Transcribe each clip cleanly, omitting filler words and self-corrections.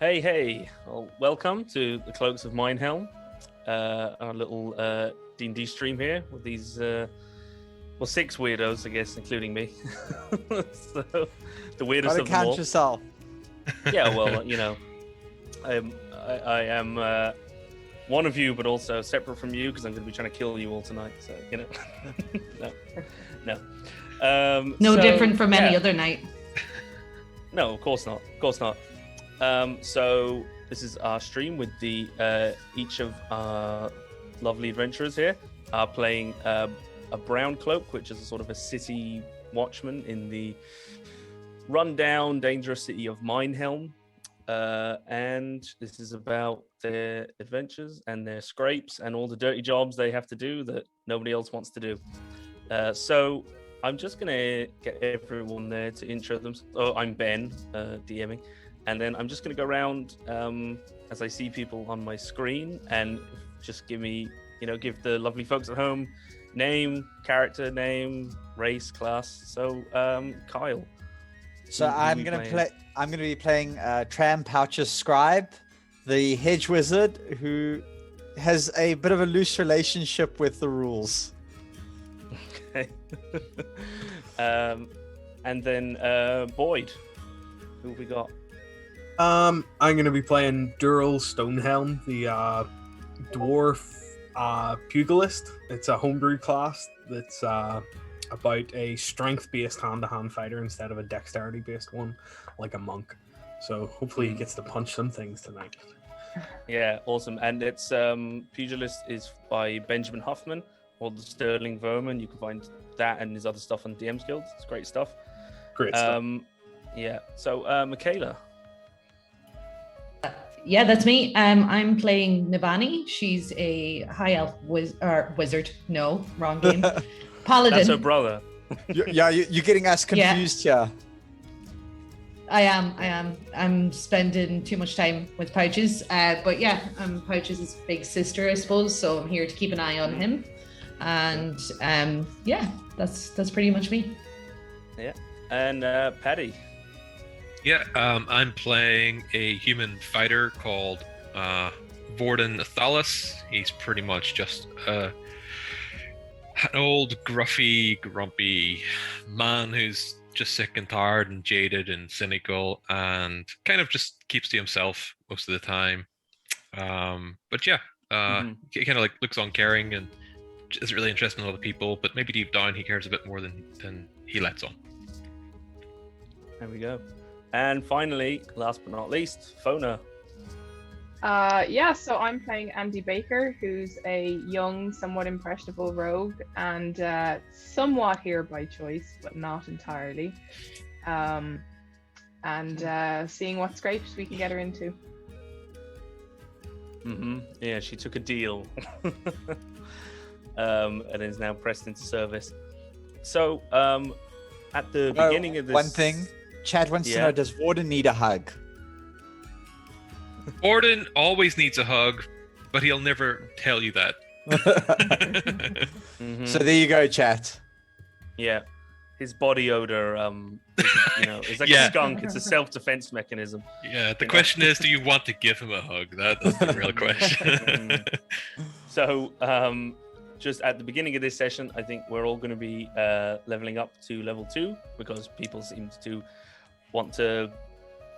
Hey, well, welcome to the Cloaks of Mindhelm, our little D&D stream here with these, 6 weirdos, I guess, including me. So, the weirdest Gotta of them all. count yourself. Yeah, well, I am one of you, but also separate from you, because I'm going to be trying to kill you all tonight, so, no. No different from any other night. No, of course not. So this is our stream with the each of our lovely adventurers here are playing a brown cloak, which is a sort of a city watchman in the rundown, dangerous city of Mindhelm. And this is about their adventures and their scrapes and all the dirty jobs they have to do that nobody else wants to do. So I'm just gonna get everyone there to intro themselves. Oh, I'm Ben, DMing. And then I'm just going to go around as I see people on my screen and just give the lovely folks at home name, character name, race, class. So, Kyle. So I'm going to be playing Tram Pouch's Scribe, the hedge wizard who has a bit of a loose relationship with the rules. Okay. And then Boyd. Who have we got? I'm going to be playing Dural Stonehelm, the dwarf pugilist. It's a homebrew class that's about a strength-based hand-to-hand fighter instead of a dexterity-based one, like a monk. So hopefully he gets to punch some things tonight. Yeah, awesome. And it's Pugilist is by Benjamin Huffman, or the Sterling Vermin. You can find that and his other stuff on DM's Guild. It's great stuff. Great stuff. Yeah. So, Michaela. Yeah, that's me. I'm playing Nibani. She's a high elf wizard. No, wrong game. Paladin. That's her brother. You're getting us confused here. I am. I'm spending too much time with Pouches. But yeah, I'm Pouches' big sister, I suppose. So I'm here to keep an eye on him. And yeah, that's pretty much me. Yeah. And Paddy. Yeah, I'm playing a human fighter called Vorden Thalos. He's pretty much just an old, gruffy, grumpy man who's just sick and tired and jaded and cynical and kind of just keeps to himself most of the time. But yeah, he kind of like looks uncaring and isn't really interested in other people, but maybe deep down he cares a bit more than he lets on. There we go. And finally, last but not least, Fona. So I'm playing Andy Baker, who's a young, somewhat impressionable rogue, and somewhat here by choice, but not entirely. Seeing what scrapes we can get her into. Yeah, she took a deal, and is now pressed into service. So, at the beginning of this, one thing. Chad wants to know, does Vorden need a hug? Vorden always needs a hug, but he'll never tell you that. So there you go, chat. Yeah. His body odor, it's like a skunk. It's a self-defense mechanism. Yeah, the question is, do you want to give him a hug? That's the real question. So, just at the beginning of this session, I think we're all going to be leveling up to level 2 because people seem to want to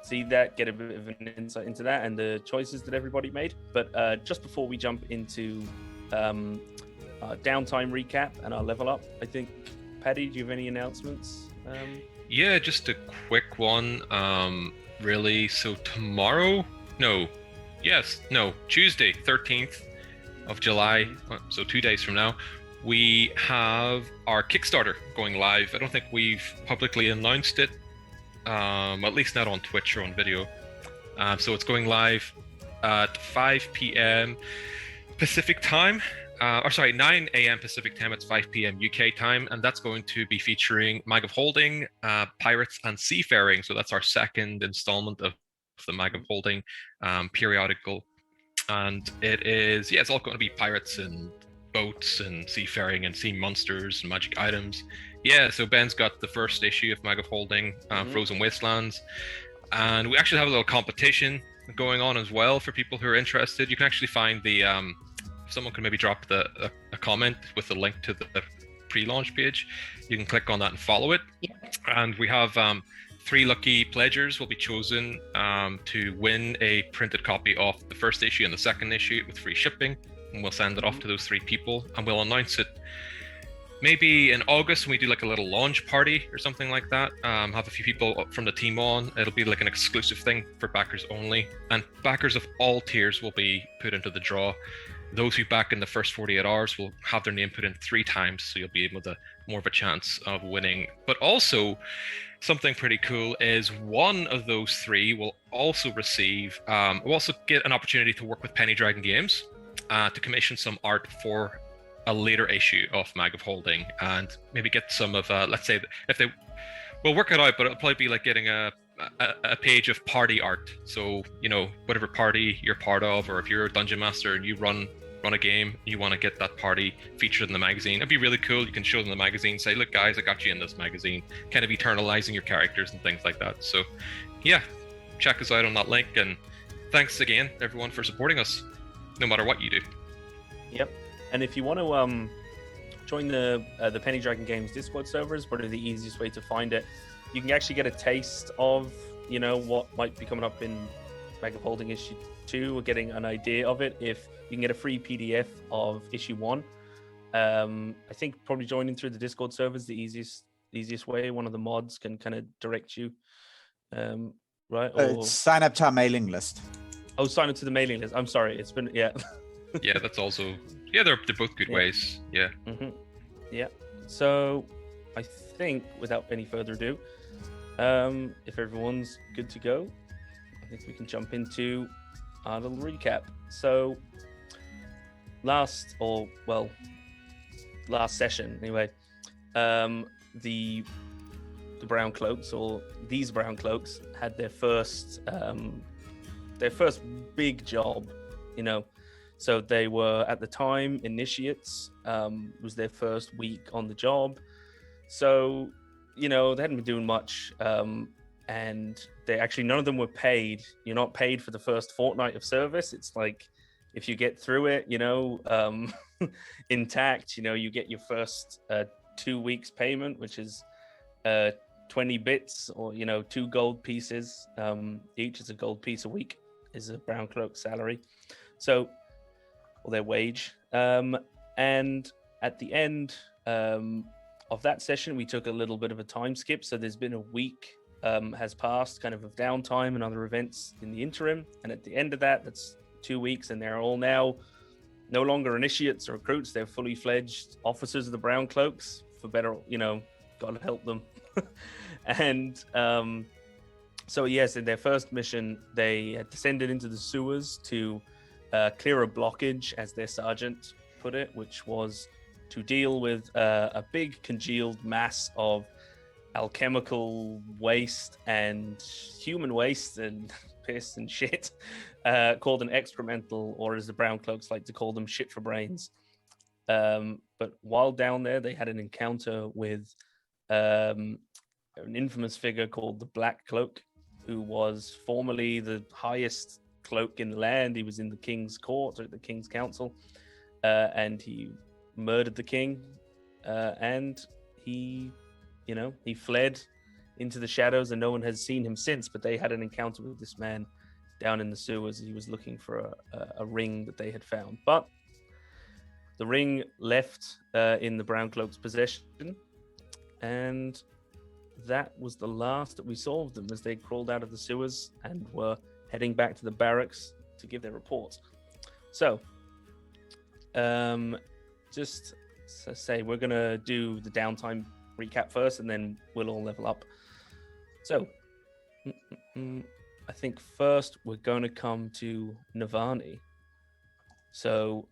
see that, get a bit of an insight into that and the choices that everybody made. But just before we jump into our downtime recap and our level up, I think, Paddy, do you have any announcements? Yeah, just a quick one. Really, so tomorrow? No. Yes, no. Tuesday, 13th of July, so 2 days from now, we have our Kickstarter going live. I don't think we've publicly announced it, at least not on Twitch or on video. So it's going live at 5 p.m. Pacific time. 9 a.m. Pacific time. It's 5 p.m. UK time, and that's going to be featuring Mag of Holding, Pirates, and Seafaring. So that's our second installment of the Mag of Holding periodical, and it's all going to be pirates and boats and seafaring and sea monsters and magic items. Yeah, so Ben's got the first issue of Mag of Holding, Frozen Wastelands, and we actually have a little competition going on as well for people who are interested. You can actually find the someone can maybe drop a comment with the link to the pre-launch page. You can click on that and follow it. Yeah. And we have 3 lucky pledgers will be chosen to win a printed copy of the first issue and the second issue with free shipping. And we'll send it off to those 3 people, and we'll announce it maybe in August when we do like a little launch party or something like that. Have a few people from the team on. It'll be like an exclusive thing for backers only, and backers of all tiers will be put into the draw. Those who back in the first 48 hours will have their name put in 3 times, so you'll be able to more of a chance of winning. But also, something pretty cool is one of those 3 will also receive, will also get an opportunity to work with Penny Dragon Games to commission some art for a later issue of Mag of Holding, and maybe get some of, let's say, if they, we'll work it out, but it'll probably be like getting a page of party art. So, whatever party you're part of, or if you're a dungeon master and you run a game, you want to get that party featured in the magazine. It'd be really cool. You can show them the magazine, say, look guys, I got you in this magazine, kind of eternalizing your characters and things like that. So yeah, check us out on that link, and thanks again everyone for supporting us, no matter what you do. Yep. And if you want to join the Penny Dragon Games Discord server, is probably the easiest way to find it. You can actually get a taste of what might be coming up in Mag of Holding issue 2, or getting an idea of it. If you can get a free PDF of issue 1, I think probably joining through the Discord server is the easiest way. One of the mods can kind of direct you, right? Or sign up to our mailing list. Oh, sign up to the mailing list. I'm sorry, it's been yeah. That's also they're both good ways. Yeah. Mm-hmm. Yeah. So I think without any further ado, if everyone's good to go, I think we can jump into our little recap. So last session anyway, the brown cloaks, or these brown cloaks, had their first big job, so they were at the time initiates. It was their first week on the job, so they hadn't been doing much, and they actually, none of them were paid. You're not paid for the first fortnight of service. It's like, if you get through it, intact, you get your first 2 weeks payment, which is 20 bits, or 2 gold pieces each. Is a gold piece a week is a brown cloak salary, or their wage. And at the end of that session, we took a little bit of a time skip. So there's been a week has passed, kind of downtime and other events in the interim. And at the end of that, that's 2 weeks, and they're all now no longer initiates or recruits. They're fully fledged officers of the brown cloaks, for better, God help them. And so yes, in their first mission, they had descended into the sewers to clear a blockage, as their sergeant put it, which was to deal with a big congealed mass of alchemical waste and human waste and piss and shit, called an excremental, or as the brown cloaks like to call them, shit for brains. But while down there, they had an encounter with an infamous figure called the Black Cloak, who was formerly the highest cloak in the land. He was in the king's court, or the king's council, and he murdered the king, and he fled into the shadows, and no one has seen him since. But they had an encounter with this man down in the sewers. He was looking for a ring that they had found, but the ring left in the Brown Cloak's possession, and that was the last that we saw of them as they crawled out of the sewers and were heading back to the barracks to give their report. So, just to say, we're gonna do the downtime recap first, and then we'll all level up. So, I think first we're going to come to Navani. So,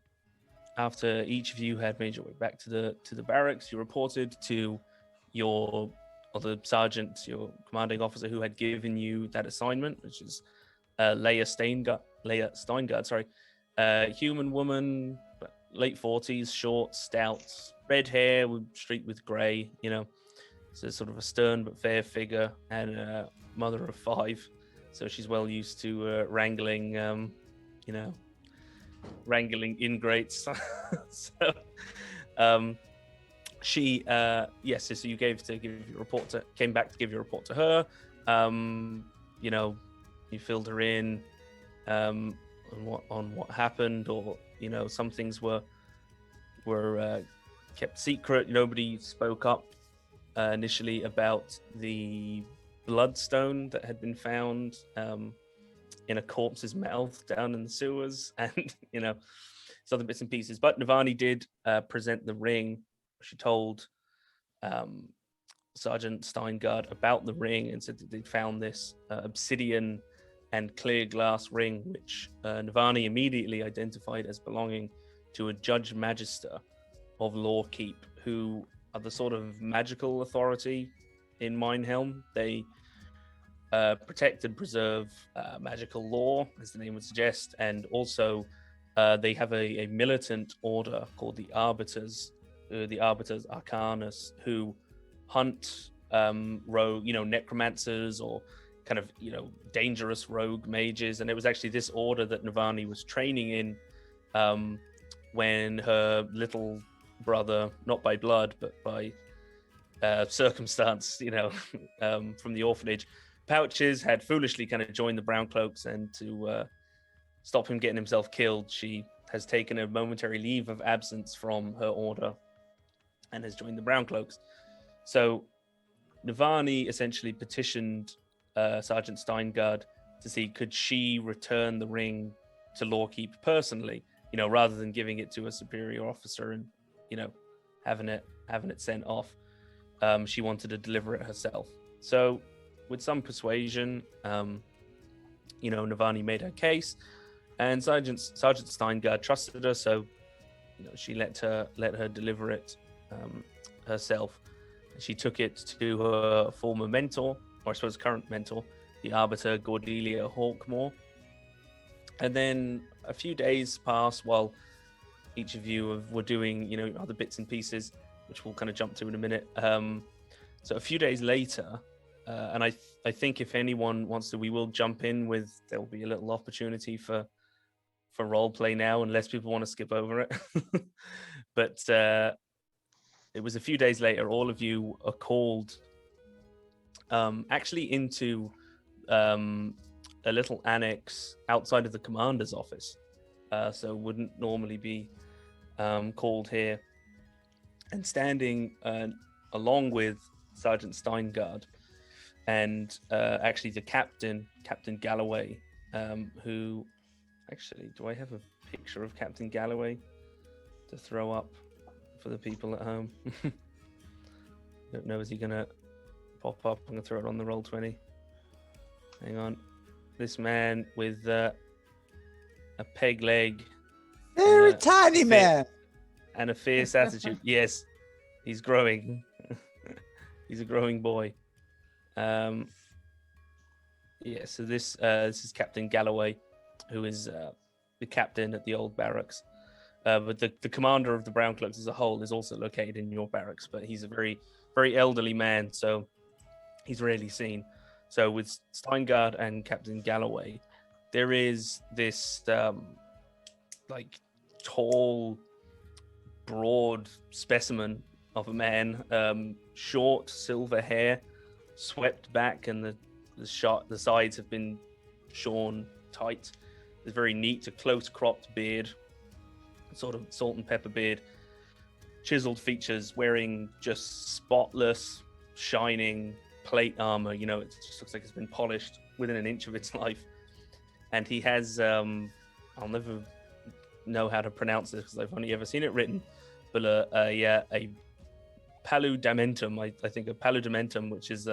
after each of you had made your way back to the barracks, you reported to the sergeant, your commanding officer, who had given you that assignment, which is Leia Steingard. Human woman, late 40s, short, stout, red hair streaked with grey. So sort of a stern but fair figure, and a mother of 5. So she's well used to wrangling ingrates. So she so you came back to give your report to her. You filled her in on what happened, or some things were kept secret. Nobody spoke up initially about the bloodstone that had been found in a corpse's mouth down in the sewers, and other bits and pieces. But Navani did present the ring. She told Sergeant Steingard about the ring and said that they'd found this obsidian and clear glass ring, which Navani immediately identified as belonging to a Judge Magister of Lawkeep, who are the sort of magical authority in Minehelm. They protect and preserve magical law, as the name would suggest, and also they have a militant order called the Arbiters Arcanus, who hunt rogue, necromancers or kind of dangerous rogue mages. And it was actually this order that Navani was training in when her little brother, not by blood but by circumstance, from the orphanage, Pouches, had foolishly kind of joined the Brown Cloaks, and to stop him getting himself killed, she has taken a momentary leave of absence from her order and has joined the Brown Cloaks. So Navani essentially petitioned Sergeant Steingard to see could she return the ring to Lawkeep personally, rather than giving it to a superior officer and having it sent off. She wanted to deliver it herself. So with some persuasion, Navani made her case, and Sergeant Steingard trusted her, so she let her deliver it herself. She took it to her former mentor, or I suppose current mentor, the Arbiter Cordelia Hawkmore. And then a few days passed while each of you were doing other bits and pieces, which we'll kind of jump to in a minute. So a few days later, and I think if anyone wants to, we will jump in with, there'll be a little opportunity for role play now, unless people want to skip over it. But it was a few days later, all of you are called actually into a little annex outside of the commander's office. So wouldn't normally be called here. And standing along with Sergeant Steingard and actually the Captain Galloway, who actually, do I have a picture of Captain Galloway to throw up for the people at home? Don't know, is he gonna pop up? I'm gonna throw it on the Roll20. Hang on. This man with a peg leg, very tiny man, and a fierce attitude. Yes, he's growing. He's a growing boy. So this is Captain Galloway, who is the captain at the old barracks. But the commander of the Brown Cloaks as a whole is also located in your barracks, but he's a very, very elderly man, so he's rarely seen. So with Steingard and Captain Galloway, there is this tall, broad specimen of a man, short silver hair, swept back, and the sides have been shorn tight. It's very neat, a close cropped beard, sort of salt and pepper beard, chiseled features, wearing just spotless, shining plate armor. You know, it just looks like it's been polished within an inch of its life. And he has, I'll never know how to pronounce this because I've only ever seen it written, but a paludamentum, I think a paludamentum, which is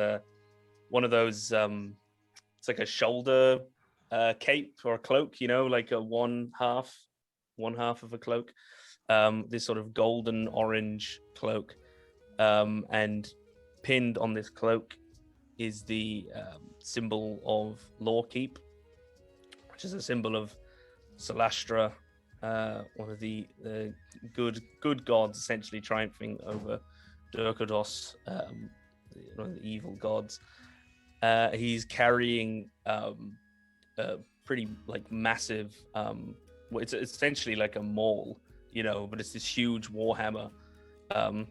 one of those, it's like a shoulder cape or a cloak, you know, like a one half of a cloak, this sort of golden orange cloak, and pinned on this cloak is the symbol of Lawkeep, which is a symbol of Solastra, one of the good gods, essentially triumphing over Durkados, one of the evil gods. He's carrying a pretty like massive, it's essentially like a maul, you know, but it's this huge warhammer, and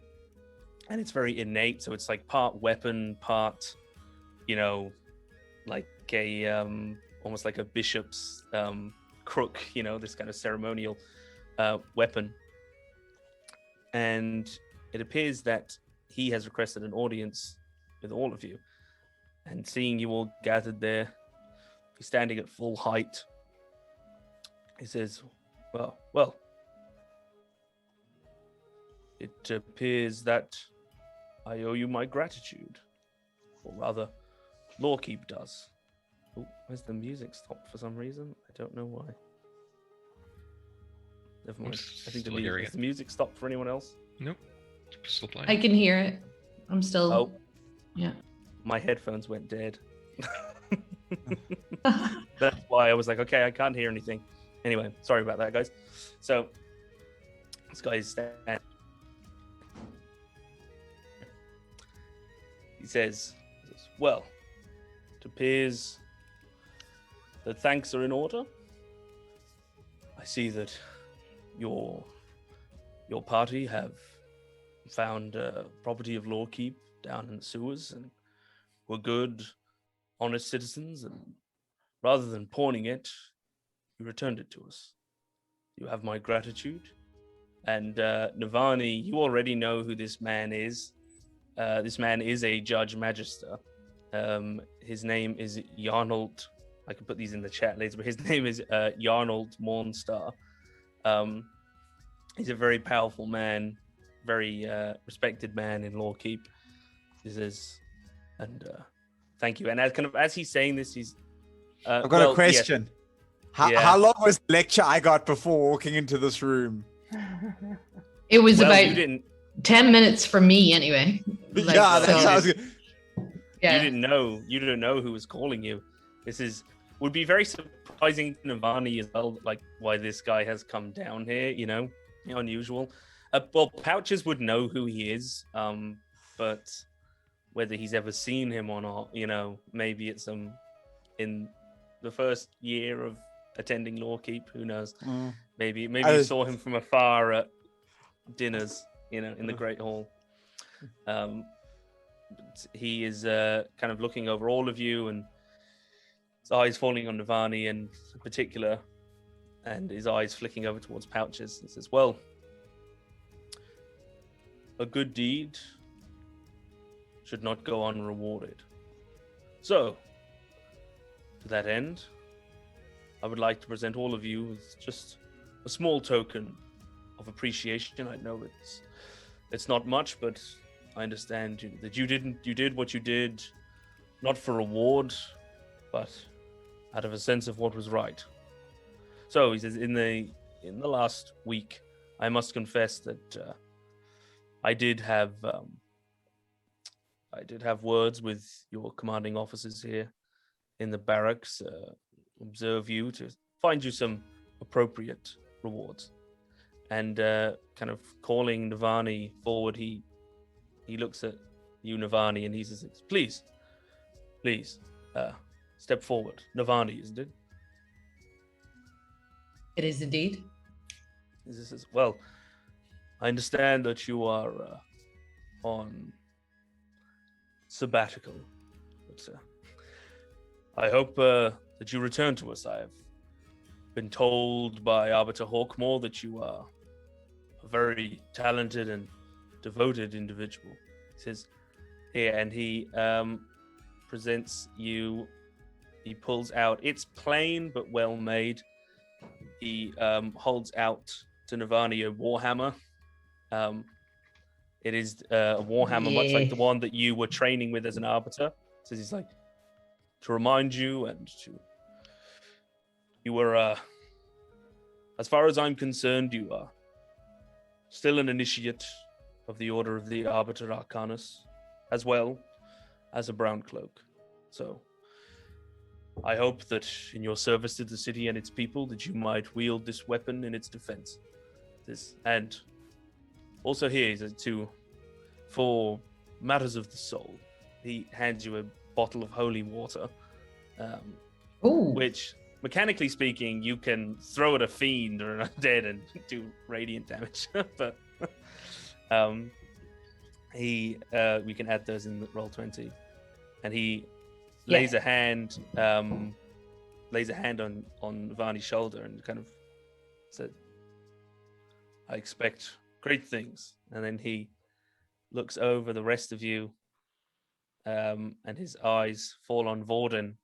it's very innate. So it's like part weapon, part, you know, like a almost like a bishop's crook, you know, this kind of ceremonial weapon. And it appears that he has requested an audience with all of you. And seeing you all gathered there, he's standing at full height. He says, well, it appears that I owe you my gratitude, or rather, Lawkeep does. Oh, where's the music stopped for some reason? I don't know why. Never mind. I think the music stopped for anyone else? Nope. Still playing. I can hear it. I'm still. Oh. Yeah. My headphones went dead. That's why I was like, okay, I can't hear anything. Anyway, sorry about that, guys. So, this guy is standing. He says, well, it appears that thanks are in order. I see that your party have found property of Lawkeep down in the sewers and were good, honest citizens, and rather than pawning it, you returned it to us. You have my gratitude. And Navani, you already know who this man is. This man is a Judge Magister. His name is Yarnold. I can put these in the chat later, but his name is Yarnold Mornstar. He's a very powerful man, very respected man in Lawkeep. This is, and thank you. And as he's saying this, he's. I've got a question. Yeah. How long was the lecture I got before walking into this room? It was Well, about you didn't. 10 minutes for me anyway. Like, yeah, so- that's how I was. yeah. You didn't know who was calling you. This would be very surprising to Navani as well, like why this guy has come down here, you know, unusual. Well, Pouches would know who he is, but whether he's ever seen him or not, you know, maybe it's in the first year of attending Lawkeep, who knows? Maybe you saw him from afar at dinners, you know, in the Great Hall. He is kind of looking over all of you, and his eyes falling on Navani in particular, and his eyes flicking over towards Pouches. He says, well, a good deed should not go unrewarded. So, to that end, I would like to present all of you with just a small token of appreciation. I know it's not much, but I understand that you did what you did, not for reward, but out of a sense of what was right. So he says, in the last week, I must confess that I did have words with your commanding officers here in the barracks, observe you to find you some appropriate rewards. And kind of calling Navani forward, he looks at you, Navani, and he says, please, step forward. Navani, isn't it? It is indeed. This is, well, I understand that you are on sabbatical but I hope that you return to us. I have been told by Arbiter Hawkmore that you are a very talented and devoted individual. He says, here, and he presents you. He pulls out. It's plain but well made. He holds out to Navani a warhammer. It is a warhammer, much like the one that you were training with as an arbiter. So he's like, to remind you and to... You were, as far as I'm concerned, you are still an initiate of the Order of the Arbiter Arcanus, as well as a brown cloak. So I hope that in your service to the city and its people that you might wield this weapon in its defense. And also here, for matters of the soul, he hands you a bottle of holy water, which, mechanically speaking, you can throw at a fiend or an undead and do radiant damage. But we can add those in the roll 20, and he lays a hand on Vani's shoulder and kind of said, I expect great things. And then he looks over the rest of you, and his eyes fall on Vorden.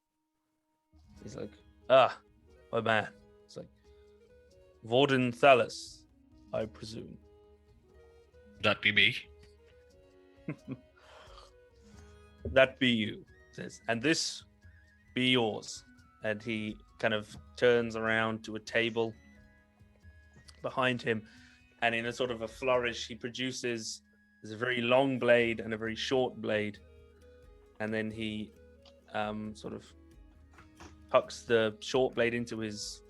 He's like, my man. It's like, Vorden Thalas, I presume. That be me? That be you. Says, and this be yours. And he kind of turns around to a table behind him, and in a sort of a flourish, he produces, there's a very long blade and a very short blade, and then he sort of tucks the short blade into his,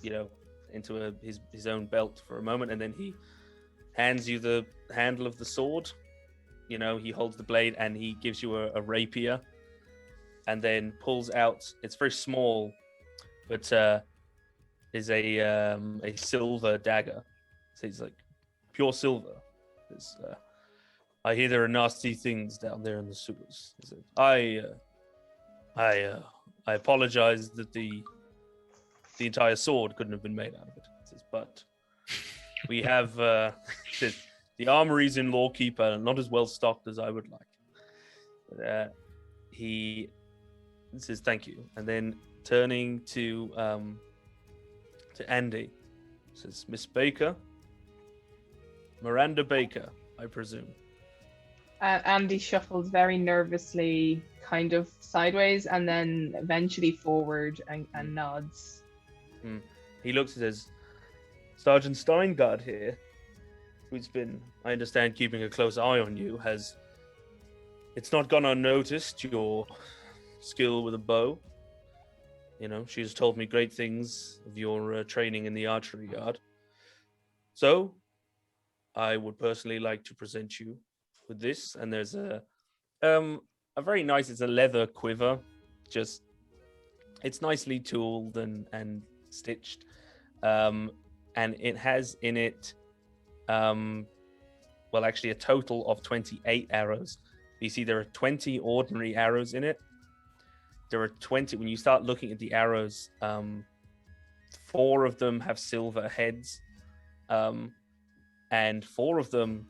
his own belt for a moment, and then he hands you the handle of the sword. He holds the blade and he gives you a rapier, and then pulls out. It's very small, but is a silver dagger. So he's like, pure silver. I hear there are nasty things down there in the sewers. He said, I apologize that the entire sword couldn't have been made out of it. He says, but we have the armories in Lawkeeper are not as well stocked as I would like. But, he says thank you, and then turning to Andy, says, Miss Baker, Miranda Baker, I presume. Andy shuffles very nervously, kind of sideways, and then eventually forward and nods. He looks and says, Sergeant Steingard here, who's been, I understand, keeping a close eye on you, it's not gone unnoticed, your skill with a bow. She's told me great things of your training in the archery yard. So, I would personally like to present you with this, and there's a very nice, it's a leather quiver, it's nicely tooled and stitched, and it has in it, actually a total of 28 arrows. You see there are 20 ordinary arrows in it. There are 20, when you start looking at the arrows, 4 of them have silver heads, and 4 of them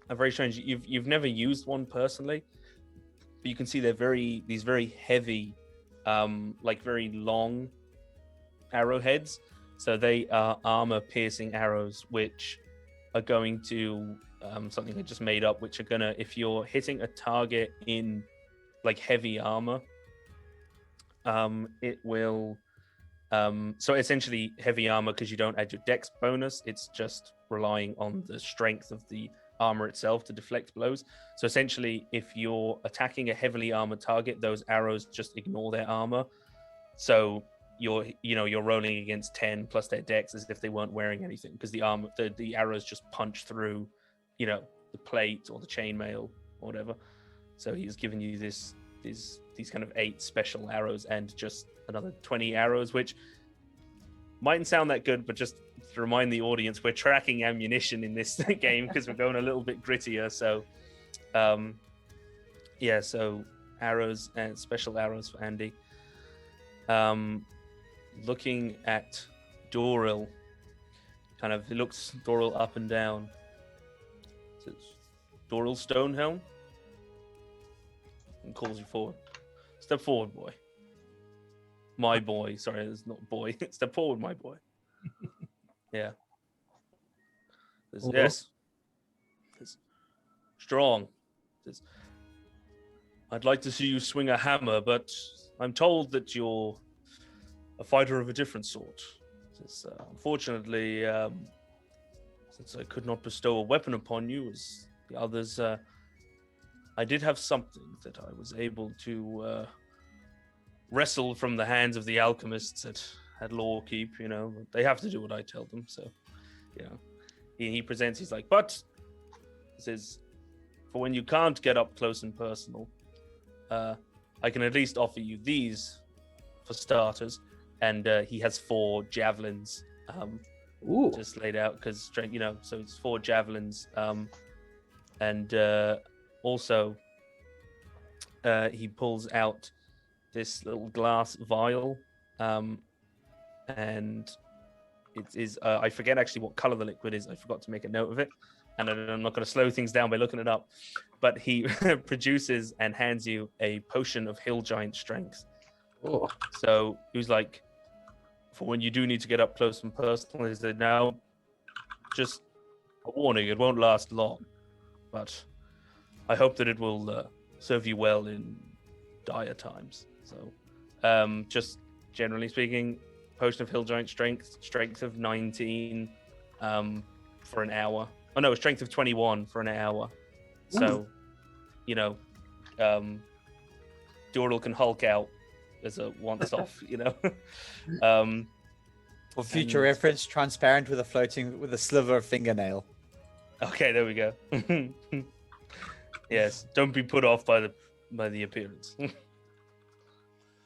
are very strange. You've never used one personally, but you can see they're these very heavy, very long arrowheads. So they are armor-piercing arrows, which are going to something I just made up, which are gonna, if you're hitting a target in heavy armor, it will. So essentially, heavy armor, because you don't add your dex bonus, it's just relying on the strength of the armor itself to deflect blows. So essentially, if you're attacking a heavily armored target, those arrows just ignore their armor. So you're rolling against 10 plus their dex as if they weren't wearing anything, because the arrows just punch through, the plate or the chainmail or whatever. So he's given you these kind of 8 special arrows and just another 20 arrows, which mightn't sound that good, but just to remind the audience, we're tracking ammunition in this game because we're going a little bit grittier. So, so arrows and special arrows for Andy. Looking at Doril, he looks Doril up and down. Says, Doril Stonehelm, and calls you forward. Step forward, boy. My boy. Sorry, it's not boy. Step forward, my boy. Yeah. Yes. Strong. I'd like to see you swing a hammer, but I'm told that you're a fighter of a different sort. Unfortunately, since I could not bestow a weapon upon you as the others, I did have something that I was able to wrestle from the hands of the alchemists at Lawkeep. They have to do what I tell them. So, he presents. He's like, but says, for when you can't get up close and personal, I can at least offer you these for starters. And he has 4 javelins just laid out because, so it's 4 javelins. And also, he pulls out this little glass vial. And it is, I forget actually what color the liquid is. I forgot to make a note of it. And I'm not going to slow things down by looking it up. But he produces and hands you a potion of hill giant strength. Oh. So he was like, for when you do need to get up close and personal, is that now just a warning, it won't last long. But I hope that it will serve you well in dire times. So just generally speaking, potion of hill giant strength of 19 for an hour. Oh no, strength of 21 for an hour. So, Doril can Hulk out as a once-off, For future reference, transparent with a sliver of fingernail. Okay, there we go. Yes, don't be put off by the appearance.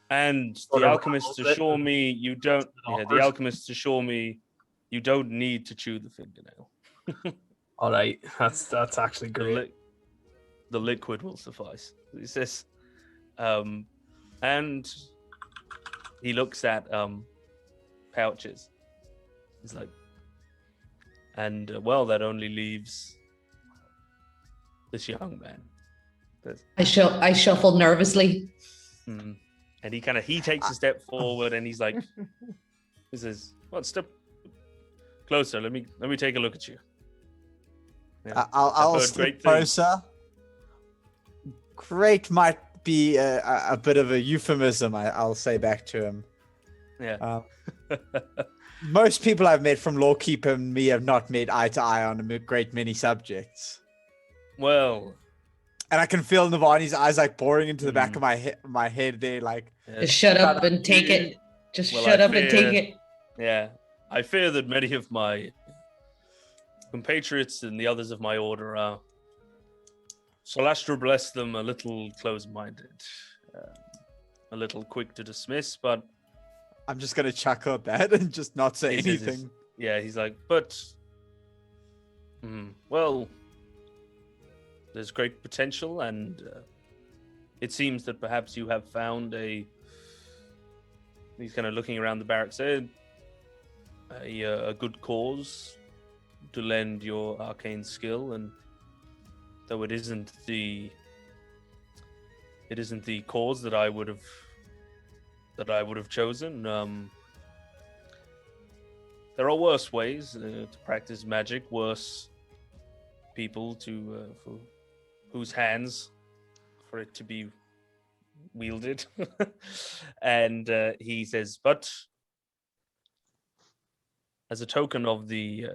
And the alchemists assure me you don't. Yeah, the alchemists assure me you don't need to chew the fingernail. All right, that's actually great. The liquid will suffice. He says, and he looks at pouches. He's like, and that only leaves this young man. I shuffle nervously. And he takes a step forward, and he's like, he says, "What? Step closer. Let me take a look at you." Yeah. I'll step closer. Great might be a bit of a euphemism. I'll say back to him. Yeah. Most people I've met from Lawkeep and me have not met eye to eye on a great many subjects. Well, and I can feel Navani's eyes like boring into the back of my head there, like just shut up and take it. Just shut up and take it. Yeah, I fear that many of my compatriots and the others of my order are, Solastra bless them, a little close-minded, a little quick to dismiss, but I'm just going to chuckle at that and just not say anything. He's like, but, well, there's great potential, and it seems that perhaps you have found he's kind of looking around the barracks there, a good cause to lend your arcane skill, and though it isn't the cause that I would have chosen. There are worse ways to practice magic, worse people for whose hands for it to be wielded. And he says, but as a token of the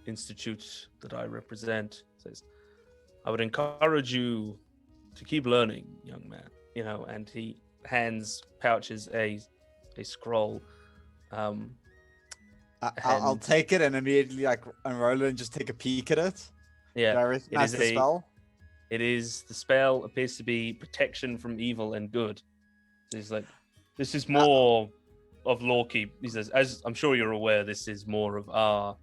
institute that I represent, says, I would encourage you to keep learning, young man. And he hands pouches a scroll. I'll take it and immediately unroll it and just take a peek at it. Yeah, do I recognize the spell? It is the spell appears to be protection from evil and good. So he's like, this is more of Lawkeep. He says, as I'm sure you're aware, this is more of our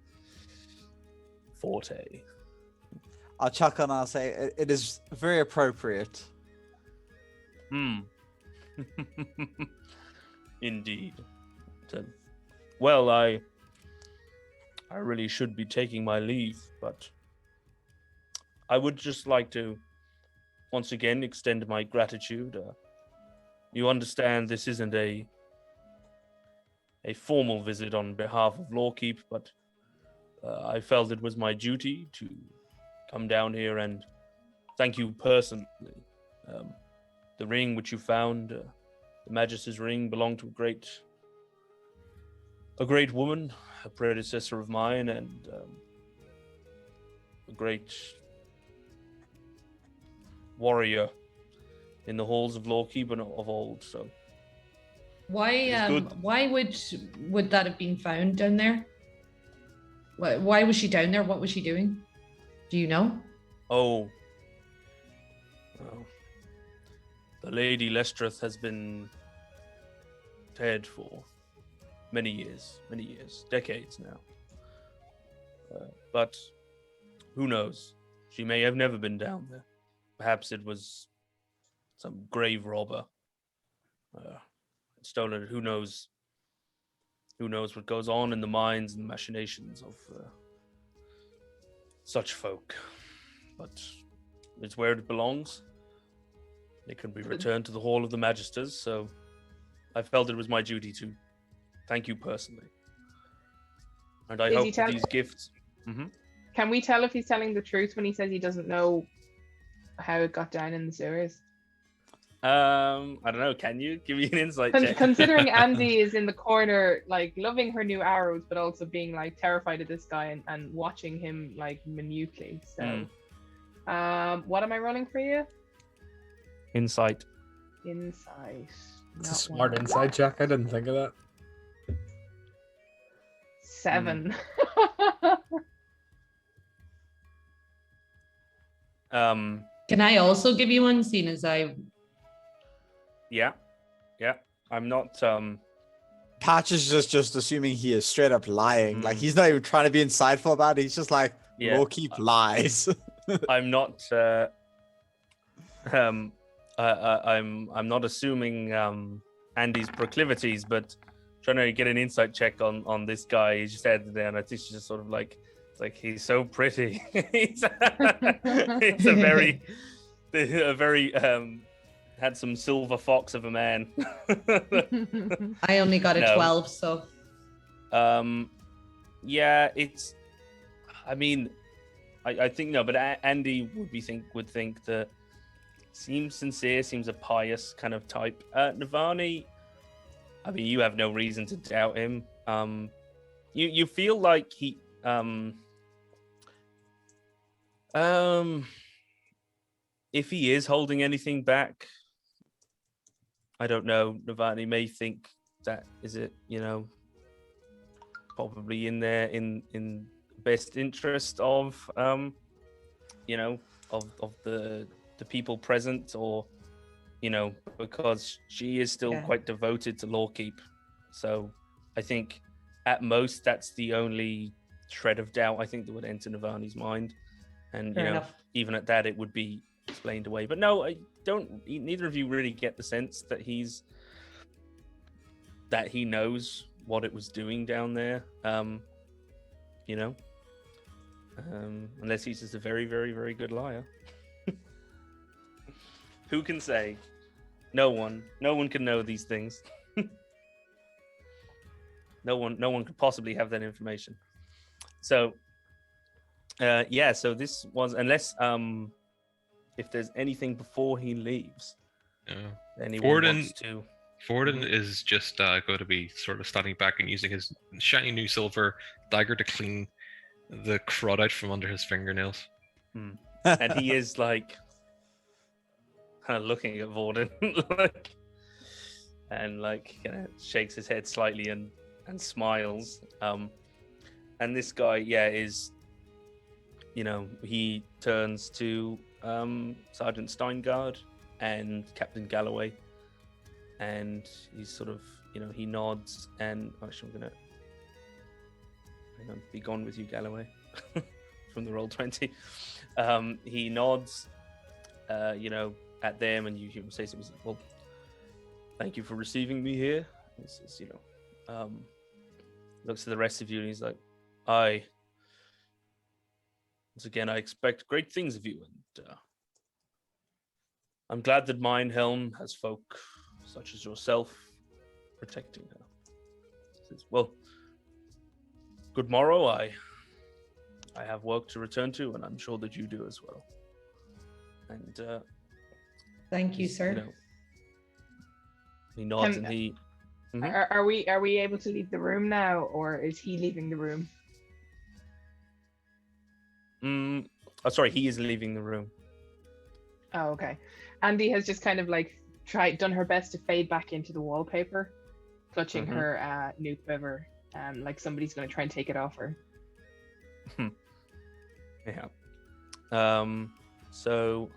forte. I'll chuckle and I'll say it is very appropriate. Indeed. Well, I really should be taking my leave, but I would just like to once again extend my gratitude. You understand this isn't a formal visit on behalf of Lawkeep, but I felt it was my duty to come down here and thank you personally. The ring which you found, the Magis's ring, belonged to a great woman, a predecessor of mine, and a great warrior in the halls of Lawkeep and of old. So why would that have been found down there? Why was she down there? What was she doing? Do you know? Oh, well, the Lady Lestreth has been dead for many years, decades now. But who knows? She may have never been down there. Perhaps it was some grave robber. Stolen it. Who knows? Who knows what goes on in the minds and machinations of such folk? But it's where it belongs. It can be returned to the Hall of the Magisters, so I felt it was my duty to thank you personally. And I hope that these gifts... Mm-hmm. Can we tell if he's telling the truth when he says he doesn't know how it got down in the sewers? I don't know. Can you give me an insight check? Considering Andy is in the corner, like loving her new arrows, but also being like terrified of this guy and watching him like minutely. So, what am I rolling for you? Insight. Insight. It's a smart insight check. I didn't think of that. 7. Can I also give you one, seeing as I... Yeah. I'm not. Patch is just assuming he is straight up lying. Like he's not even trying to be insightful about it. He's just like, Lawkeep lies. I'm not. I'm not assuming Andy's proclivities, but trying to get an insight check on this guy. He just added there, and I think she's just sort of like, it's like he's so pretty. It's a very handsome silver fox of a man. I only got a 12, so. Yeah, it's. I mean, I think no, but Andy would think that seems sincere, seems a pious kind of type. Navani, I mean, you have no reason to doubt him. You feel like he if he is holding anything back, I don't know. Navani may think that is it, probably in there in best interest of of the people present, or because she is still quite devoted to Lawkeep. So I think at most that's the only shred of doubt I think that would enter Navani's mind, and even at that it would be explained away. But no, I don't. Neither of you really get the sense that he knows what it was doing down there. Unless he's just a very, very, very good liar. Who can say? No one can know these things. No one could possibly have that information. So, so this was, unless if there's anything before he leaves, anyone wants to. Forden is just going to be sort of standing back and using his shiny new silver dagger to clean the crud out from under his fingernails. And he is like kind of looking at Vorden and shakes his head slightly and smiles. And this guy, is, he turns to Sergeant Steingard and Captain Galloway, and he's sort of, he nods, and actually I'm gonna be gone with you, Galloway, from the Roll20. He nods, at them, and you say something. Well, thank you for receiving me here. He says, looks at the rest of you and he's like, once again, I expect great things of you, and I'm glad that Mine Helm has folk such as yourself protecting her. He says, well, good morrow. I have work to return to, and I'm sure that you do as well. And thank you, sir. He nods and he. Mm-hmm. Are we able to leave the room now, or is he leaving the room? Sorry, he is leaving the room. Oh, okay. Andy has just kind of like done her best to fade back into the wallpaper, clutching her new quiver, like somebody's going to try and take it off her. Yeah. So.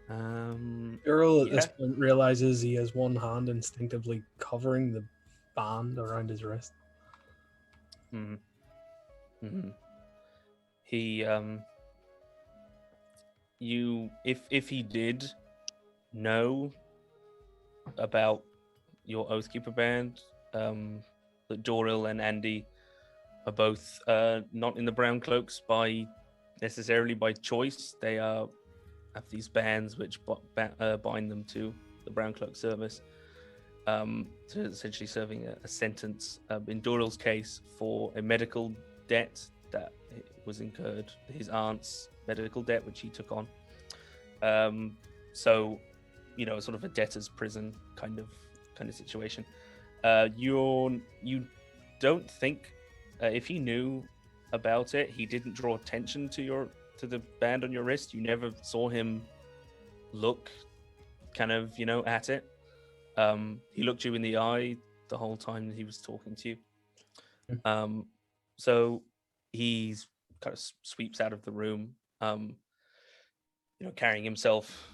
Earl at this point realizes he has one hand instinctively covering the band around his wrist. He if he did know about your Oathkeeper band, that Doril and Andy are both not in the Brown Cloaks necessarily by choice. They have these bands which bind them to the Brown Cloak service, to essentially serving a sentence, in Doril's case, for a medical debt that was incurred, his aunt's medical debt, which he took on. So, sort of a debtor's prison kind of situation. You don't think, if he knew about it, he didn't draw attention to the band on your wrist. You never saw him look kind of, at it. He looked you in the eye the whole time that he was talking to you. So he's kind of sweeps out of the room, carrying himself,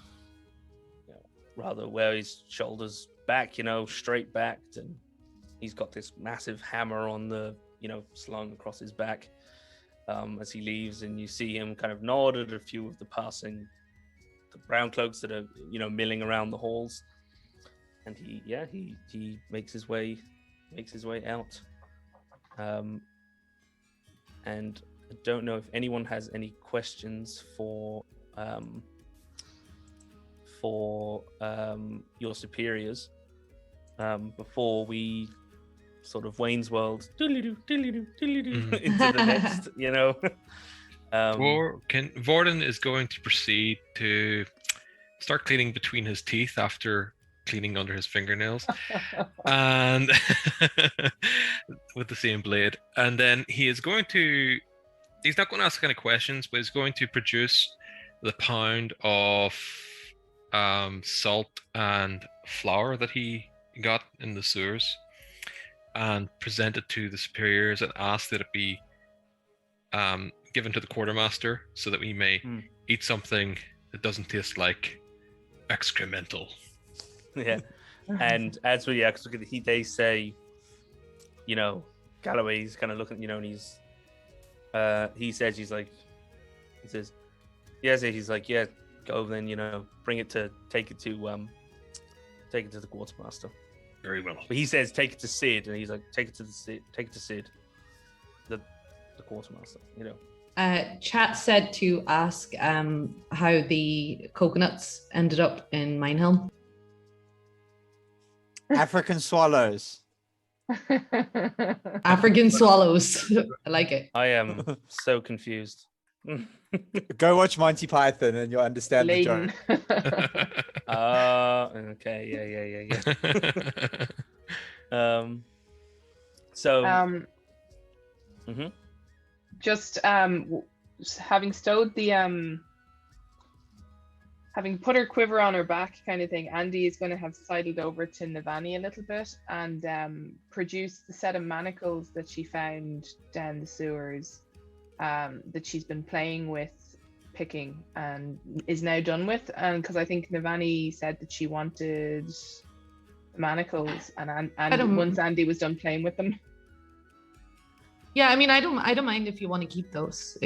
rather where his shoulders back, straight backed, and he's got this massive hammer on the, slung across his back. As he leaves, and you see him kind of nod at a few of the Brown Cloaks that are, milling around the halls, and he makes his way out. And I don't know if anyone has any questions for your superiors before we sort of Wayne's World into the next, Vorden is going to proceed to start cleaning between his teeth after cleaning under his fingernails, and with the same blade. And then he's not going to ask any questions, but he's going to produce the pound of salt and flour that he got in the sewers, and present it to the superiors and ask that it be given to the quartermaster so that we may eat something that doesn't taste like excremental. Yeah. And as we they say, Galloway's kind of looking, and he's he says, yeah, go then, take it to the quartermaster. Very well. But he says, take it to Sid, and he's like, take it to Sid, the quartermaster, Chat said to ask how the coconuts ended up in Minehelm. African swallows. African swallows. I like it. I am so confused. Go watch Monty Python and you'll understand the joke. Okay, yeah. So. Just having stowed the having put her quiver on her back, kind of thing. Andy is going to have sidled over to Navani a little bit and produced the set of manacles that she found down the sewers, that she's been playing with, picking, and is now done with. And because I think Navani said that she wanted manacles, and once Andy was done playing with them. Yeah, I mean, I don't mind if you want to keep those.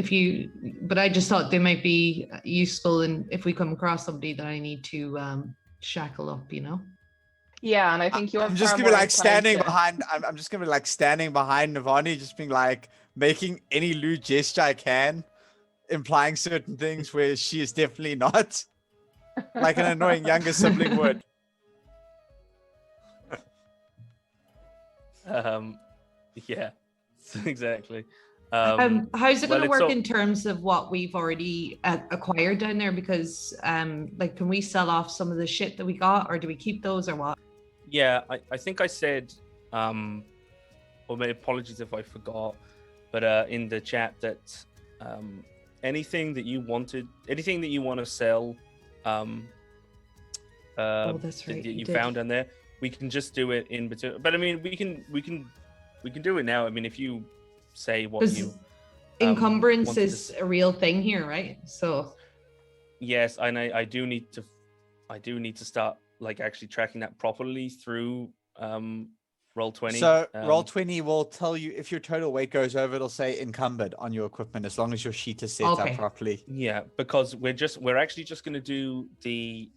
But I just thought they might be useful, and if we come across somebody that I need to shackle up, Yeah, and I think you're. I'm just far gonna be more like standing inclined to- behind. I'm just gonna be like standing behind Navani, just being like making any lewd gesture I can, implying certain things where she is definitely not, like an annoying younger sibling would. Yeah, exactly. How's it well, going to it's work all- in terms of what we've already acquired down there? Because, like, can we sell off some of the shit that we got, or do we keep those, or what? Yeah, I think I said, or my apologies if I forgot, but in the chat that anything that you want to sell, Oh, that's right, that you you did. found down there, we can just do it in between. But I mean, we can do it now. I mean, if you say what Because you encumbrance wanted to is a real thing here, right? So yes, and I do need to start like actually tracking that properly through Roll20. So Roll20 will tell you if your total weight goes over. It'll say encumbered on your equipment as long as your sheet is set Okay. up properly. Yeah, because we're actually just going to do the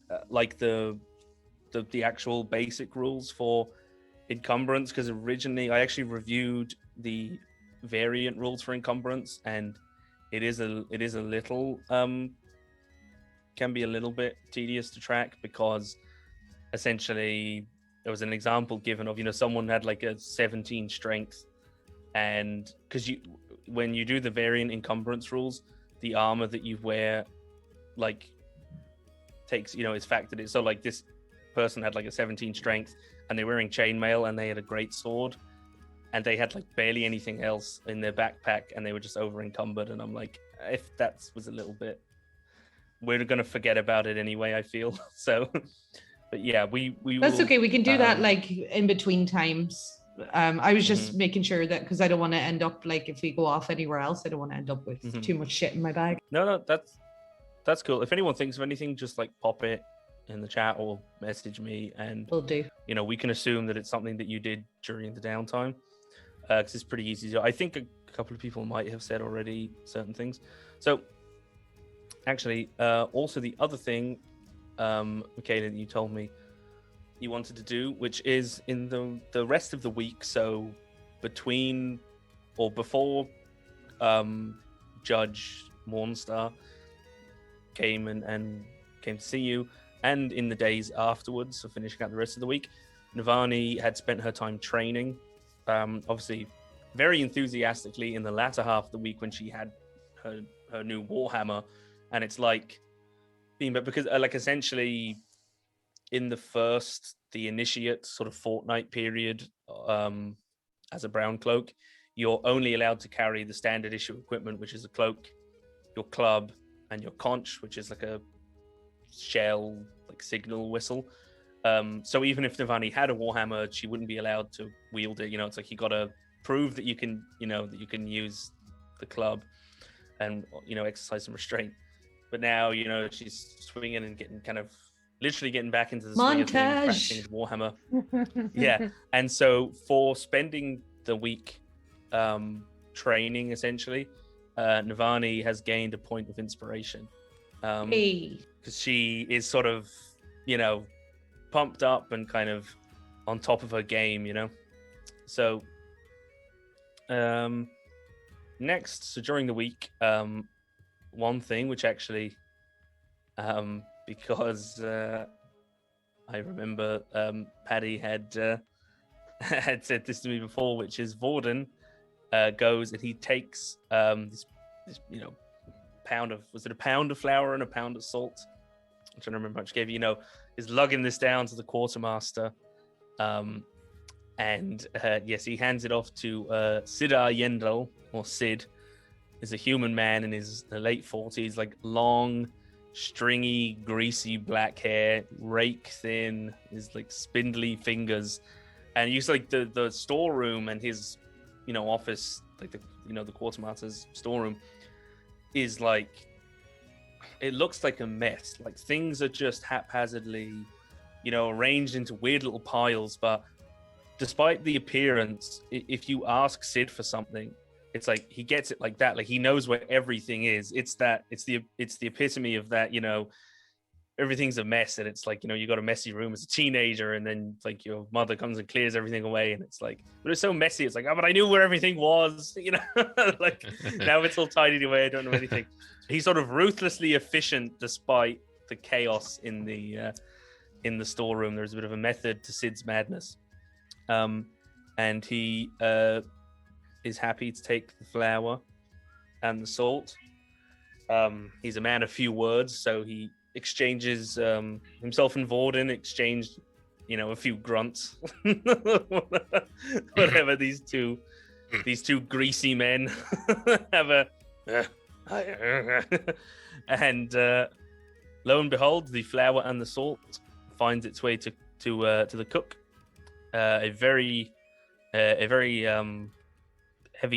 the actual basic rules for encumbrance, because originally I actually reviewed the variant rules for encumbrance, and it is a little can be a little bit tedious to track, because essentially there was an example given of, someone had like a 17 strength, and because when you do the variant encumbrance rules, the armor that you wear like takes, is factored in. So like this person had like a 17 strength and they're wearing chainmail and they had a great sword and they had like barely anything else in their backpack and they were just over encumbered, and I'm like, if that was a little bit, we're gonna forget about it anyway, I feel. So but yeah, we that's will, okay. We can do that like in between times. I was just Mhm. making sure that, because I don't want to end up like, if we go off anywhere else, I don't want to end up with Mhm. too much shit in my bag. No, that's cool. If anyone thinks of anything, just like pop it in the chat or message me, and Will do. we can assume that it's something that you did during the downtime, because it's pretty easy. I think a couple of people might have said already certain things. So actually, also the other thing, Michaela, that you told me you wanted to do, which is in the rest of the week, so between or before Judge Mornstar came and came to see you, and in the days afterwards, so finishing out the rest of the week, Navani had spent her time training, obviously very enthusiastically in the latter half of the week when she had her new Warhammer, and it's like being, but because like essentially in the initiate sort of fortnight period, as a brown cloak, you're only allowed to carry the standard issue equipment, which is a cloak, your club, and your conch, which is like a shell, like signal whistle. So even if Navani had a Warhammer, she wouldn't be allowed to wield it. It's like you got to prove that you can, that you can use the club and, exercise some restraint. But now, she's swinging and getting kind of literally getting back into the swing of things, practicing with Warhammer. Yeah. And so for spending the week training, essentially, Navani has gained a point of inspiration. Hey. Because she is sort of, pumped up and kind of on top of her game, So next, so during the week, one thing which actually, because I remember Paddy had had said this to me before, which is Vorden goes and he takes this pound of, was it a pound of flour and a pound of salt? I'm trying to remember how much gave you, is lugging this down to the quartermaster. And yes, he hands it off to Sidar Yendel, or Sid, is a human man in his late 40s, like long, stringy, greasy black hair, rake thin, his like spindly fingers. And you see like the storeroom and his, office, like the quartermaster's storeroom is like, it looks like a mess. Like things are just haphazardly, arranged into weird little piles. But despite the appearance, if you ask Sid for something, it's like he gets it like that. Like he knows where everything is. It's the epitome of that, everything's a mess, and it's like, you got a messy room as a teenager, and then like your mother comes and clears everything away, and it's like, but it's so messy. It's like, oh, but I knew where everything was, like now it's all tidied away. I don't know anything. He's sort of ruthlessly efficient despite the chaos in the storeroom. There's a bit of a method to Sid's madness, and he is happy to take the flour and the salt. He's a man of few words, so he exchanges himself and Vorden exchanged, a few grunts, whatever these two greasy men have a, and lo and behold, the flour and the salt finds its way to the cook, a very heavy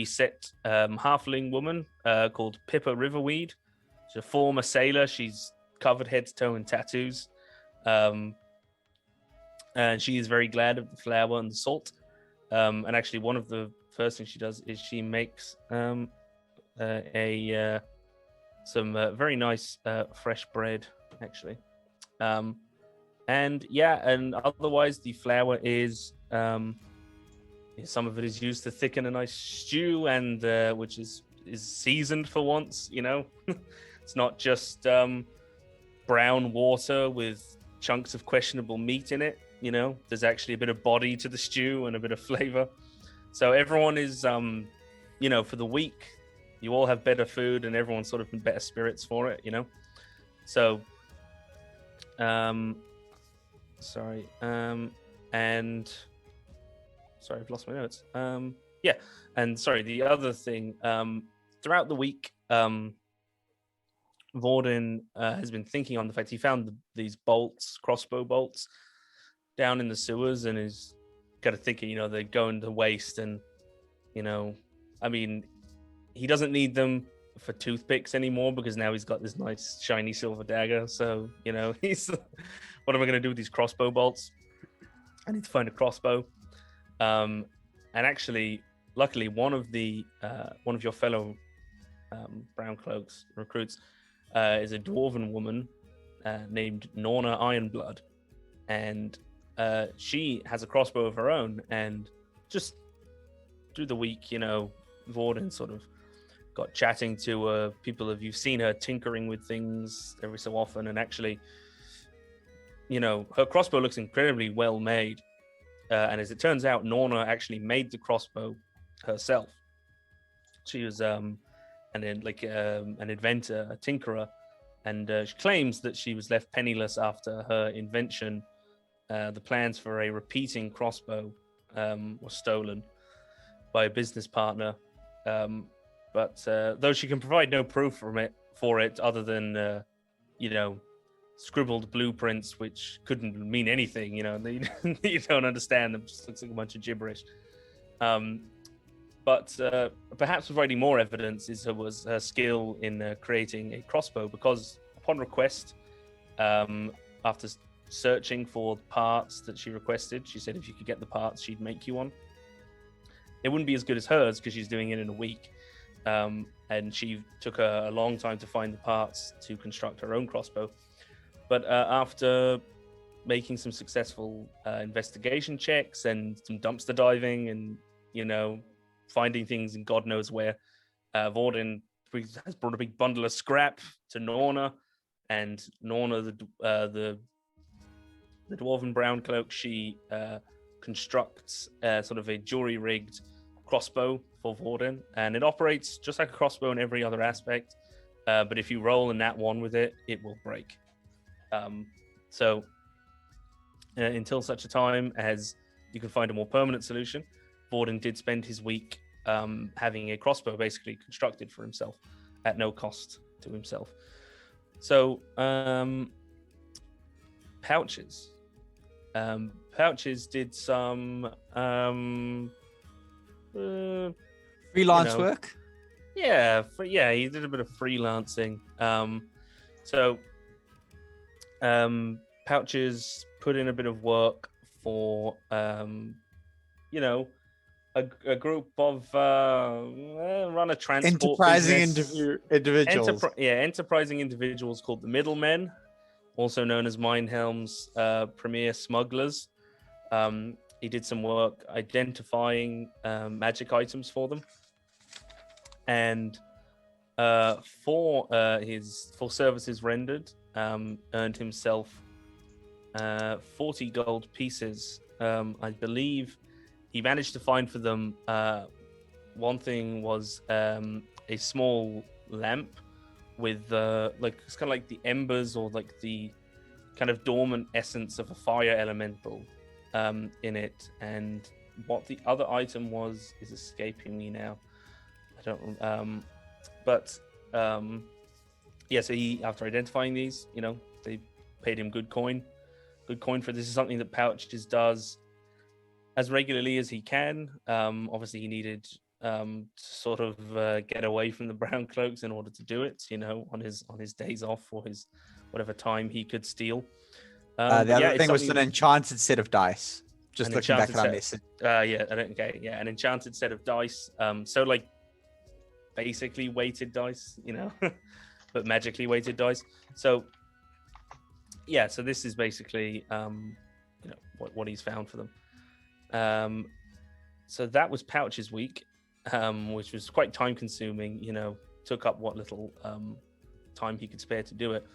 set halfling woman called Pippa Riverweed. She's a former sailor. She's covered head to toe in tattoos, and she is very glad of the flour and the salt. And actually, one of the first things she does is she makes some very nice fresh bread, actually. And otherwise the flour is some of it is used to thicken a nice stew, and which is seasoned for once. It's not just brown water with chunks of questionable meat in it. There's actually a bit of body to the stew and a bit of flavor. So everyone is for the week, you all have better food, and everyone's sort of in better spirits for it. So sorry, I've lost my notes. And sorry, the other thing, throughout the week, Vorden has been thinking on the fact he found these crossbow bolts, down in the sewers, and is kind of thinking, they're going to waste, and I mean, he doesn't need them for toothpicks anymore because now he's got this nice shiny silver dagger. So he's what am I going to do with these crossbow bolts? I need to find a crossbow. And actually, luckily, one of your fellow Brown Cloaks recruits is a dwarven woman named Norna Ironblood, and she has a crossbow of her own. And just through the week, Vorden sort of got chatting to people. You've seen her tinkering with things every so often, and actually, her crossbow looks incredibly well made. And as it turns out, Norna actually made the crossbow herself. She was an inventor, a tinkerer, and she claims that she was left penniless after her invention. The plans for a repeating crossbow were stolen by a business partner. But though she can provide no proof for it other than, scribbled blueprints, which couldn't mean anything, you don't understand them, just looks like a bunch of gibberish. But perhaps providing more evidence was her skill in creating a crossbow, because upon request, after searching for parts that she requested, she said if you could get the parts, she'd make you one. It wouldn't be as good as hers because she's doing it in a week. And she took a long time to find the parts to construct her own crossbow. But after making some successful investigation checks and some dumpster diving and, finding things in God knows where, Vorden has brought a big bundle of scrap to Norna. And Norna, the dwarven brown cloak, she constructs sort of a jury-rigged crossbow for Vorden, and it operates just like a crossbow in every other aspect. But if you roll a nat 1 with it, it will break. So until such a time as you can find a more permanent solution, Vorden did spend his week having a crossbow basically constructed for himself at no cost to himself. So Pouches did some Freelance work. Yeah, he did a bit of freelancing. Pouches put in a bit of work for a group of run a transport enterprising business. individuals. Enterprising individuals called the Middlemen. also known as Mindhelm's premier smugglers. He did some work identifying magic items for them, and for his full services rendered, earned himself 40 gold pieces. I believe he managed to find for them. One thing was a small lamp with like it's kind of like the embers or like the kind of dormant essence of a fire elemental in it. And what the other item was is escaping me now. I don't. But yeah. So he, after identifying these, they paid him good coin for this. Is something that Pouches does as regularly as he can. Obviously, he needed to sort of get away from the brown cloaks in order to do it. On his days off or his whatever time he could steal. The other thing was an something- enchanted set of dice. Just An looking back at our enchanted message. an enchanted set of dice. So like basically weighted dice, but magically weighted dice. So yeah, so this is basically what he's found for them. So that was Pouch's week, which was quite time consuming, took up what little time he could spare to do it.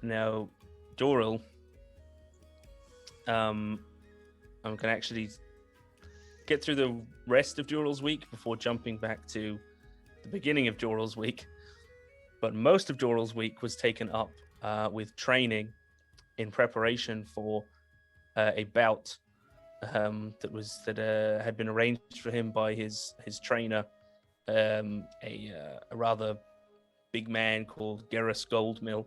Now Doril, I'm gonna actually get through the rest of Doril's week before jumping back to the beginning of Doril's week. But most of Doril's week was taken up with training in preparation for a bout that had been arranged for him by his trainer, a rather big man called Gerris Goldmill.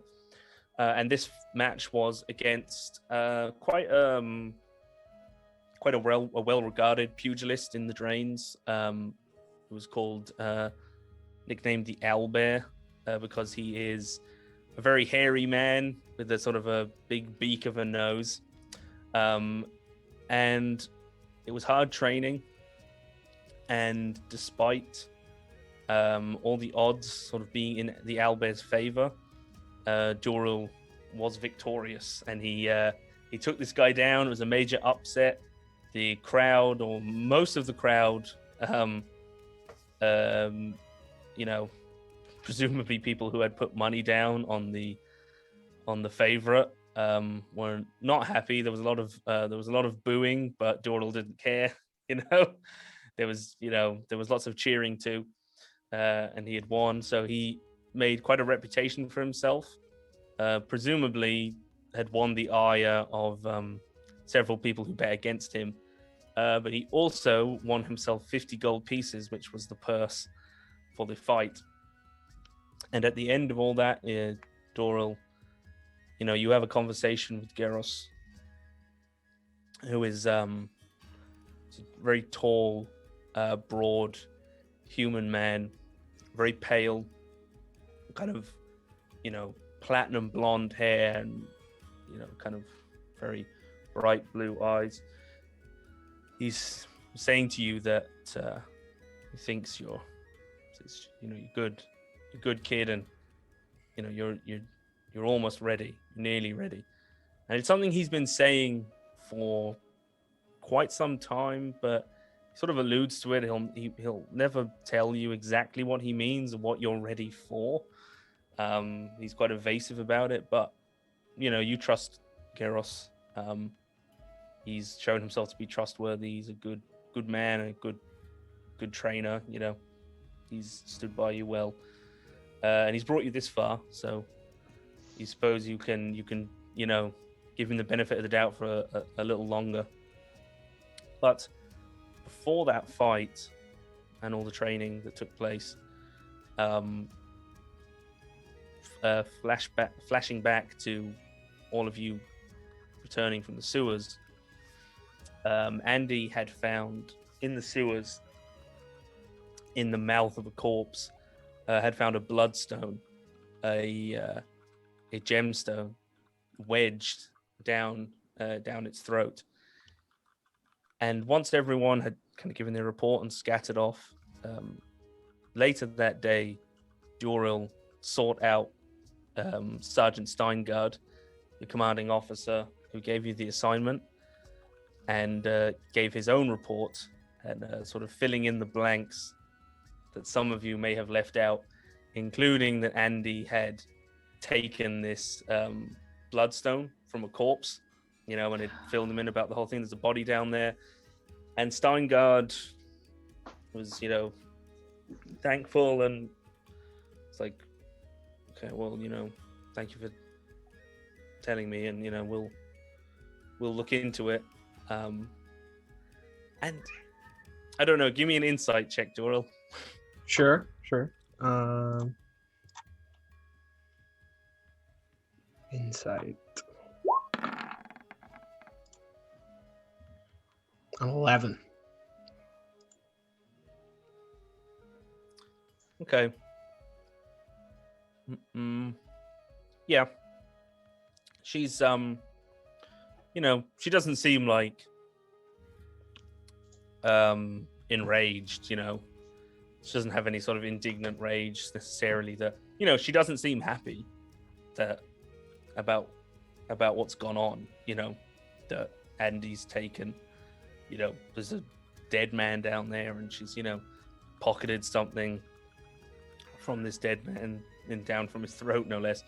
And this match was against quite a well-regarded pugilist in the Drains. It was called, nicknamed the Owlbear, because he is a very hairy man with a sort of a big beak of a nose. And it was hard training. And despite all the odds sort of being in the Owlbear's favor, Doril was victorious, and he took this guy down. It was a major upset. The crowd, or most of the crowd, presumably people who had put money down on the favorite, were not happy. There was a lot of booing, but Doril didn't care. There was lots of cheering too, and he had won, so he made quite a reputation for himself. Presumably had won the ire of several people who bet against him, but he also won himself 50 gold pieces, which was the purse for the fight. And at the end of all that, Doril, you have a conversation with Gerros, who is a very tall, broad human man, very pale, kind of, platinum blonde hair and, kind of very bright blue eyes. He's saying to you that he thinks you're good kid, and you're almost ready, nearly ready. And it's something he's been saying for quite some time, but he sort of alludes to it. He'll never tell you exactly what he means or what you're ready for. He's quite evasive about it, but you trust Gerros. He's shown himself to be trustworthy. He's a good man and a good trainer. He's stood by you well, and he's brought you this far. So you suppose you can give him the benefit of the doubt for a little longer. But before that fight and all the training that took place, flashing back to all of you returning from the sewers, Andy had found in the sewers, in the mouth of a corpse, had found a bloodstone, a gemstone wedged down its throat. And once everyone had kind of given their report and scattered off, later that day, Doril sought out Sergeant Steingard, the commanding officer who gave you the assignment, and gave his own report and sort of filling in the blanks that some of you may have left out, including that Andy had taken this bloodstone from a corpse, and it filled him in about the whole thing. There's a body down there. And Steingard was, thankful, and it's like, okay, well, thank you for telling me, and we'll look into it. And I don't know, give me an insight check, Doral. Sure. Insight. An 11. Okay. Yeah. She's she doesn't seem like enraged, she doesn't have any sort of indignant rage necessarily. That she doesn't seem happy that about what's gone on, that Andy's taken, there's a dead man down there, and she's pocketed something from this dead man and down from his throat, no less.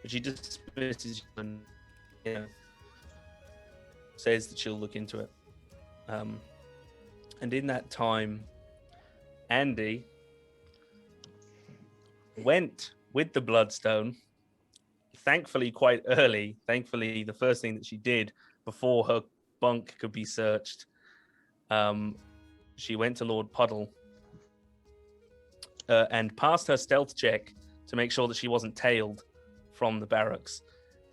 But she dismisses and says that she'll look into it. And in that time, Andy went with the bloodstone, thankfully quite early. Thankfully, the first thing that she did before her bunk could be searched, she went to Lord Puddle and passed her stealth check to make sure that she wasn't tailed from the barracks.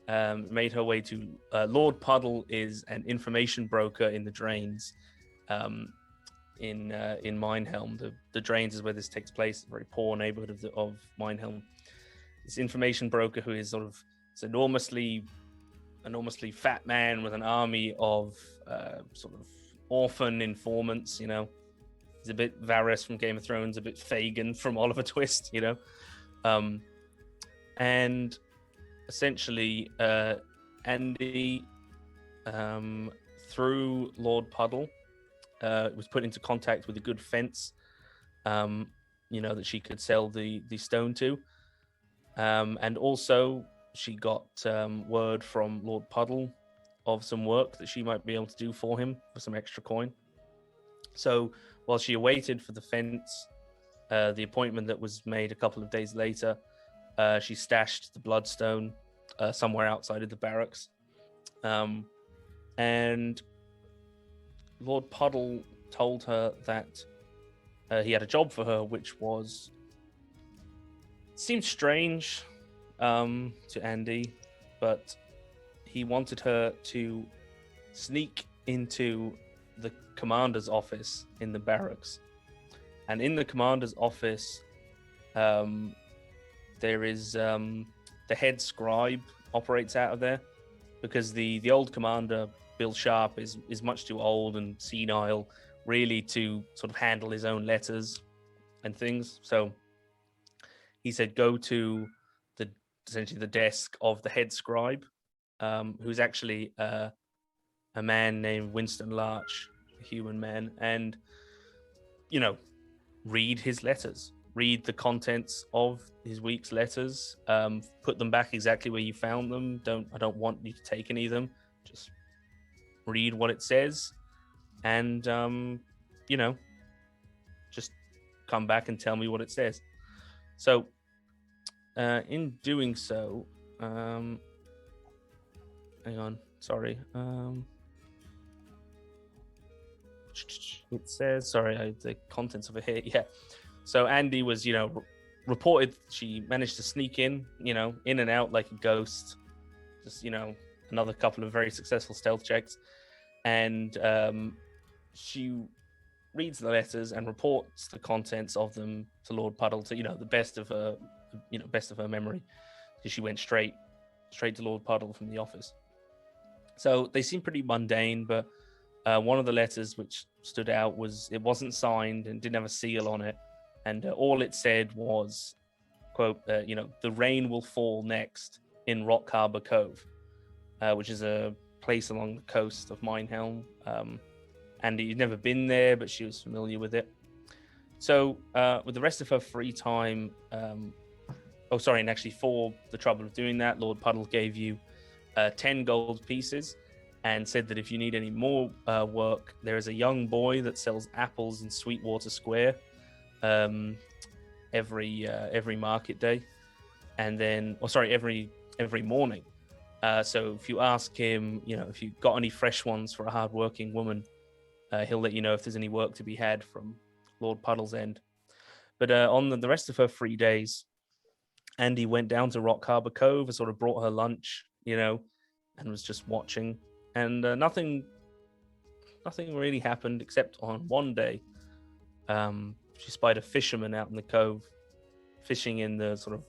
Made her way to Lord Puddle is an information broker in the Drains, in Minehelm. The Drains is where this takes place, a very poor neighborhood of Minehelm. This information broker who is sort of this enormously fat man with an army of sort of orphan informants. He's a bit Varys from Game of Thrones, a bit Fagin from Oliver Twist. And essentially, Andy, through Lord Puddle, was put into contact with a good fence, that she could sell the stone to. And also, she got word from Lord Puddle of some work that she might be able to do for him for some extra coin. So while she awaited for the fence, the appointment that was made a couple of days later, she stashed the bloodstone somewhere outside of the barracks. And Lord Puddle told her that he had a job for her, which seemed strange to Andy, but he wanted her to sneak into the commander's office in the barracks. And in the commander's office, there is the head scribe operates out of there, because the old commander, Bill Sharp, is much too old and senile really to sort of handle his own letters and things. So he said, go to essentially the desk of the head scribe, who's actually a man named Winston Larch, a human man, and read his letters, read the contents of his week's letters, put them back exactly where you found them. I don't want you to take any of them. Just read what it says, and just come back and tell me what it says. So in doing so, hang on, sorry. It says, sorry, the contents of it here. Yeah. So Andy was, reported she managed to sneak in and out like a ghost. Just, another couple of very successful stealth checks. And she reads the letters and reports the contents of them to Lord Puddle to, the best of her memory. Because she went straight to Lord Puddle from the office. So they seem pretty mundane, but one of the letters which stood out it wasn't signed and didn't have a seal on it. And all it said was, quote, the rain will fall next in Rock Harbor Cove, which is a place along the coast of Minehelm. Andy had never been there, but she was familiar with it. So with the rest of her free time, and actually for the trouble of doing that, Lord Puddle gave you 10 gold pieces and said that if you need any more work, there is a young boy that sells apples in Sweetwater Square every market day, and then every morning. So if you ask him, if you got any fresh ones for a hardworking woman, he'll let you know if there's any work to be had from Lord Puddle's end. But on the rest of her free days, Andy went down to Rock Harbor Cove and sort of brought her lunch, and was just watching. And nothing really happened except on one day, she spied a fisherman out in the cove, fishing in the sort of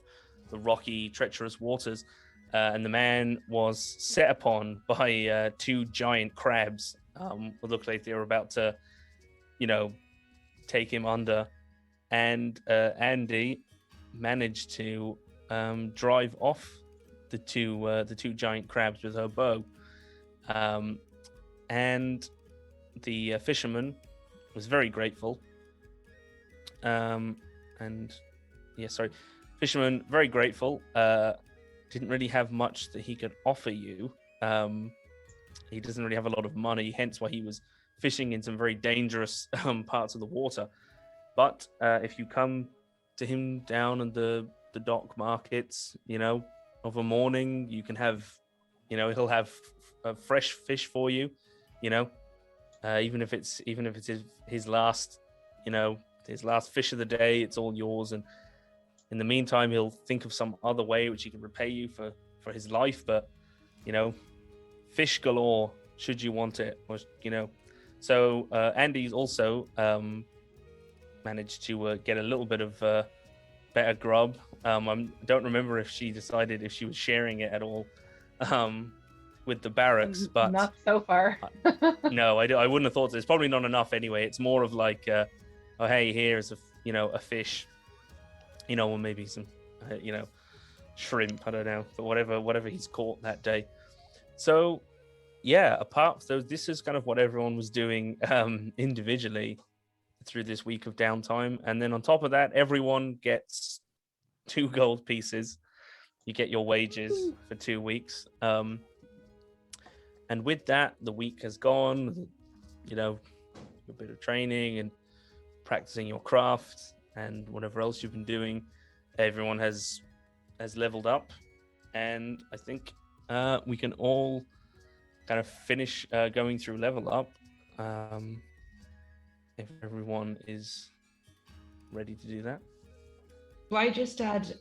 the rocky, treacherous waters. And the man was set upon by 2 giant crabs. It looked like they were about to, take him under. And Andy managed to drive off the two giant crabs with her bow. And the fisherman was very grateful. Fisherman, very grateful. Didn't really have much that he could offer you. He doesn't really have a lot of money, hence why he was fishing in some very dangerous parts of the water. But if you come to him down in the dock markets, of a morning, you can have, he'll have fresh fish for you, even if it's his last, his last fish of the day, it's all yours. And in the meantime, he'll think of some other way which he can repay you for his life. But, fish galore, should you want it, or, So Andy's also managed to get a little bit of better grub. I don't remember if she decided if she was sharing it at all with the barracks, but not so far. No, I wouldn't have thought so. It's probably not enough anyway. It's more of like, oh hey, here's a fish, or maybe some shrimp. I don't know, but whatever he's caught that day. So yeah, this is kind of what everyone was doing individually through this week of downtime, and then on top of that, everyone gets 2 gold pieces. You get your wages for 2 weeks. And with that, the week has gone, a bit of training and practicing your craft and whatever else you've been doing. Everyone has leveled up, and I think we can all kind of finish going through level up if everyone is ready to do that. Do I just add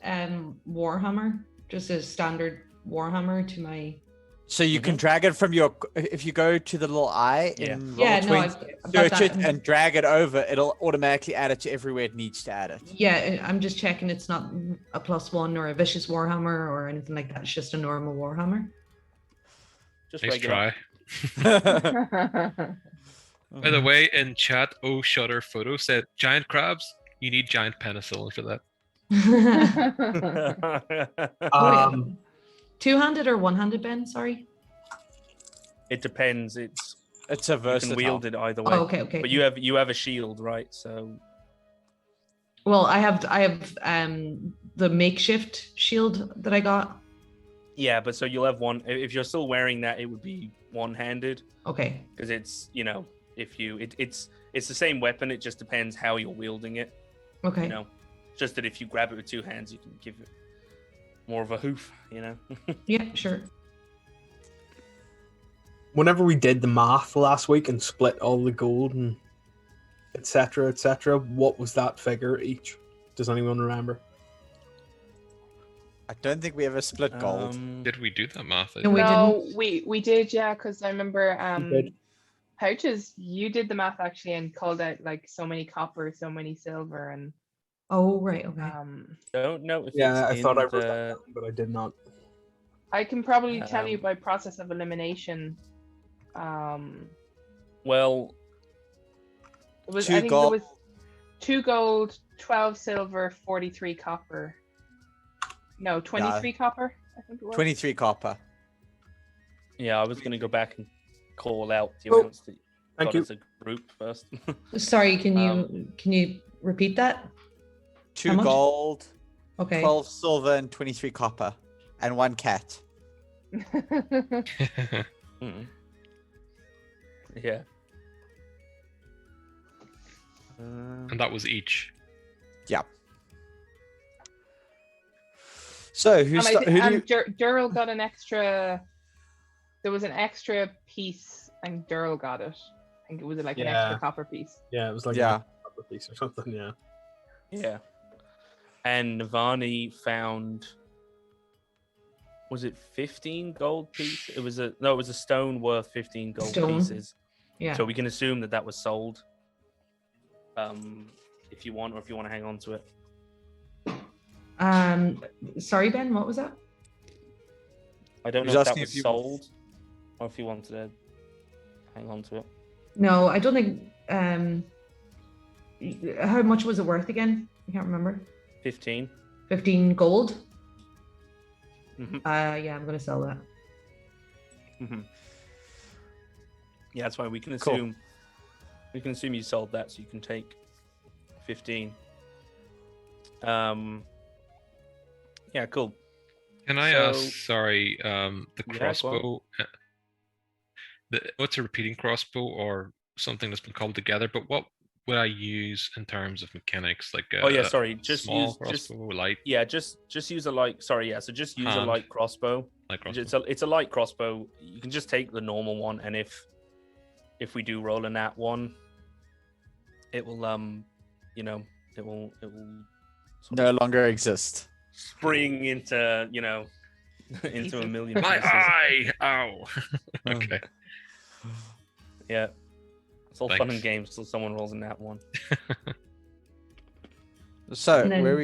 Warhammer, just a standard Warhammer to my... So you can drag it from if you go to the little eye in I've search it and drag it over, it'll automatically add it to everywhere it needs to add it. Yeah, I'm just checking it's not a +1 or a vicious Warhammer or anything like that. It's just a normal Warhammer. Just nice regular. try. By the way, in chat, Shutter Photo said, giant crabs, you need giant penicillin for that. Two-handed or one-handed, Ben? Sorry. It depends. It's a versatile. You can wield it either way. Oh, okay. But you have a shield, right? So. Well, I have the makeshift shield that I got. Yeah, but so you'll have one. If you're still wearing that, it would be one-handed. Okay. Because it's it's the same weapon. It just depends how you're wielding it. Okay. Just that if you grab it with 2 hands, you can give it more of a hoof. Yeah, sure. Whenever we did the math last week and split all the gold and etc., what was that figure each? Does anyone remember? I don't think we ever split gold. Did we do that math? No, we did, yeah, because I remember Pouches, you did the math actually and called out like so many copper, so many silver, and oh right, okay. Don't know if I thought I wrote that down, but I did not. I can probably tell you by process of elimination. Well, I think it was 2 gold, 12 silver, 43 copper. No, 23 copper, I think it was. 23 copper. Yeah, I was going to go back and call out the Oh, amounts that thank got you. as a group first. Sorry, can you repeat that? 2 How much? gold, Okay. 12 silver, and 23 copper. And 1 cat. Mm. Yeah. And that was each. Yeah. So, who do you... Durrell got an extra. There was an extra piece, and Durrell got it. I think it was like an extra copper piece. Yeah, it was like Yeah. a copper piece or something. Yeah. Yeah. And Navani found, was it 15 gold pieces? It was a stone worth 15 gold Stone. pieces. Yeah. So we can assume that was sold. If you want, or if you want to hang on to it. Sorry, Ben, what was that? I don't He's know if that asking was if you- sold, or if you wanted to hang on to it. No, I don't think. How much was it worth again? I can't remember. 15. 15 gold. Mhm. Yeah, I'm gonna sell that. Mm-hmm. Yeah, that's why we can Cool. assume. We can assume you sold that, so you can take 15. Yeah, cool. Can I So- ask? Sorry, the Yeah, go on. crossbow. What's a repeating crossbow or something that's been cobbled together? But what would I use in terms of mechanics? Like Oh yeah, sorry. Just small use crossbow, light, just use a light. Sorry, yeah. So just use a Hand. light crossbow. light crossbow. It's a light crossbow. You can just take the normal one, and if we do roll a nat one, it will it will sort No of longer exist. spring into into a million My pieces. eye! Ow! Okay. Yeah. It's all fun and Thanks. games till someone rolls a nat one. So, And then- where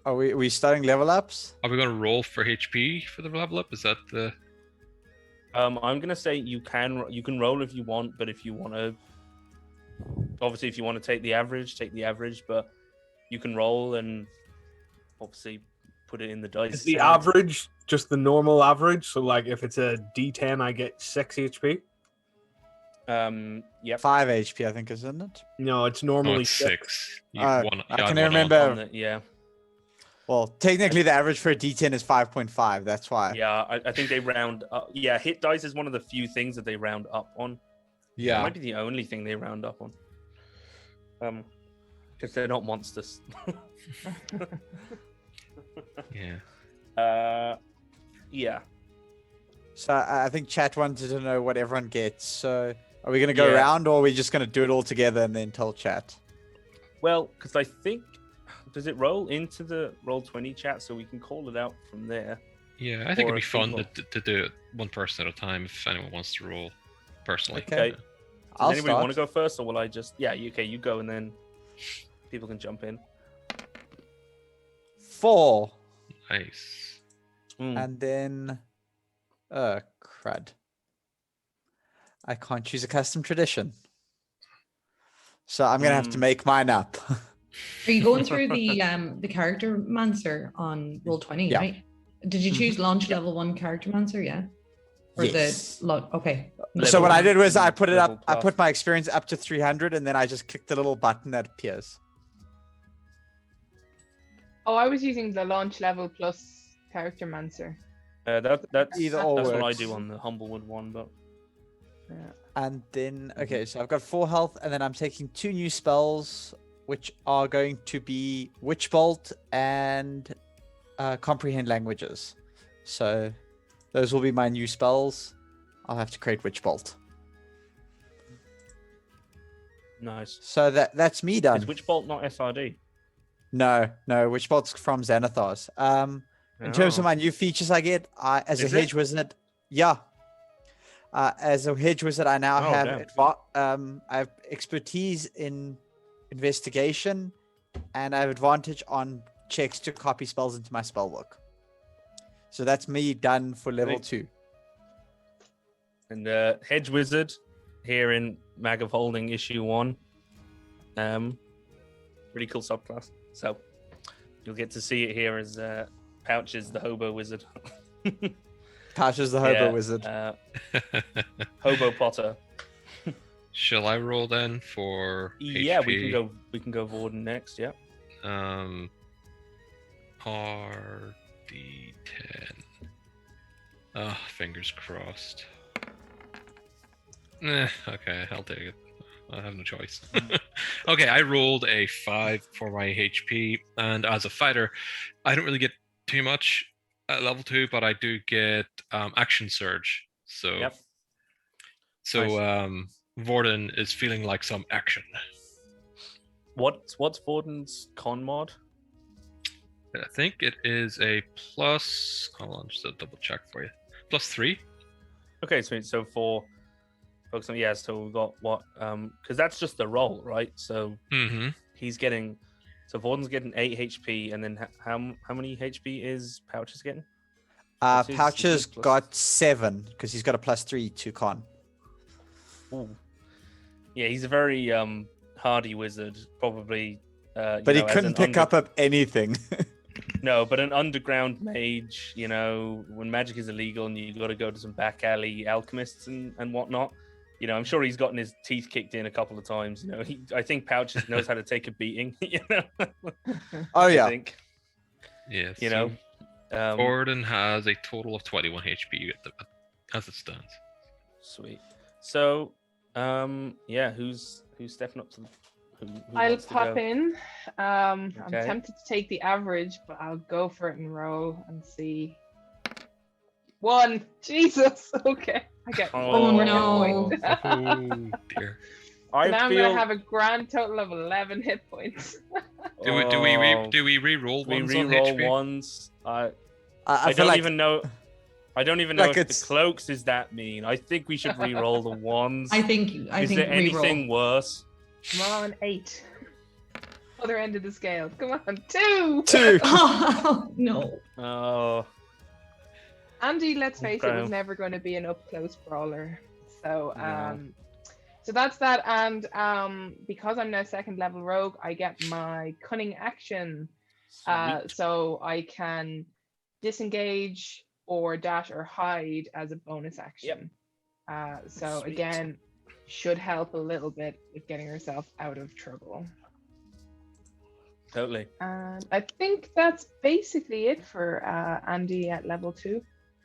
are we starting level ups? Are we going to roll for HP for the level up? Is that the? I'm gonna say you can roll if you want, but if you want to, obviously if you want to take the average, take the average. But you can roll and obviously put it in the dice. Is the average just the normal average? So, like, if it's a D10, I get 6 HP. Yep. 5 HP, I think, isn't it? No, it's No, normally it's 6. You I you can add one remember- on. On the- yeah. Well, technically, the average for a D10 is 5.5. That's why. Yeah, I think they round up. Yeah, hit dice is one of the few things that they round up on. It Yeah. might be the only thing they round up on. Because they're not monsters. Yeah. Yeah. So I think chat wanted to know what everyone gets. So are we going to go Yeah. around, or are we just going to do it all together and then tell chat? Well, because I think, does it roll into the Roll20 chat so we can call it out from there? Yeah, I think Or it'd be if fun people- to do it one person at a time if anyone wants to roll personally. Okay. Does I'll anybody start. want to go first, or will I just? Yeah, you go, and then people can jump in. 4. Nice. And then... crud. I can't choose a custom tradition. So I'm going to have to make mine up. Are you going through the character mancer on Roll20, Yeah. right? Did you choose launch level 1 character mancer? Yeah. Or Yes. okay. So what I did was I put it Level up. I plus. put my experience up to 300, and then I just clicked the little button that appears. Oh, I was using the launch level plus character mancer. That's Either or that's what I works. do on the Humblewood one, but Yeah. And then, okay, so I've got 4 health, and then I'm taking 2 new spells, which are going to be Witch Bolt and Comprehend Languages. So those will be my new spells. I'll have to create Witch Bolt. nice. So that's me done. Is Witchbolt not SRD? No, Witch Bolt's from Xanathars. In terms of Oh. my new features I get, as a Is it? hedge wizard, yeah. As a hedge wizard, I now Oh, have damn. I have expertise in investigation, and I have advantage on checks to copy spells into my spell book. So that's me done for level Right. 2. And Hedge Wizard here in Mag of Holding issue 1. Pretty cool subclass. So you'll get to see it here as Pouch is the hobo wizard. Pouch is the hobo Yeah, wizard. Hobo Potter. Shall I roll then for Yeah, HP? we can go Vorden next. Yeah. RD10. Oh, fingers crossed. Okay, I'll take it. I have no choice. Okay, I rolled a 5 for my HP, and as a fighter, I don't really get too much at level 2, but I do get action surge. So, Yep. so Nice. Vorden is feeling like some action. What's Vorden's con mod? I think it is a plus. Hold on, just a double check for you. +3. Okay, sweet. So for focus on so we've got what because that's just the roll, right? So Mm-hmm. he's getting Vorden's getting 8 HP, and then how many HP is Pouch is getting? What's his- Pouch is his has plus- got 7 because he's got a +3 to con. Ooh. Yeah, he's a very hardy wizard, probably. But he couldn't pick up anything. No, but an underground mage, when magic is illegal and you got to go to some back alley alchemists and whatnot, I'm sure he's gotten his teeth kicked in a couple of times. I think Pouch just knows how to take a beating. Oh yeah. I think. Yes. Vorden has a total of 21 HP as it stands. Sweet. So, who's stepping up to the? Who I'll wants to pop go? in. I'm Okay. tempted to take the average, but I'll go for it and roll and see. 1. Jesus. Okay. I get Oh, one no. hit point. Oh dear. I Now I'm feel. gonna have a grand total of 11 hit points. Do we re-roll we ones on re-roll HP? ones? I I feel don't like even know. I don't even know Like if it's- the cloaks is that mean. I think we should re-roll the ones. I think is there anything worse? Come on, 8. Other end of the scale. Come on, 2. 2. Oh no. Oh, Andy, let's face it, Okay. was never going to be an up close brawler. So No. so that's that. And because I'm now 2nd level rogue, I get my cunning action. sweet. So I can disengage or dash or hide as a bonus action. So Sweet. again, should help a little bit with getting herself out of trouble. Totally. And I think that's basically it for Andy at level 2.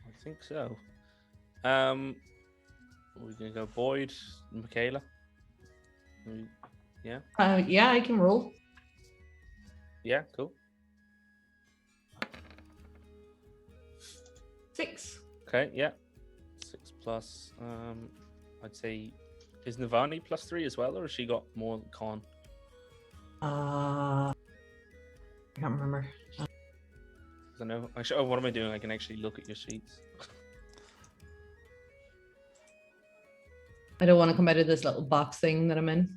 I think so. We're gonna go Boyd, Michaela. Yeah. Yeah, I can roll. Yeah. Cool. 6. Okay. Yeah. 6 plus. I'd say, is Navani +3 as well, or has she got more con? I can't remember. I don't know. Actually, what am I doing? I can actually look at your sheets. I don't want to come out of this little box thing that I'm in.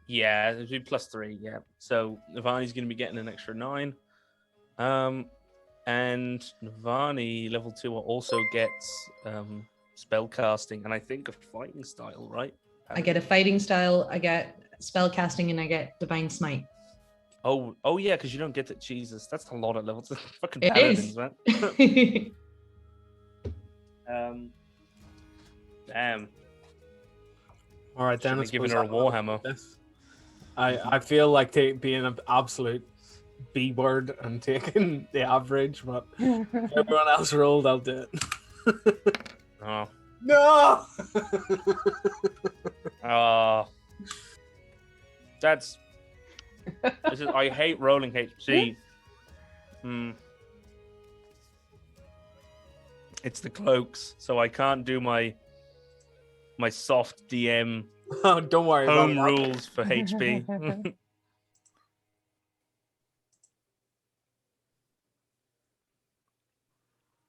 Yeah, it'd be +3. Yeah. So Navani's going to be getting an extra 9. And Navani level 2 also gets spell casting, and I think a fighting style, right? I get a fighting style, I get spell casting, and I get divine smite. Oh yeah, because you don't get it. Jesus, that's a lot of levels. Fucking It paladins, is. man. Damn. All right, then. Shouldn't I have given suppose her a I'll- warhammer. This. I feel like being an absolute B word and taking the average, but everyone else rolled, I'll do it. Oh. No! That's. I hate rolling HP. It's the cloaks, so I can't do my soft DM Oh, don't worry. home about it. rules for HP.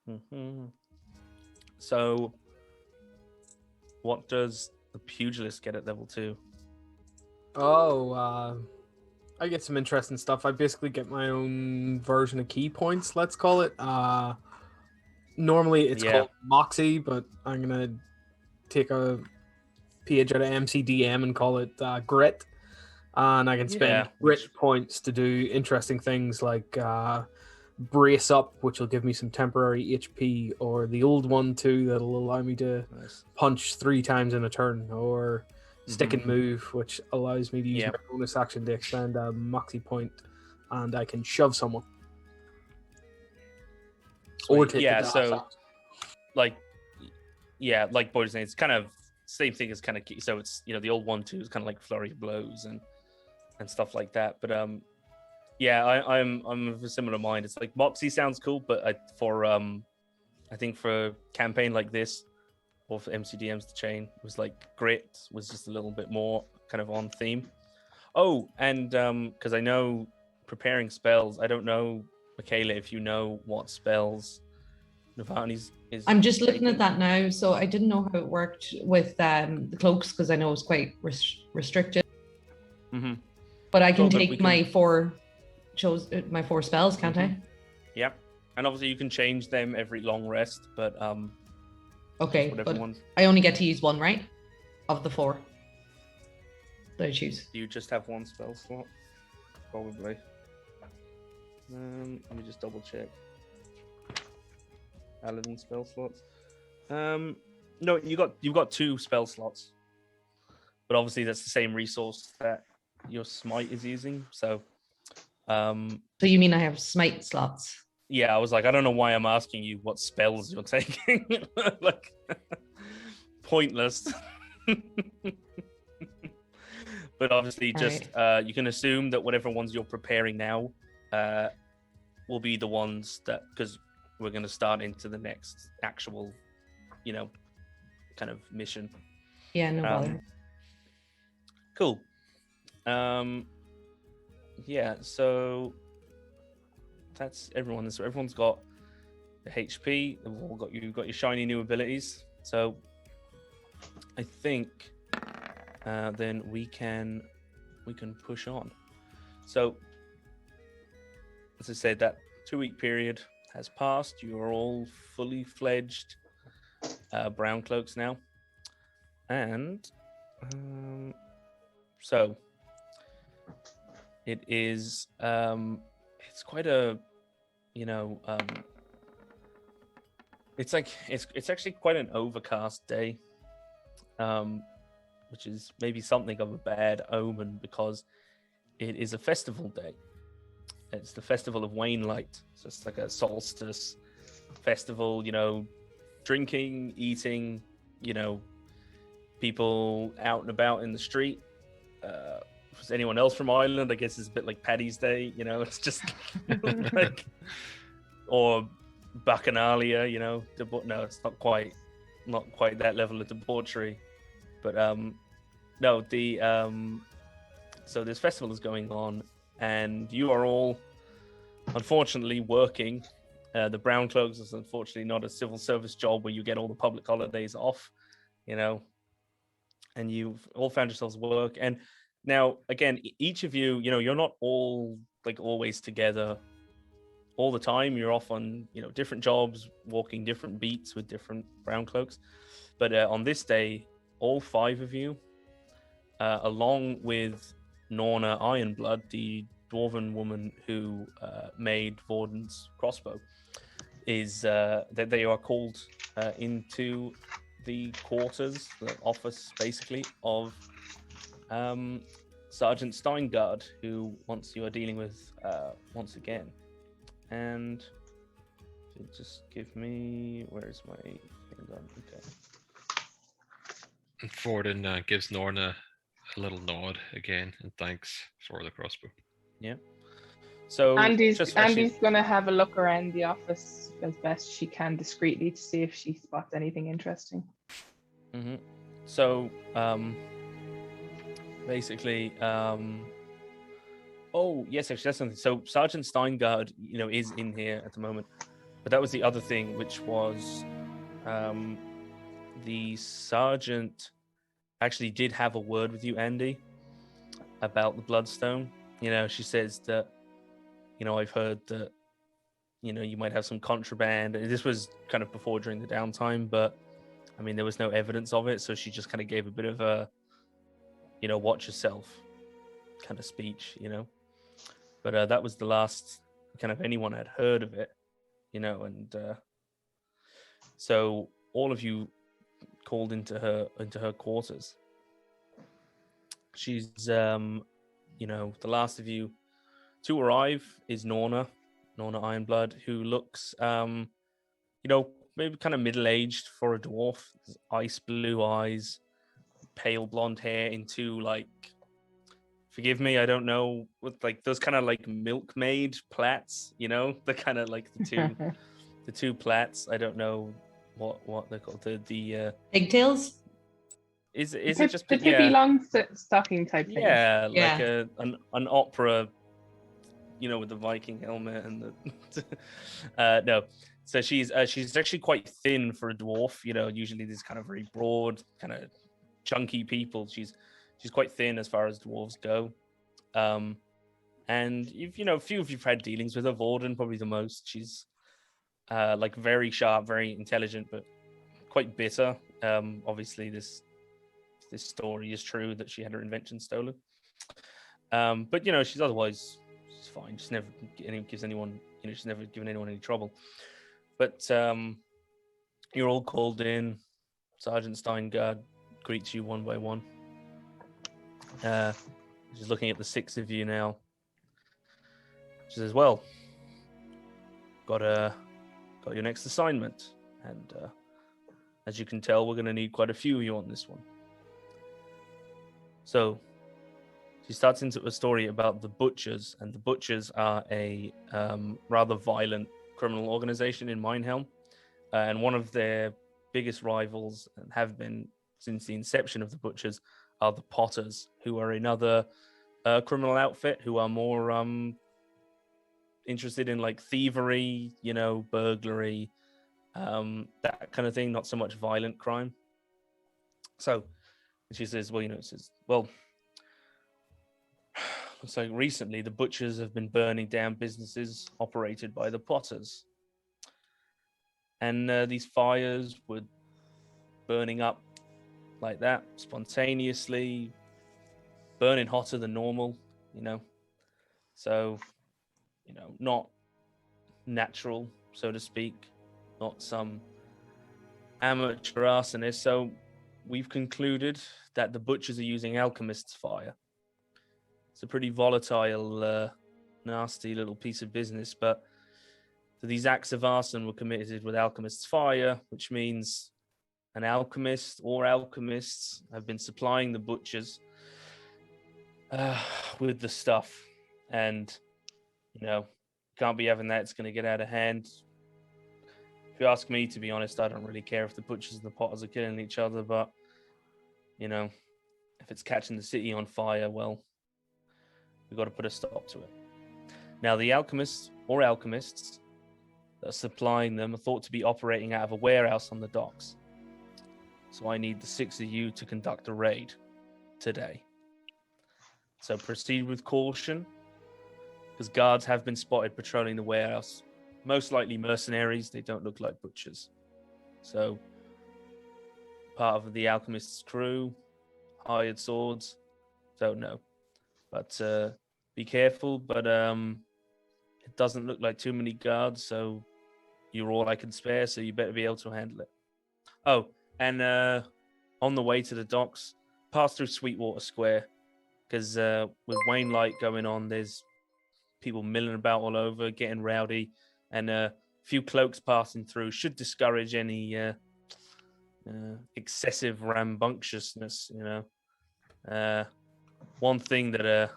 Mhm. So, what does the pugilist get at level 2? Oh, I get some interesting stuff. I basically get my own version of key points, let's call it. Normally it's Yeah. called Moxie, but I'm gonna take a page out of MCDM and call it Grit. And I can spend Yeah, grit which- points to do interesting things like Brace Up, which will give me some temporary HP, or the old one too that'll allow me to Nice. punch 3 times in a turn, or Stick and Move, which allows me to use Yeah. my bonus action to expend a moxie point, and I can shove someone. Or Sweet. take Yeah, the dash so- out. Like, yeah, like Boyd was saying, it's kind of same thing as kind of so it's the old 1/2 is kind of like flurry of blows and stuff like that. But yeah, I'm of a similar mind. It's like Moxie sounds cool, but I think for a campaign like this, or for MCDM's The Chain, was like Grit was just a little bit more kind of on theme. Oh, and because I know preparing spells, I don't know, Michaela, if you know what spells Navani's is. I'm just looking taking. at that now. So I didn't know how it worked with the cloaks because I know it's quite restricted. Mm-hmm. But I can Cool, but take we can- my 4 spells, can't I? Yeah, and obviously you can change them every long rest, but Okay, whatever but one I only get to use 1, right? Of the 4 that I choose. you just have 1 spell slot, probably. Let me just double check. Paladin spell slots. No, you've got 2 spell slots, but obviously that's the same resource that your smite is using. So, So you mean I have smite slots? yeah, I was like, I don't know why I'm asking you what spells you're taking. Like, pointless. But obviously, just you can assume that whatever ones you're preparing now will be the ones that, because we're going to start into the next actual, kind of mission. Yeah, no bother. Cool. Yeah, so that's everyone. So everyone's got the HP. They've all got you've got your shiny new abilities. So I think then we can push on. So as I said, that 2-week period has passed. You are all fully fledged brown cloaks now, and so it is. It's quite a, it's like it's actually quite an overcast day, which is maybe something of a bad omen because it is a festival day. It's the festival of Wainlight, so it's like a solstice festival. Drinking, eating, people out and about in the street. For anyone else from Ireland, I guess it's a bit like Paddy's Day. It's just like, or Bacchanalia. No, it's not quite that level of debauchery. But no, so this festival is going on, and you are all unfortunately working. The Brown Cloaks is unfortunately not a civil service job where you get all the public holidays off, and you've all found yourselves work. And now, again, each of you, you're not all like always together all the time. You're off on, different jobs, walking different beats with different Brown Cloaks. But on this day, all 5 of you, along with Norna Ironblood, the dwarven woman who made Vorden's crossbow, is that they are called into the quarters, the office basically of Sergeant Steingard, who you are dealing with once again. And if you just give me, where's my thing gone? Okay. And Forden gives Norna a little nod again and thanks for the crossbow. Yeah. So Andy's actually, gonna have a look around the office as best she can discreetly to see if she spots anything interesting. Mm-hmm. So basically, oh yes, actually that's something. So Sergeant Steingard, is in here at the moment, but that was the other thing, which was the sergeant actually did have a word with you, Andy, about the Bloodstone. She says that, I've heard that, you might have some contraband. This was kind of before during the downtime, but I mean, there was no evidence of it. So she just kind of gave a bit of a, watch yourself kind of speech, But that was the last kind of anyone had heard of it, and so all of you called into her quarters. She's the last of you to arrive is Norna Ironblood, who looks maybe kind of middle-aged for a dwarf. Ice blue eyes, pale blonde hair into forgive me, I don't know, with those kind of milkmaid plaits, the kind of the two plaits. I don't know what they're called. The Pigtails? is it just the Pippi Longstocking type thing? Yeah, like Yeah. an opera, with the Viking helmet and the no. So she's actually quite thin for a dwarf. Usually these kind of very broad, kind of chunky people. She's quite thin as far as dwarves go. And a few of you've had dealings with her. Vorden probably the most. She's very sharp, very intelligent, but quite bitter. Obviously this story is true that she had her invention stolen. But she's otherwise she's fine. She's never gives anyone, she's never given anyone any trouble. But you're all called in. Sergeant Steingard greets you one by one. She's looking at the 6 of you now. She says, "Well, got your next assignment, and as you can tell, we're going to need quite a few of you on this one." So she starts into a story about the Butchers, and the Butchers are a rather violent criminal organization in Minehelm, and one of their biggest rivals, and have been since the inception of the Butchers, are the Potters, who are another criminal outfit who are more interested in thievery, burglary, that kind of thing, not so much violent crime. So she says, "Well, looks like recently the Butchers have been burning down businesses operated by the Potters. And these fires were burning up like that, spontaneously, burning hotter than normal, So, not natural, so to speak, not some amateur arsonist. So we've concluded that the Butchers are using alchemists' fire. It's a pretty volatile, nasty little piece of business, but these acts of arson were committed with alchemist's fire, which means an alchemist or alchemists have been supplying the Butchers with the stuff. And, can't be having that. It's going to get out of hand. If you ask me, to be honest, I don't really care if the Butchers and the Potters are killing each other, but, if it's catching the city on fire, well, we've got to put a stop to it. Now, the alchemists or alchemists that are supplying them are thought to be operating out of a warehouse on the docks. So I need the 6 of you to conduct a raid today. So proceed with caution, because guards have been spotted patrolling the warehouse. Most likely mercenaries. They don't look like Butchers. So part of the alchemist's crew, hired swords, don't know. But be careful, but it doesn't look like too many guards, so you're all I can spare, so you better be able to handle it. Oh, and on the way to the docks, pass through Sweetwater Square, because with Wayne Light going on, there's people milling about all over, getting rowdy, and a few cloaks passing through should discourage any excessive rambunctiousness, one thing that,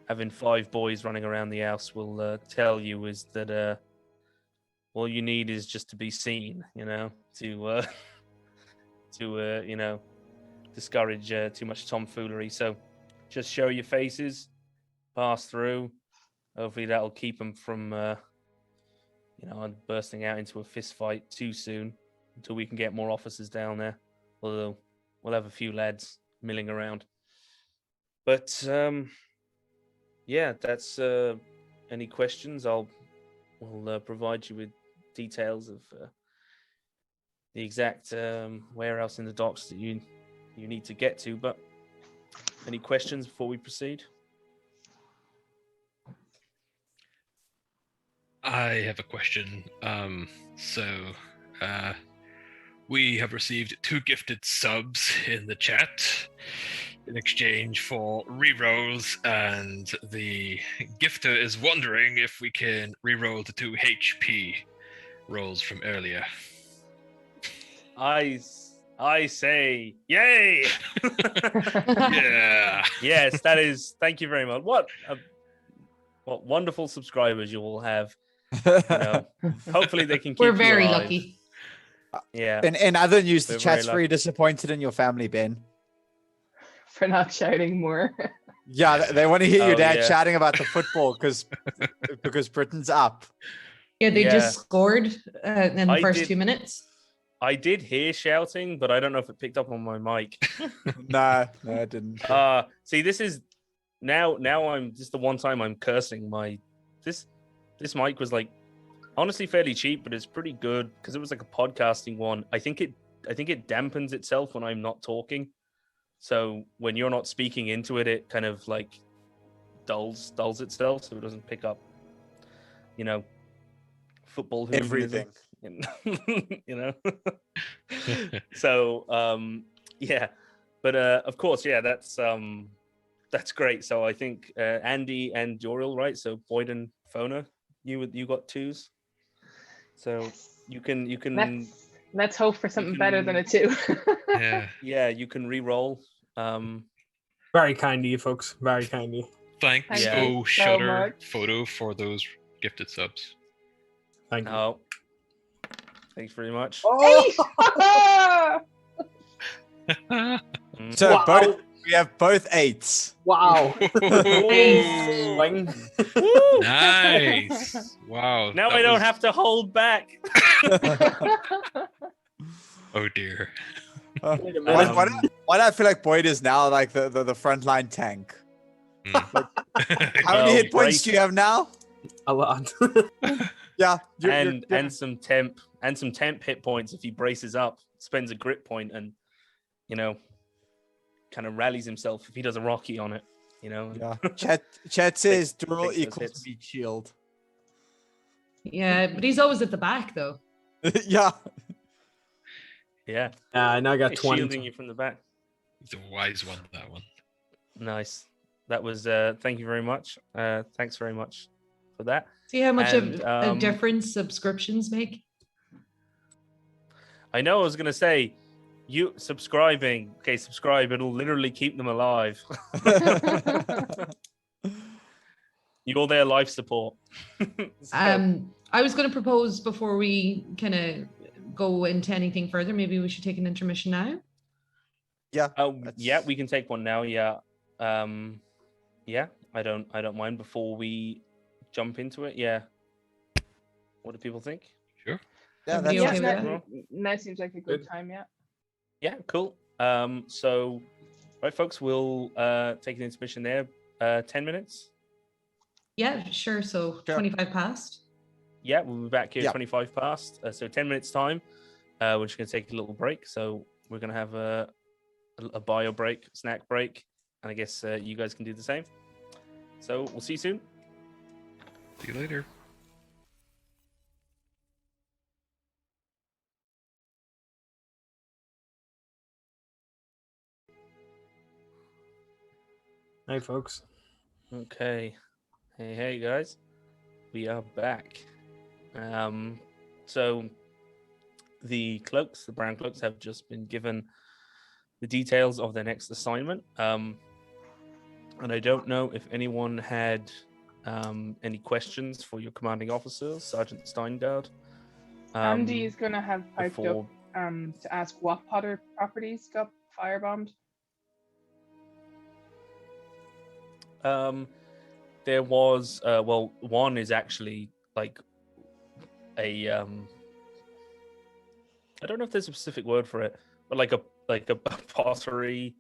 having 5 boys running around the house will tell you is that all you need is just to be seen, to discourage too much tomfoolery. So just show your faces, pass through. Hopefully that'll keep them from, bursting out into a fist fight too soon until we can get more officers down there. Although we'll have a few lads milling around. But that's any questions. We'll provide you with details of the exact warehouse in the docks that you need to get to. But any questions before we proceed? I have a question. Uh, we have received 2 gifted subs in the chat in exchange for rerolls, and the gifter is wondering if we can reroll the 2 HP rolls from earlier. I say, yay! Yeah. Yes, that is. Thank you very much. What wonderful subscribers you will have. You know, hopefully they can keep We're you very alive. lucky. Yeah. In other news, the We're chat's very very disappointed in your family, Ben. For not shouting more. Yeah, they want to hear your Oh, dad yeah. shouting about the football because Britain's up. Yeah, they Yeah. just scored in the I first did- 2 minutes. I did hear shouting, but I don't know if it picked up on my mic. No, I didn't. See, this is now I'm just the one time I'm cursing. This mic was like honestly fairly cheap, but it's pretty good because it was like a podcasting one. I think it dampens itself when I'm not talking. So when you're not speaking into it, it kind of like dulls itself, so it doesn't pick up, you know, football hooliganism. Everything. You know. So yeah, but of course, yeah, that's great. So I think Andy and Joriel, right? So Boyd and Fona, you got 2s. So you can Let's hope for something better than a can- 2. Yeah. you can re-roll. Very kind of you, folks. Very kind of you. Thanks, Thank Yeah. you so Shutter much. Photo, for those gifted subs. Thank you. Oh, thanks very much. Oh, Mm. so Wow. we have both 8s. Wow. Nice. Woo! Nice. Wow. Now that I don't was- have to hold back. Oh dear. Wait a minute. Why do I feel like Boyd is now like the frontline tank? How many Well, hit points break- do you have now? A lot. Yeah, and some temp hit points if he braces up, spends a grit point, and you know, kind of rallies himself if he does a Rocky on it. You know. yeah. Chat says dual takes those equals hits. meat shield. Yeah, but he's always at the back though. Yeah. Yeah. Now I got He's 20. shielding you from the back. He's a wise one, that one. Nice. That was. Thank you very much. Thanks very much for that. See how much And, of a difference subscriptions make? I know. I was gonna say, you subscribing. Okay, subscribe. It'll literally keep them alive. You're their life support. So, I was going to propose before we kind of go into anything further, maybe we should take an intermission now. Yeah. yeah, we can take one now. Yeah. Yeah. I don't mind before we jump into it. Yeah. What do people think? Sure. Yeah, Everybody that's okay Yeah, with that? now seems like a good Good. time, yeah. Yeah, cool. So, right, folks, we'll take an intermission there. 10 minutes. Yeah, sure. So Sure. 25 past. Yeah, we'll be back here Yeah. 25 past. So 10 minutes time. We're just going to take a little break. So we're going to have a bio break, snack break. And I guess you guys can do the same. So we'll see you soon. See you later. Hey, folks. Okay. Hey, guys. We are back. So the Cloaks, the brown Cloaks, have just been given the details of their next assignment. And I don't know if anyone had any questions for your commanding officer, Sergeant Steingard. Andy is going to have piped before- up to ask what Potter properties got firebombed. There was one is actually like a I don't know if there's a specific word for it, but like a pottery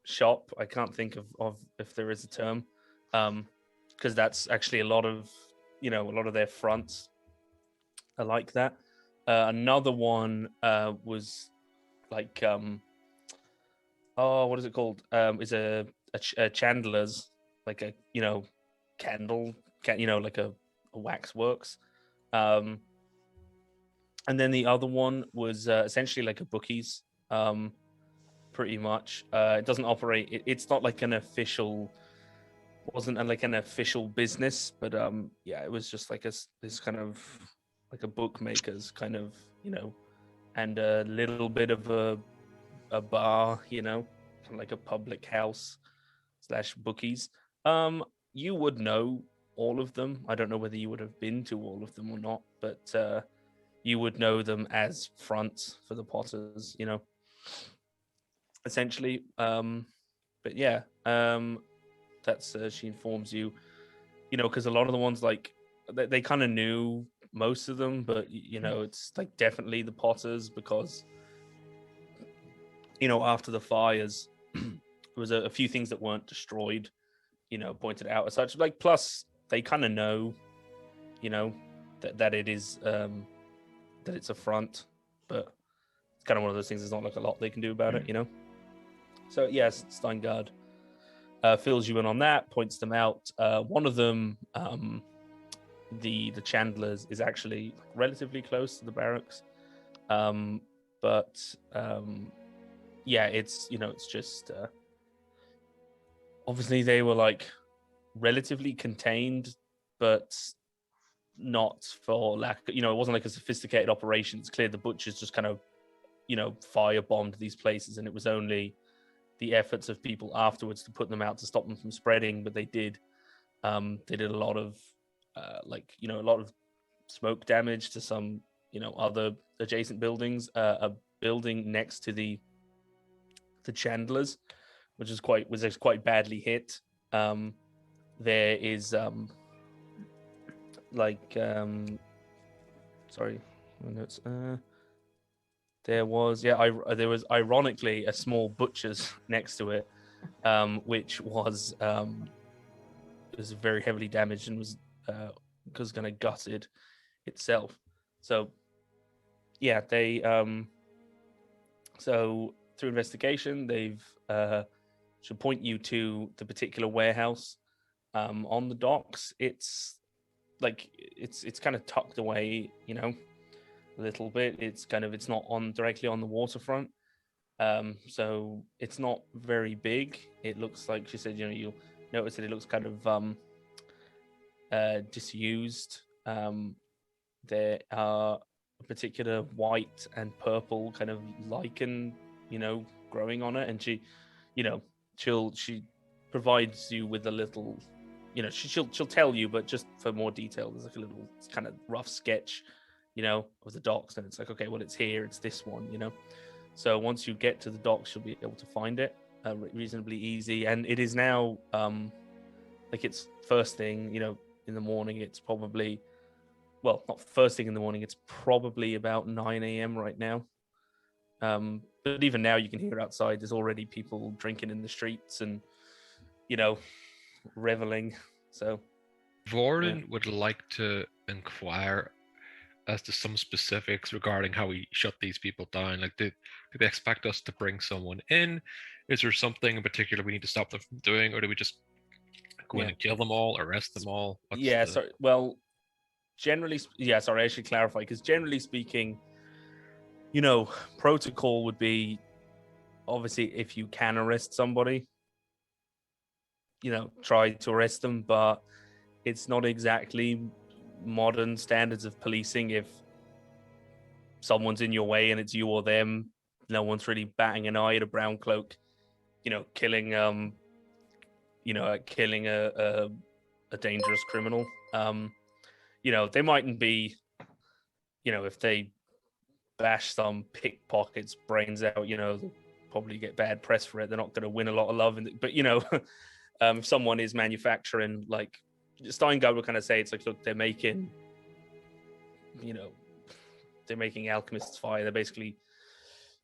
shop. I can't think of if there is a term, because that's actually a lot of their fronts are like that. Another one was like what is it called? Is a chandler's, like a candle, like a waxworks. And then the other one was essentially like a bookies, pretty much. It doesn't operate. It's not like an official. Wasn't like an official business, but yeah, it was just like this kind of like a bookmaker's kind of, and a little bit of a bar, kind of like a public house / bookies. You would know all of them. I don't know whether you would have been to all of them or not, but you would know them as fronts for the Potters, essentially. But yeah, that's she informs you, because a lot of the ones like they kind of knew most of them, but it's like definitely the Potters because after the fires, there was a few things that weren't destroyed, pointed out as such. Like plus they kind of know, that it is that it's a front, but it's kind of one of those things. There's not like a lot they can do about it, So yes, Steingard fills you in on that, points them out. One of them, the Chandlers, is actually relatively close to the barracks, but yeah, it's it's just obviously they were like relatively contained, but not for lack. It wasn't like a sophisticated operation. It's clear the butchers just kind of firebombed these places, and it was only the efforts of people afterwards to put them out to stop them from spreading. But they did a lot of a lot of smoke damage to some other adjacent buildings. A building next to the Chandlers, which was quite badly hit. There is sorry, my notes. There was ironically a small butcher's next to it, which was very heavily damaged and was kind of gutted itself. So yeah, they so through investigation they've should point you to the particular warehouse on the docks. It's kind of tucked away, a little bit. It's not directly on the waterfront, so it's not very big. It looks like she said, you'll notice that it looks kind of disused. There are a particular white and purple kind of lichen, growing on it, and she provides you with a little, she'll tell you, but just for more detail, there's like a little kind of rough sketch, of the docks, and it's like, okay, well, it's here, it's this one, So once you get to the docks, you'll be able to find it reasonably easy, and it is now it's first thing, in the morning. It's probably, well, not first thing in the morning. It's probably about 9 a.m. right now. But even now, you can hear outside. There's already people drinking in the streets and, reveling. So, Vorden would like to inquire as to some specifics regarding how we shut these people down. Like, do they expect us to bring someone in? Is there something in particular we need to stop them from doing, or do we just go in and kill them all, arrest them all? Generally, sorry, I should clarify, because generally speaking, protocol would be, obviously, if you can arrest somebody, try to arrest them, but it's not exactly modern standards of policing. If someone's in your way and it's you or them, no one's really batting an eye at a brown cloak, killing a dangerous criminal. They mightn't be, if they bash some pickpocket's brains out, they'll probably get bad press for it. They're not going to win a lot of love. But, if someone is manufacturing, like, Steingard would kind of say, it's like, look, they're making alchemist's fire. They're basically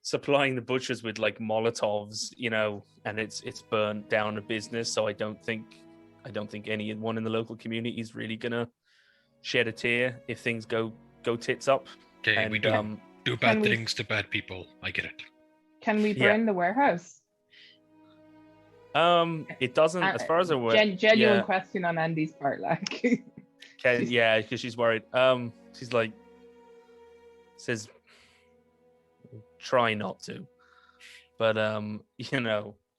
supplying the butchers with like Molotovs, and it's burnt down a business. So I don't think anyone in the local community is really gonna shed a tear if things go tits up. Okay, and, we do bad things to bad people. I get it. Can we burn the warehouse? It doesn't, as far as I'm aware. Genuine question on Andy's part, like. Yeah, because she's worried. She's like, says, try not to, but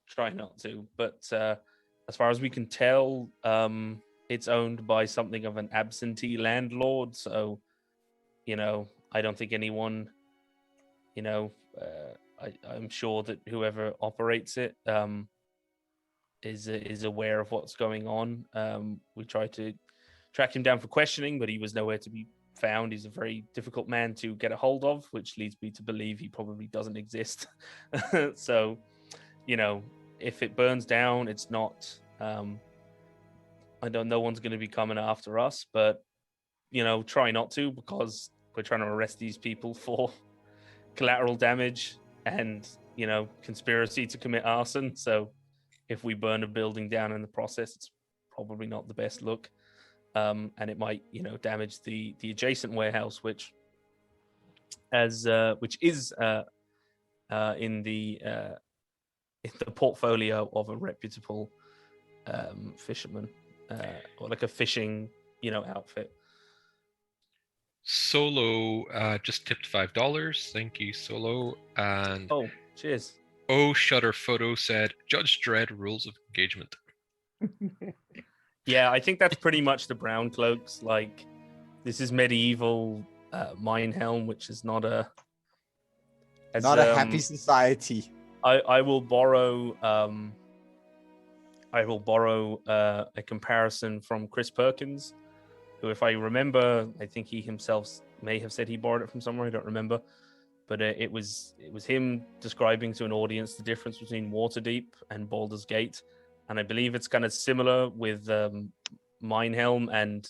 try not to. But as far as we can tell, it's owned by something of an absentee landlord. So, I don't think anyone, I'm sure that whoever operates it is aware of what's going on. We tried to track him down for questioning, but he was nowhere to be found. He's a very difficult man to get a hold of, which leads me to believe he probably doesn't exist. So, if it burns down, it's not. I don't. No one's going to be coming after us, but try not to, because we're trying to arrest these people for collateral damage and conspiracy to commit arson. So if we burn a building down in the process, it's probably not the best look, and it might damage the adjacent warehouse, which is in the portfolio of a reputable fisherman, or like a fishing outfit. Solo just tipped $5. Thank you, Solo. And Oh, cheers. Shutter Photo said, Judge Dredd rules of engagement. Yeah, I think that's pretty much the brown cloaks. Like, this is medieval Minehelm, which is not a happy society. I will borrow a comparison from Chris Perkins, who, if I remember, I think he himself may have said he borrowed it from somewhere. I don't remember, but it was him describing to an audience the difference between Waterdeep and Baldur's Gate, and I believe it's kind of similar with Minehelm and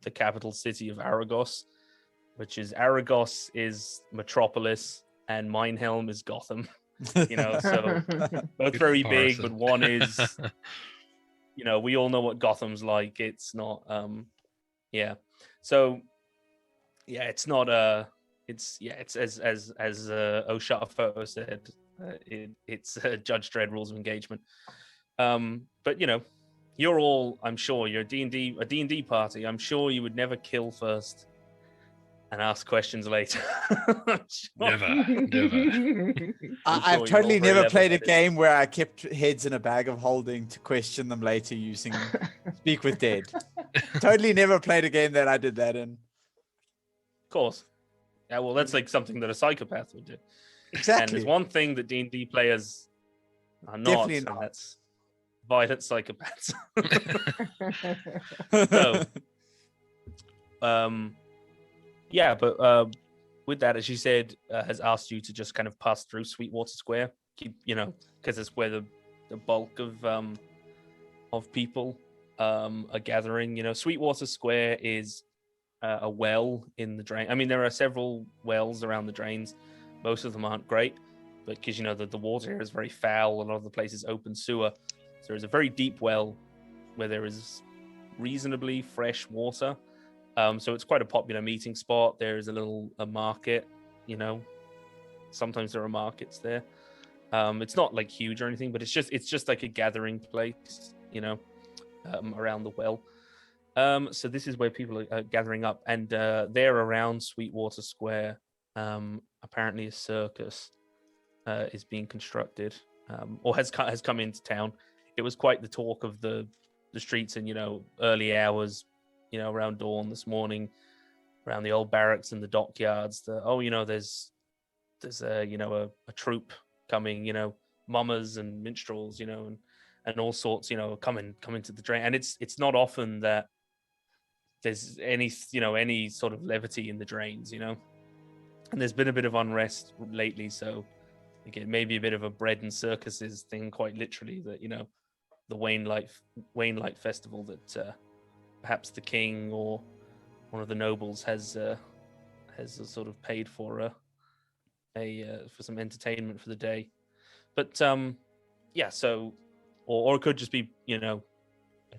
the capital city of Aragos, which is Aragos is Metropolis and Minehelm is Gotham. So both very big, but one is, we all know what Gotham's like. It's not, So, it's not it's as O'Shutter Photo said, it's Judge Dredd rules of engagement. But you're all, I'm sure, you're a D&D party. I'm sure you would never kill first and ask questions later. Never. I've totally never played a game where I kept heads in a bag of holding to question them later using Speak with Dead. Totally never played a game that I did that in. Of course. Yeah, well, that's like something that a psychopath would do. Exactly. And there's one thing that D&D players are not, Definitely and not. that's violent psychopaths. But with that, as you said, has asked you to just kind of pass through Sweetwater Square, because it's where the bulk of people are gathering. Sweetwater Square is a well in the drain. I mean, there are several wells around the drains. Most of them aren't great, but because the water here is very foul, a lot of the place is open sewer. So there's a very deep well where there is reasonably fresh water. So it's quite a popular meeting spot. There's a market, sometimes there are markets there. It's not like huge or anything, but it's just like a gathering place, around the well. So this is where people are gathering up, and there around Sweetwater Square, apparently a circus is being constructed, or has come into town. It was quite the talk of the streets in early hours, around dawn this morning, around the old barracks and the dockyards. There's a troupe coming, mummers and minstrels, and all sorts, coming to the drain. And it's not often that there's any sort of levity in the drains, and there's been a bit of unrest lately. So again, maybe a bit of a bread and circuses thing, quite literally, that the Wainlight festival that perhaps the king or one of the nobles has sort of paid for for some entertainment for the day. But so or it could just be a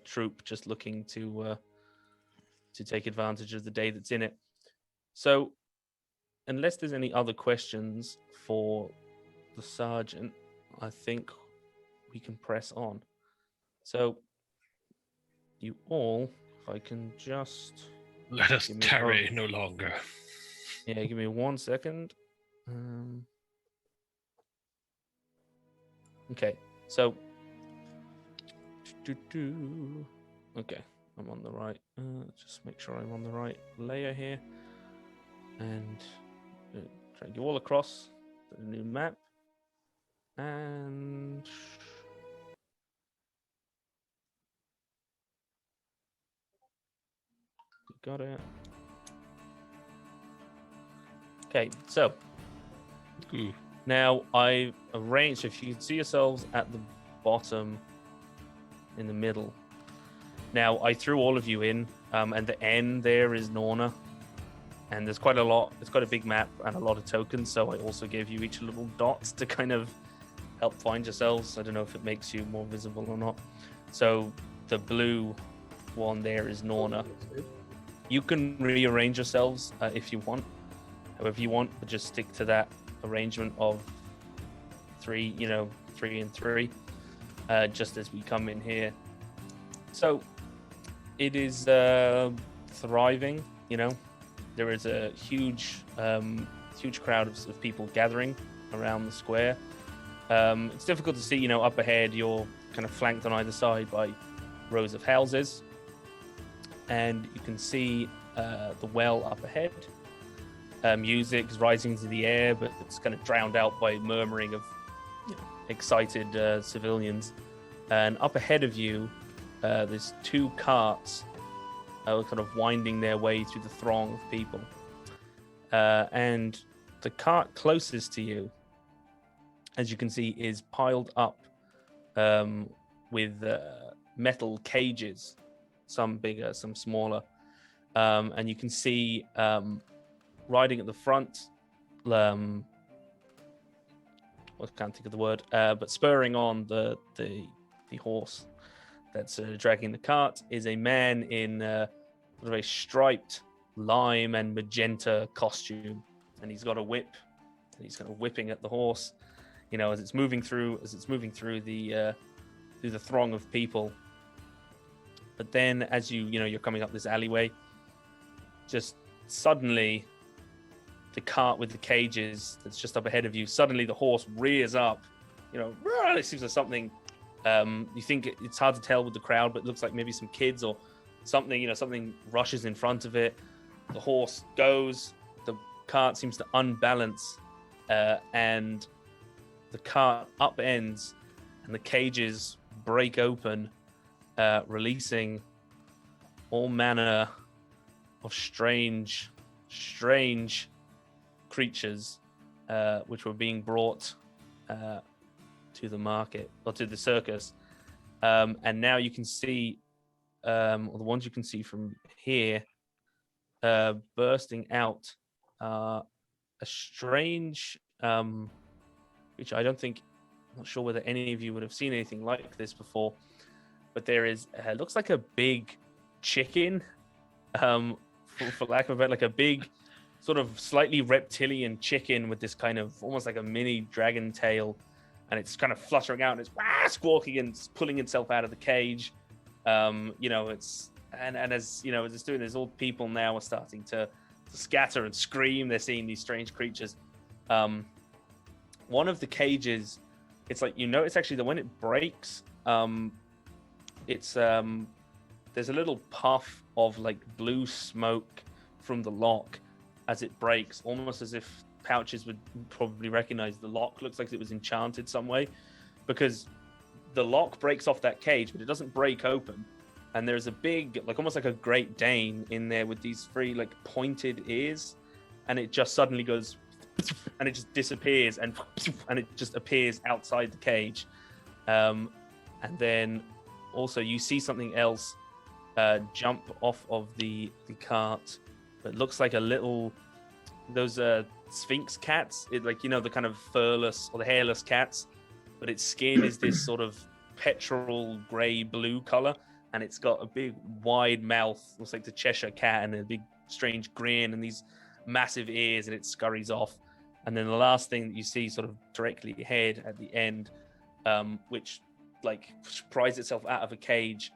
troupe just looking to take advantage of the day that's in it. So unless there's any other questions for the sergeant, I think we can press on. So you all if I can just... Let us Give me- tarry no longer. Yeah, give me 1 second. Okay, so... Okay, I'm on the right. Just make sure I'm on the right layer here. And drag you all across the new map. And... Got it. Okay, so Ooh. now I've arranged, if you can see yourselves at the bottom in the middle. Now I threw all of you in, and the end there is Norna. And there's quite a lot, it's quite a big map and a lot of tokens, so I also gave you each a little dot to kind of help find yourselves. I don't know if it makes you more visible or not. So the blue one there is Norna. You can rearrange yourselves if you want, however you want, but just stick to that arrangement of 3, 3 and 3, just as we come in here. So it is thriving, There is a huge crowd of people gathering around the square. It's difficult to see, up ahead. You're kind of flanked on either side by rows of houses, and you can see the well up ahead. Music is rising to the air, but it's kind of drowned out by murmuring of excited civilians. And up ahead of you, there's 2 carts kind of winding their way through the throng of people. And the cart closest to you, as you can see, is piled up with metal cages, some bigger, some smaller. And you can see riding at the front, I can't think of the word, but spurring on the horse that's dragging the cart is a man in sort of a striped lime and magenta costume, and he's got a whip, and he's kind of whipping at the horse, as it's moving through the throng of people. But then, as you're coming up this alleyway, just suddenly, the cart with the cages that's just up ahead of you, suddenly the horse rears up. It seems like something. You think it's hard to tell with the crowd, but it looks like maybe some kids or something. Something rushes in front of it. The horse goes. The cart seems to unbalance, and the cart upends, and the cages break open, releasing all manner of strange creatures, which were being brought to the market or to the circus. And now you can see, or the ones you can see from here, bursting out a strange, which I'm not sure whether any of you would have seen anything like this before, but there is, looks like a big chicken, for lack of a better, like a big sort of slightly reptilian chicken with this kind of almost like a mini dragon tail, and it's kind of fluttering out and it's squawking and pulling itself out of the cage. It's and as as it's doing this, all people now are starting to scatter and scream. They're seeing these strange creatures. One of the cages, it's like it's actually that when it breaks, it's there's a little puff of like blue smoke from the lock as it breaks, almost as if Pouches would probably recognize the lock. Looks like it was enchanted some way, because the lock breaks off that cage, but it doesn't break open. And there's a big, like almost like a Great Dane in there with these 3 like pointed ears, and it just suddenly goes, and it just disappears, and it just appears outside the cage. And then also you see something else jump off of the cart. It looks like a little, those Sphinx cats, the kind of furless or the hairless cats, but its skin is this sort of petrol gray blue color, and it's got a big wide mouth, looks like the Cheshire cat, and a big strange grin and these massive ears, and it scurries off. And then the last thing that you see sort of directly ahead at the end, which like pries itself out of a cage,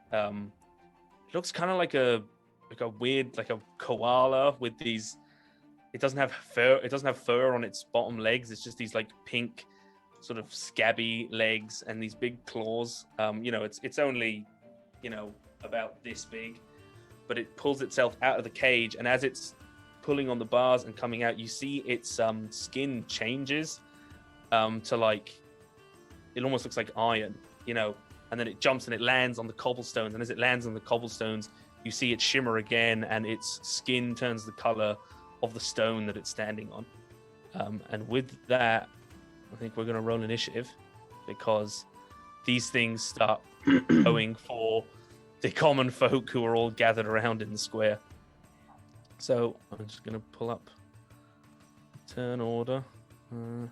It looks kind of like a weird, like a koala with these. It doesn't have fur. It doesn't have fur on its bottom legs. It's just these like pink, sort of scabby legs and these big claws. It's only, about this big, but it pulls itself out of the cage, and as it's pulling on the bars and coming out, you see its skin changes to like, it almost looks like iron, and then it jumps and it lands on the cobblestones, and as it lands on the cobblestones, you see it shimmer again, and its skin turns the color of the stone that it's standing on. And with that, I think we're going to roll initiative, because these things start going for the common folk who are all gathered around in the square. So I'm just going to pull up turn order. Can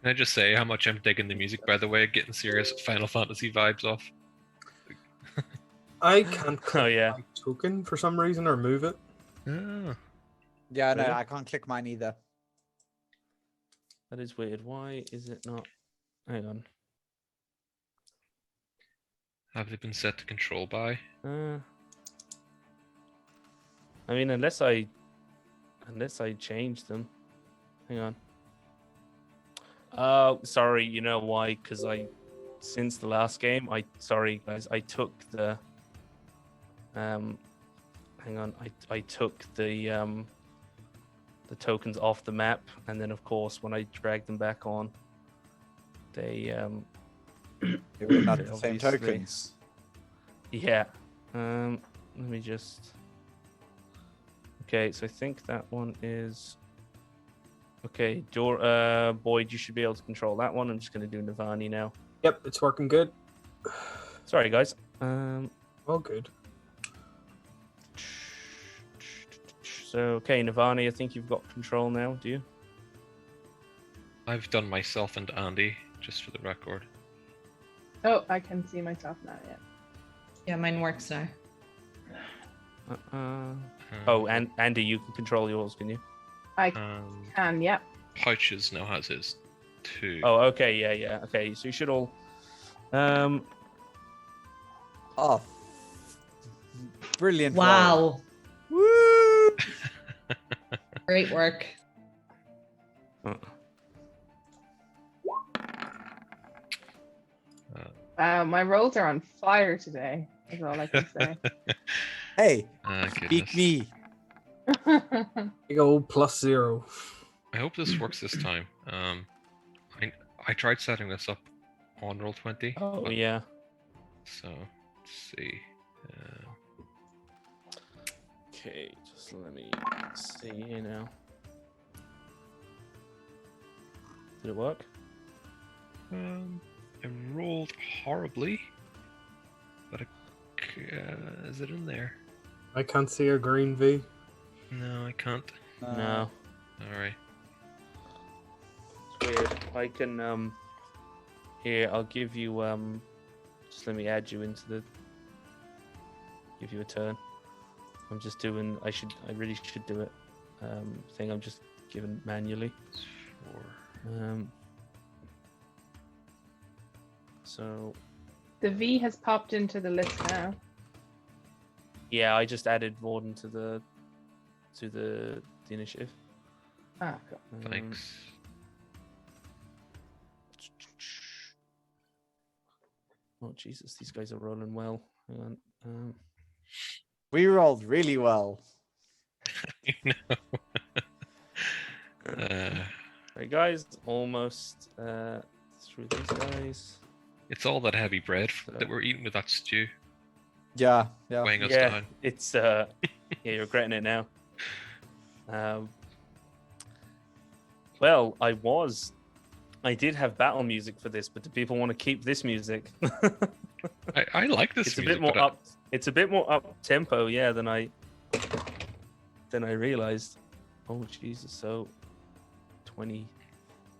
I just say how much I'm digging the music, by the way, getting serious Final Fantasy vibes off? I can't click Oh, yeah. my token for some reason or move it. Ah, Yeah, no, Really? I can't click mine either. That is weird. Why is it not? Hang on. have they been set to control by? I mean, unless I change them. Hang on. Sorry, you know why? Because since the last game, sorry guys, I took the, hang on, I took the tokens off the map, and then of course when I dragged them back on, they They were not they the same obviously- tokens. Yeah. Let me just. Okay, so I think that one is. Okay, Boyd, you should be able to control that one. I'm just going to do Navani now. Yep, it's working good. Sorry, guys. All good. So, okay, Navani, I think you've got control now, do you? I've done myself and Andy, just for the record. Oh, I can see myself now. Yeah. Yeah, mine works now. Oh, and Andy, you can control yours, can you? I Um, can. Yeah. Pouches now has his 2. Oh, okay, yeah. Okay, so you should all. Oh, brilliant! roll. Wow. Woo! Great work. My rolls are on fire today. Is all I can say. Hey, Ah, beat goodness. me. Big old +0. I hope this works this time. I tried setting this up on Roll20. Oh, but- yeah. So let's see. Okay, just let me see here now. Did it work? I rolled horribly, but is it in there? I can't see a green V. No, I can't. No. All right. It's weird. I can here, I'll give you just let me add you into the give you a turn. I'm just doing I really should do it. Thing I'm just giving manually. It's 4. So The V has popped into the list now. yeah, I just added Warden to the initiative. Ah, cool. Thanks. Oh Jesus, these guys are rolling well. Hang on. We rolled really well. You know. Right, guys, almost through these guys. It's all that heavy bread that we're eating with that stew, Yeah. weighing us Yeah, down. it's yeah, you're regretting it now. Well, I did have battle music for this, but do people want to keep this music? I like this It's a music, bit more but up. It's a bit more up tempo, yeah, than I realized. Oh Jesus! So 20.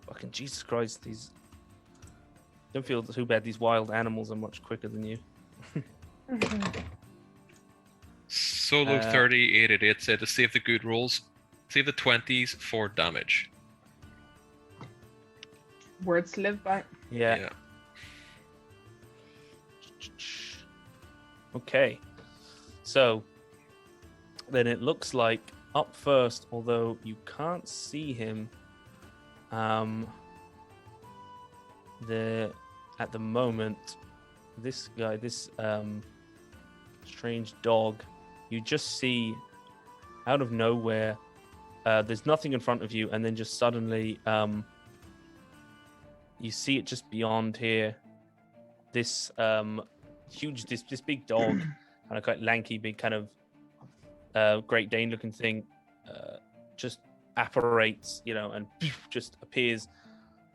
Fucking Jesus Christ! These don't feel too bad. These wild animals are much quicker than you. Solo 3888 said to save the good rolls, save the 20s for damage. Words to live by. Yeah. Okay. So then it looks like up first, although you can't see him. At the moment, this guy, this strange dog, you just see out of nowhere. There's nothing in front of you, and then just suddenly, you see it just beyond here. This huge, this big dog, kind of quite lanky, big kind of Great Dane looking thing, just apparates, and just appears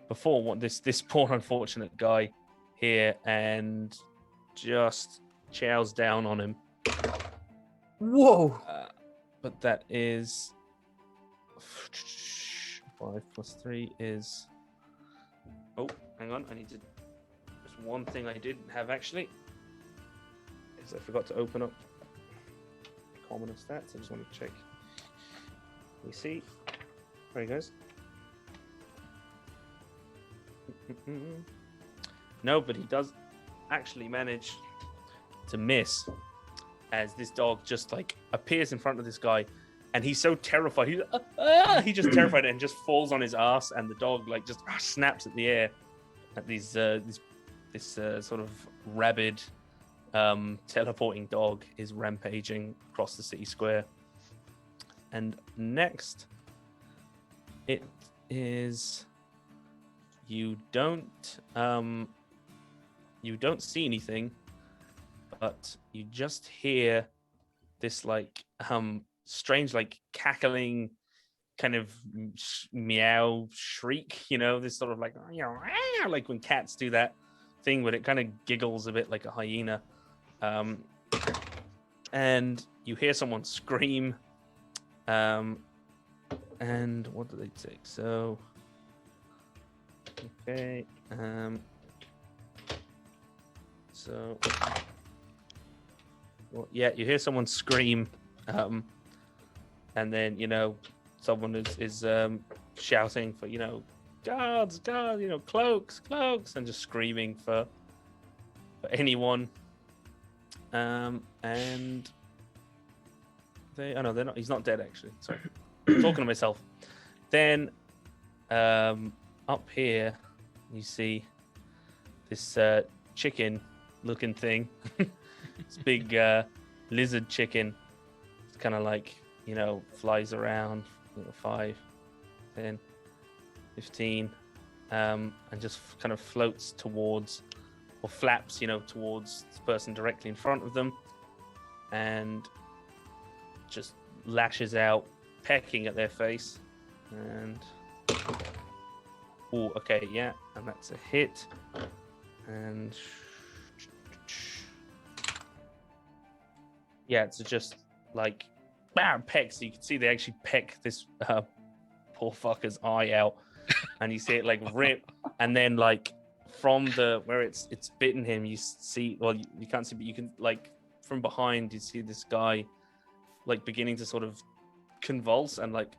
before this poor unfortunate guy here, and just chows down on him. Whoa! But that is 5 plus 3 is. Oh, hang on! I need to. There's one thing I didn't have actually. Is I forgot to open up common stats. I just want to check. We see. There he goes. No, but he does actually manage to miss as this dog just like appears in front of this guy, and he's so terrified. He's just terrified and just falls on his ass, and the dog like just snaps at the air at this sort of rabid teleporting dog is rampaging across the city square. And next, it is you don't see anything, but you just hear this like strange like cackling kind of meow shriek, this sort of like like when cats do that thing where it kind of giggles a bit like a hyena, and you hear someone scream, and what do they take? So okay, so well, yeah, you hear someone scream, and then someone is shouting for guards, cloaks, and just screaming for anyone, and they're not. He's not dead actually. Sorry, I'm talking to myself. Then up here you see this chicken-looking thing. This big lizard chicken. It's kind of like flies around 5, 10, 15, and just kind of floats towards or flaps towards the person directly in front of them, and just lashes out, pecking at their face. And okay, yeah, and that's a hit. And yeah, it's just like bam, peck. So you can see they actually peck this poor fucker's eye out, and you see it like rip, and then like from where it's bitten him, you see, well, you can't see, but you can like from behind, you see this guy like beginning to sort of convulse, and like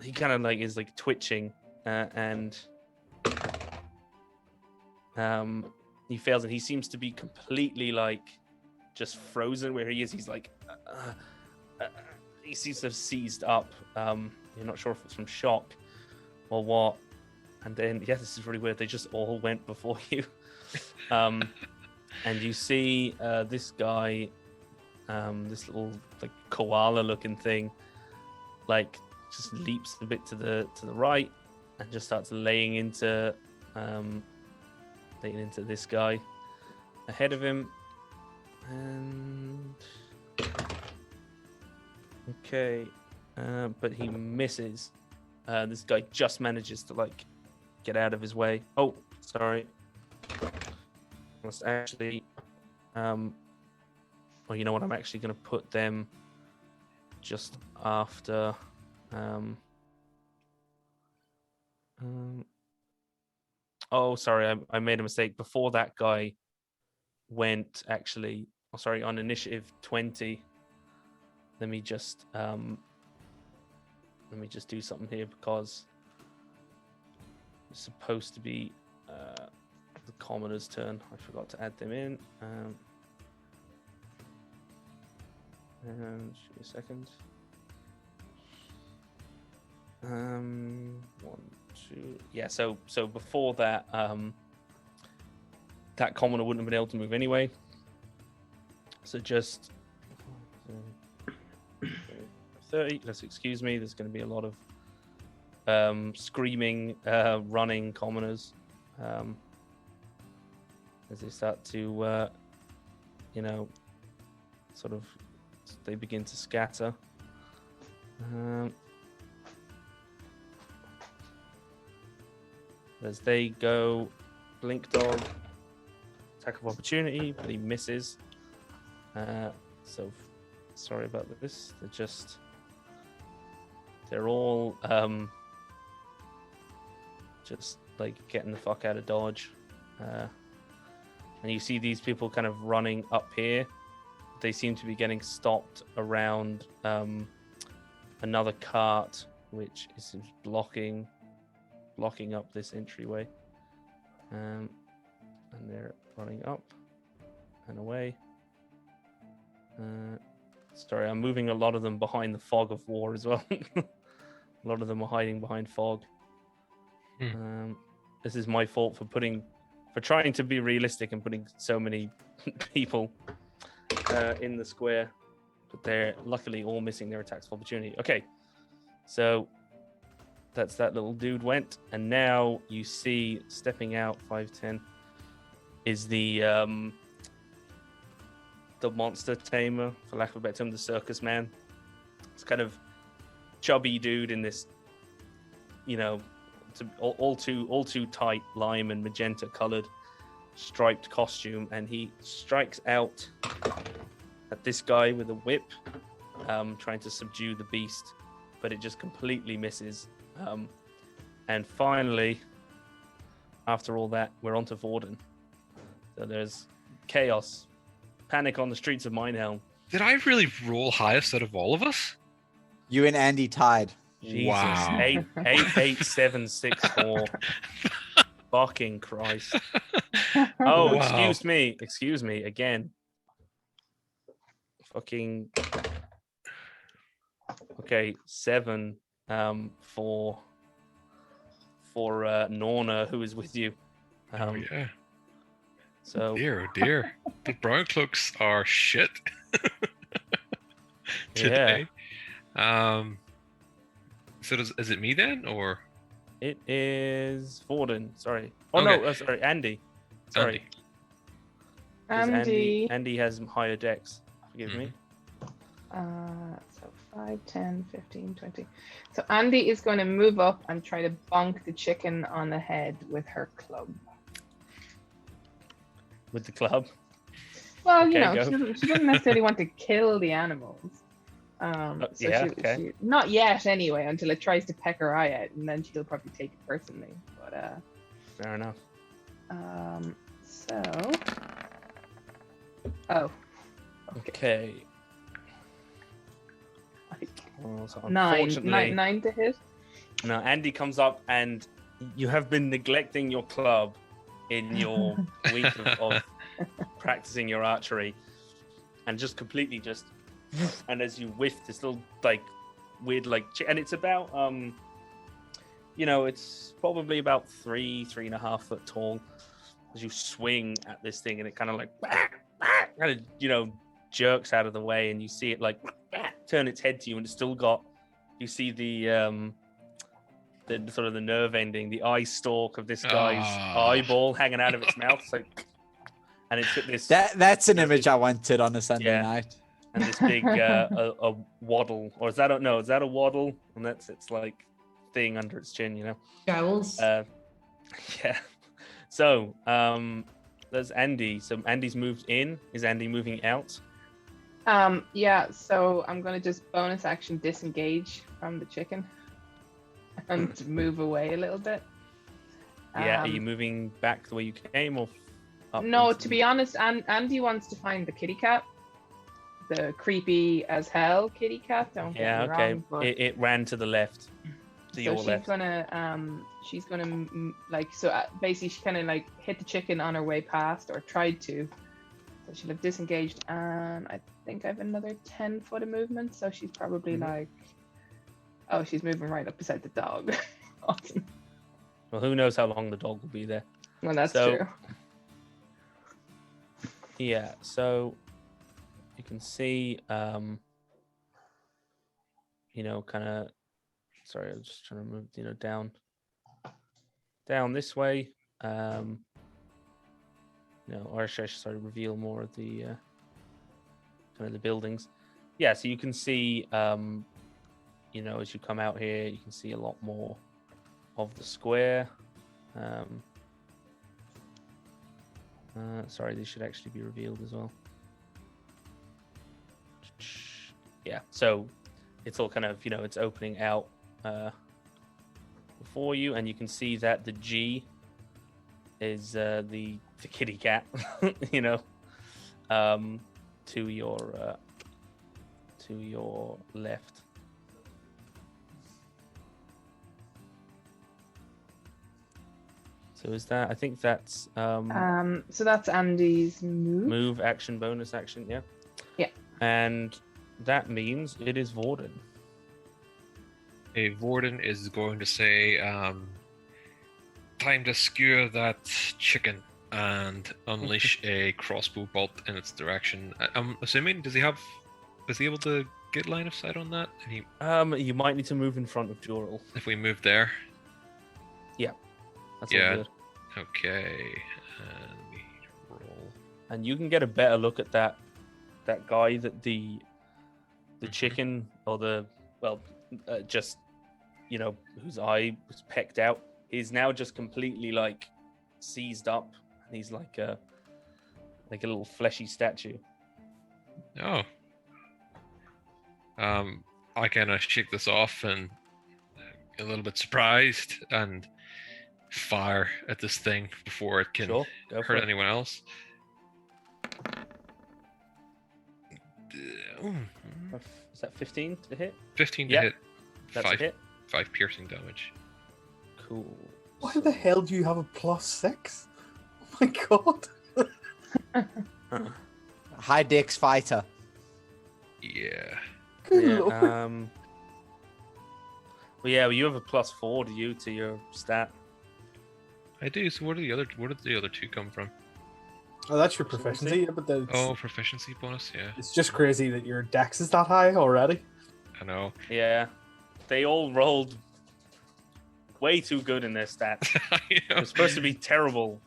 he kind of like is like twitching, and he fails, and he seems to be completely like just frozen where he is. He's like he seems to have seized up. You're not sure if it's from shock or what. And then this is really weird, they just all went before you. And you see this guy, this little like koala looking thing, like just leaps a bit to the right and just starts laying into this guy ahead of him. And okay, but he misses. This guy just manages to like get out of his way. Oh, sorry. Must actually well, you know what, I'm actually going to put them just after oh, sorry, I made a mistake. Before that guy went actually, on initiative 20. Let me just do something here, because it's supposed to be the commoner's turn. I forgot to add them in. And just give me a second. 1, 2. Yeah. So before that, that commoner wouldn't have been able to move anyway. So just 30. Let's excuse me. There's going to be a lot of screaming, running commoners as they start to, sort of, they begin to scatter. As they go, Blink Dog, attack of opportunity, but he misses. So sorry about this. They're all just like getting the fuck out of dodge. And you see these people kind of running up here. They seem to be getting stopped around another cart, which is blocking up this entryway. And they're running up and away. Sorry, I'm moving a lot of them behind the fog of war as well. A lot of them are hiding behind fog. This is my fault for trying to be realistic and putting so many people in the square, but they're luckily all missing their attacks of opportunity. Okay, so that's that little dude went, and now you see stepping out 5'10" is the monster tamer, for lack of a better term, the circus man. It's kind of chubby dude in this, all too tight lime and magenta colored striped costume, and he strikes out at this guy with a whip, trying to subdue the beast, but it just completely misses. And finally, after all that, we're on to Vorden. So there's chaos, panic on the streets of Minehelm. Did I really roll highest out of all of us? You and Andy tied. Jesus, Wow. 88764. Fucking Christ. Oh, Wow. excuse me again. Fucking okay, 7 for Norna, who is with you. Oh yeah. So Dear, oh dear. The brown cloaks are shit today. So is it me then, or it is Vorden. Sorry. Oh Okay. no, sorry, Andy. Sorry. 'Cause Andy has higher decks. Forgive me. So 5, 10, 15, 20. So Andy is going to move up and try to bonk the chicken on the head with her club. With the club. Well, Okay, go. she doesn't necessarily want to kill the animals. Okay. Not yet, anyway, until it tries to peck her eye out, and then she'll probably take it personally. But Fair enough. So. Oh. Okay. Well, so 9 unfortunately, to hit. Now Andy comes up, and you have been neglecting your club in your week of practicing your archery, and just completely and as you whiff this little weird and it's about it's probably about 3.5 foot tall. As you swing at this thing, and it kind of jerks out of the way, and you see it turn its head to you, and it's still got, you see the sort of the nerve ending, the eye stalk of this guy's eyeball hanging out of its mouth. So, and it's got this. That's an image I wanted on a Sunday night. And this big a waddle, or is that a waddle? And that's its thing under its chin, Jowls. Yeah. So there's Andy. So Andy's moved in. Is Andy moving out? Yeah, so I'm going to just bonus action disengage from the chicken and move away a little bit. Yeah, are you moving back the way you came, or up? No, to be honest, Andy wants to find the kitty cat. The creepy as hell kitty cat. Don't get me wrong, but it ran to the left. To your she's left. she's gonna basically she kind of hit the chicken on her way past, or tried to, So she'll have disengaged, and I think I have another 10 foot of movement. So she's probably like, oh, she's moving right up beside the dog. Awesome. Well, who knows how long the dog will be there. Well, that's So- true. Yeah, so you can see, kind of. Sorry, I was just trying to move, down this way. Or I should reveal more of the kind of the buildings. Yeah, so you can see, as you come out here, you can see a lot more of the square. Sorry, these should actually be revealed as well. Yeah, so it's all kind of, it's opening out before you, and you can see that the G is the kitty cat, to your left. So is that? I think that's So that's Andy's move. move, action, bonus action, yeah. Yeah. And that means it is Vorden. A Vorden is going to say, time to skewer that chicken and unleash a crossbow bolt in its direction. I'm assuming, is he able to get line of sight on that? And You might need to move in front of Jorel. if we move there, That's Yeah. all good. okay, and we roll. And you can get a better look at that guy that the Mhm. chicken or whose eye was pecked out. He's now just completely like seized up, and he's like a little fleshy statue. Oh. I kind of shake this off and a little bit surprised and fire at this thing before it can Sure, go for hurt it. anyone else. Is that 15 to hit? 15 to Yep, hit. That's a Five, hit. 5 piercing damage. Cool. Why the hell do you have a +6? Oh my god. High dex fighter. Yeah. Good Yeah, lord. well, you have a +4 to your stat. I do. So where did the other two come from? Oh, that's your proficiency? proficiency, yeah, but Oh, proficiency bonus. Yeah, it's just crazy that your dex is that high already. I know. Yeah, they all rolled way too good in their stats. You know, It's supposed to be terrible.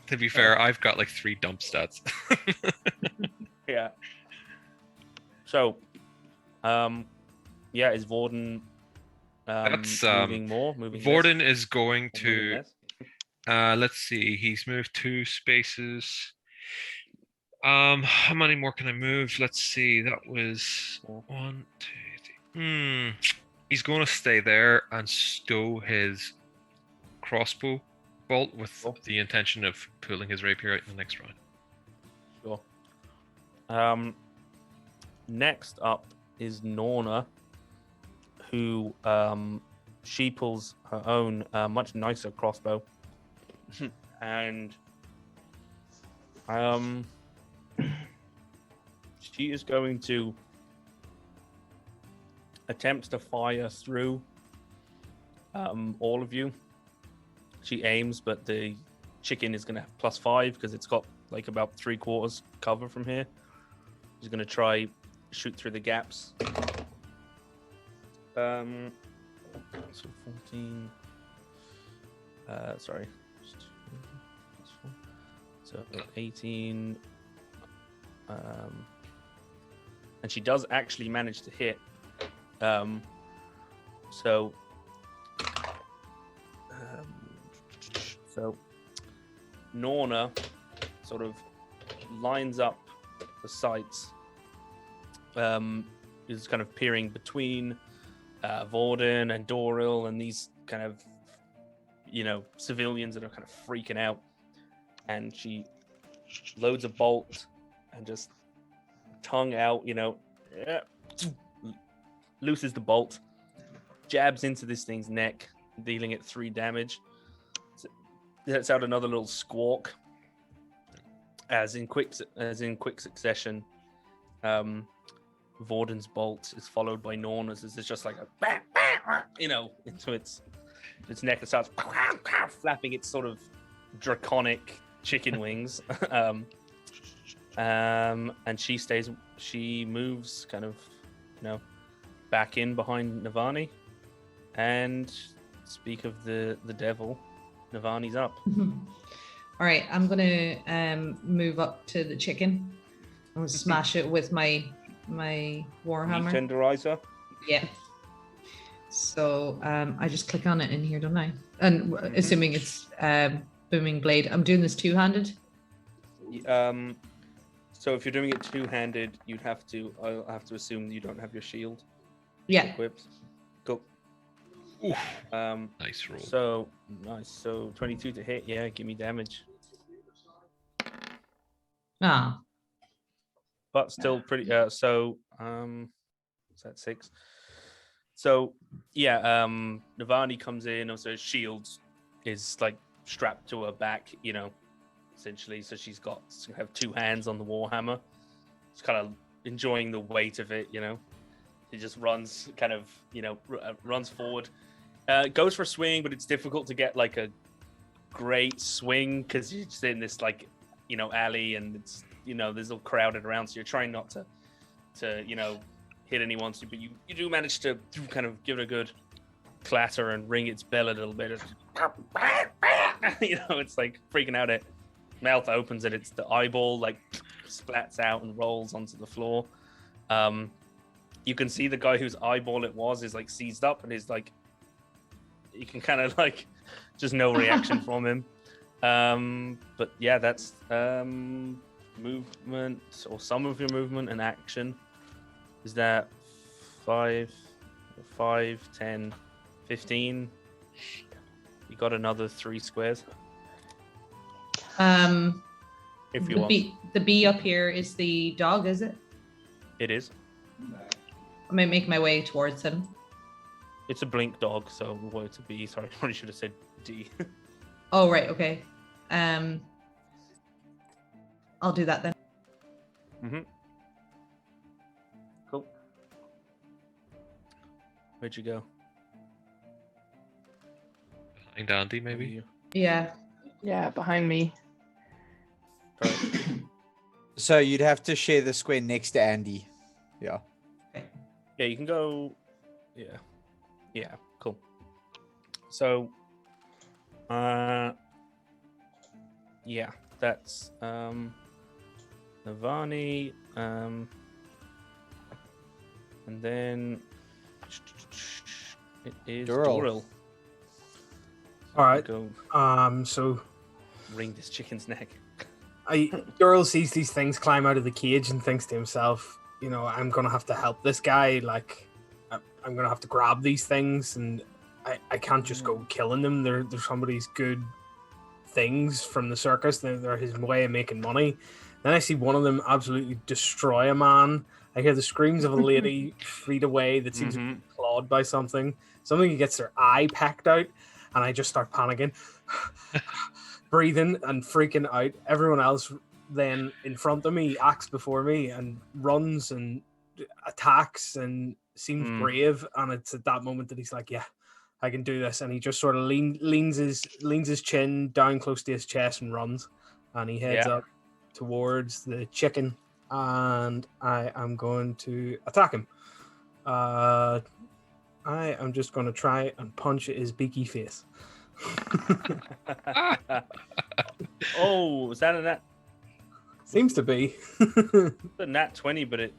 to be fair, I've got like 3 dump stats. Yeah. So, is Vorden That's, moving more? Moving less? Vorden is going Or moving to. less? Let's see. He's moved 2 spaces. How many more can I move? Let's see. That was 1, 2, 3. He's going to stay there and stow his crossbow bolt with Cool. the intention of pulling his rapier out in the next round. Sure. Next up is Norna, who she pulls her own much nicer crossbow, and she is going to attempt to fire through all of you. She aims, but the chicken is going to have +5 because it's got like about 3/4 cover from here. She's going to try shoot through the gaps. So 14. Sorry. So 18. And she does actually manage to hit. So Norna sort of lines up the sights, is kind of peering between Vorden and Doril and these kind of, civilians that are kind of freaking out. And she loads a bolt and just tongue out, looses the bolt, jabs into this thing's neck, dealing it 3 damage. Lets out another little squawk. as in quick succession, Vorden's bolt is followed by Norna's. It's just like a bang, bang, into its neck. It starts flapping its sort of draconic chicken wings. And she moves kind of, back in behind Navani. And speak of the devil, Navani's up. All right, I'm gonna move up to the chicken. I'm gonna smash it with my warhammer. Tenderizer. Yeah. So I just click on it in here, don't I? And assuming it's booming blade, I'm doing this two-handed. So if you're doing it two-handed, I'll have to assume you don't have your shield equipped. Cool. Nice roll. So nice. So 22 to hit. Yeah, give me damage. Ah. But still pretty. So is that 6? So yeah, Navani comes in. Also, his shield is like strapped to her back. Essentially. So she's got to have 2 hands on the warhammer. She's kind of enjoying the weight of it. He just runs, kind of, runs forward. Goes for a swing, but it's difficult to get like a great swing because you're just in this like, alley, and it's, there's all crowded around. So you're trying not to hit anyone. But you do manage to kind of give it a good clatter and ring its bell a little bit. It's like freaking out. It mouth opens and it's the eyeball like splats out and rolls onto the floor. You can see the guy whose eyeball it was is like seized up and is like, you can kind of like just no reaction from him. But yeah, that's movement, or some of your movement and action. Is that 5, 10, 15? You got another 3 squares. If you want. The bee up here is the dog, is it? It is. I might make my way towards him. It's a blink dog, so what it's a bee. Sorry, I probably should have said D. Oh, right, okay. I'll do that then. Mm-hmm. Cool. Where'd you go? Behind Andy, maybe? Yeah. Yeah, behind me. So you'd have to share the square next to Andy. Yeah. Yeah, you can go. Yeah. Yeah, cool. So, yeah, that's Navani, and then it is Doral. All right. Go So wring this chicken's neck. Doral sees these things climb out of the cage and thinks to himself, I'm gonna have to help this guy. Like, I'm gonna have to grab these things, and I can't just go killing them. They're somebody's good things from the circus. They're his way of making money. Then I see one of them absolutely destroy a man. I hear the screams of a lady feet away that seems to be clawed by something. Something gets their eye pecked out, and I just start panicking, breathing and freaking out. Everyone else then in front of me acts before me and runs and attacks and seems brave. And it's at that moment that he's like, yeah, I can do this. And he just sort of leans his chin down close to his chest and runs. And he heads up towards the chicken. And I am going to attack him. I am just going to try and punch his beaky face. Oh, is that a nat? Seems to be. A nat 20, but it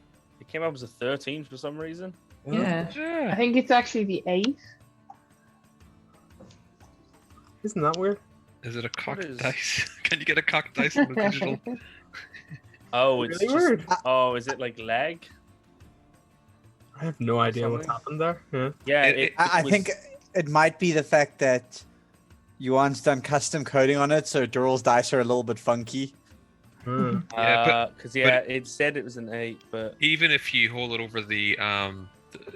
came up as a 13 for some reason. Yeah. I think it's actually the 8. Isn't that weird? Is it a cocked dice? Can you get a cocked dice in the digital? Oh, it's really just weird. Oh, is it like lag? I have no idea what happened there. Yeah. Yeah, I think it might be the fact that Yuan's done custom coding on it, so Dural's dice are a little bit funky. Because it said it was an 8, but Even if you hold it over the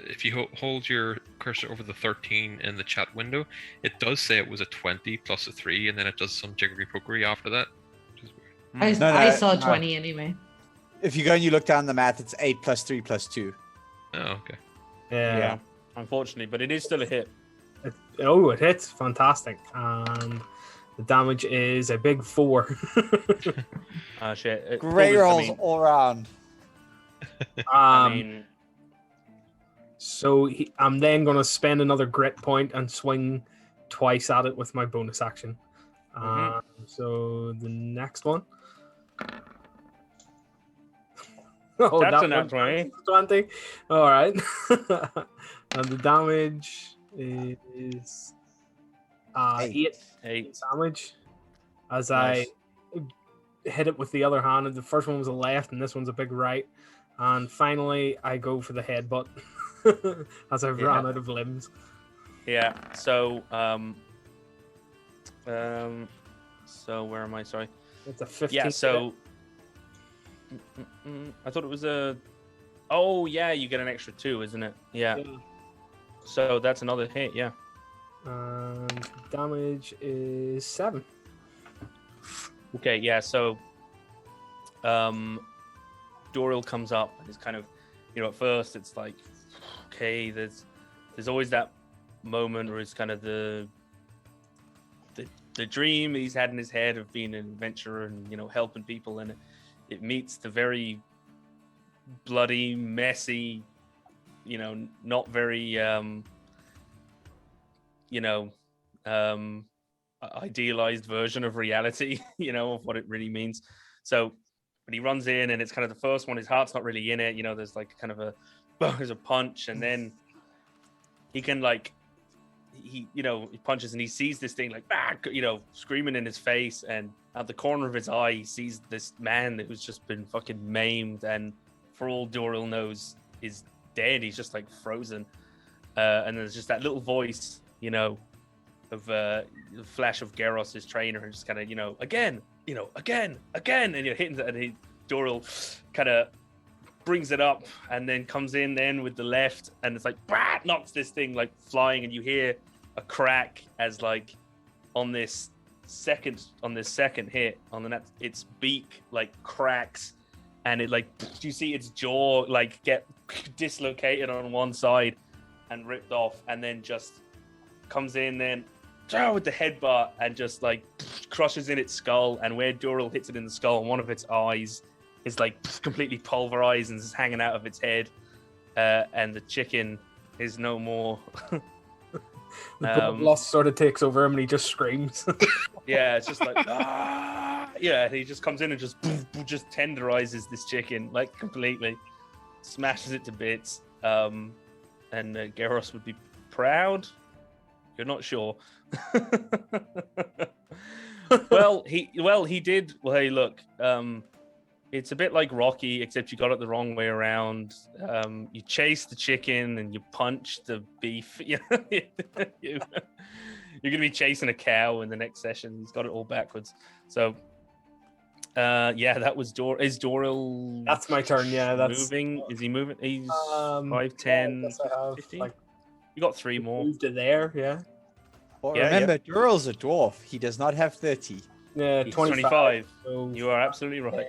if you hold your cursor over the 13 in the chat window, it does say it was a 20 plus a 3, and then it does some jiggery pokery after that. I saw no. 20 anyway. If you go and you look down the math, it's 8 plus 3 plus 2. Oh, okay. Yeah, unfortunately, but it is still a hit. It hits. Fantastic. And the damage is a big 4. Shit. Great Full- rolls all around. I mean, So I'm then going to spend another grit point and swing twice at it with my bonus action. So the next one. Oh, that's that a nat one, 20. 20. All right. And the damage is 8 8 damage as Nice. I hit it with the other hand. And the first one was a left, and this one's a big right. And finally, I go for the headbutt as I've ran out of limbs. Yeah. So so where am I? Sorry. It's a 15. Yeah. So I thought it was a. Oh yeah, you get an extra 2, isn't it? Yeah. So that's another hit. Yeah. And damage is 7. Okay. Yeah. So Doril comes up and it's kind of, at first it's like, okay, there's always that moment where it's kind of the dream he's had in his head of being an adventurer and helping people, and it meets the very bloody, messy, not very idealized version of reality, of what it really means. So but he runs in and it's kind of the first one, his heart's not really in it, there's like kind of there's a punch, and then he can he punches and he sees this thing screaming in his face, and at the corner of his eye he sees this man who's just been fucking maimed, and for all Doril knows is dead. He's just frozen, and there's just that little voice of the flash of Garros, his trainer, and just kind of again, and you're hitting it, and Doril kind of brings it up and then comes in then with the left, and it's knocks this thing flying, and you hear a crack as on this second hit on the net, its beak cracks, and it you see its jaw get dislocated on one side and ripped off, and then just comes in then with the headbutt and just crushes in its skull, and where Doril hits it in the skull, one of its eyes is completely pulverized and is hanging out of its head, and the chicken is no more. The bloodlust sort of takes over him and he just screams. Yeah, it's just yeah, he just comes in and just tenderizes this chicken completely, smashes it to bits, and Garros would be proud. You're not sure. He did. Well, hey, look. It's a bit like Rocky, except you got it the wrong way around. You chase the chicken and you punch the beef. You're gonna be chasing a cow in the next session. He's got it all backwards. So, that was Is Doril? That's my turn. Yeah, that's moving. Is he moving? He's 5, 10, 15. You got 3 more. Moved to there. Yeah. Well, remember, Duril's a dwarf. He does not have 30. Yeah, He's 25. So you are absolutely right. 10,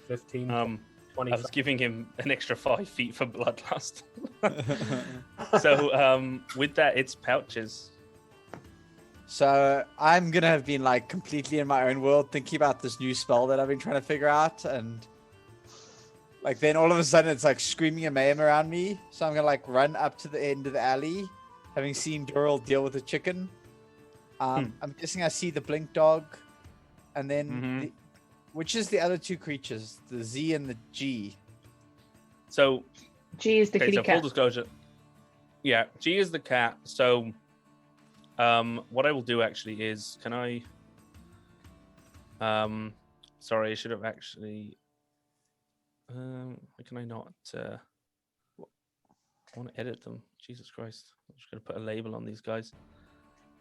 15, I 25. was giving him an extra 5 feet for bloodlust. So with that, it's Pouches. So I'm gonna have been completely in my own world, thinking about this new spell that I've been trying to figure out, and then all of a sudden it's screaming a mayhem around me. So I'm gonna run up to the end of the alley, having seen Durrell deal with the chicken. I'm guessing I see the blink dog, and then which is the other 2 creatures, the Z and the G. So G is the kitty full cat. disclosure. Yeah, G is the cat. So what I will do actually is, can I sorry, I should have actually why can I not I want to edit them. Jesus Christ. I'm just gonna put a label on these guys.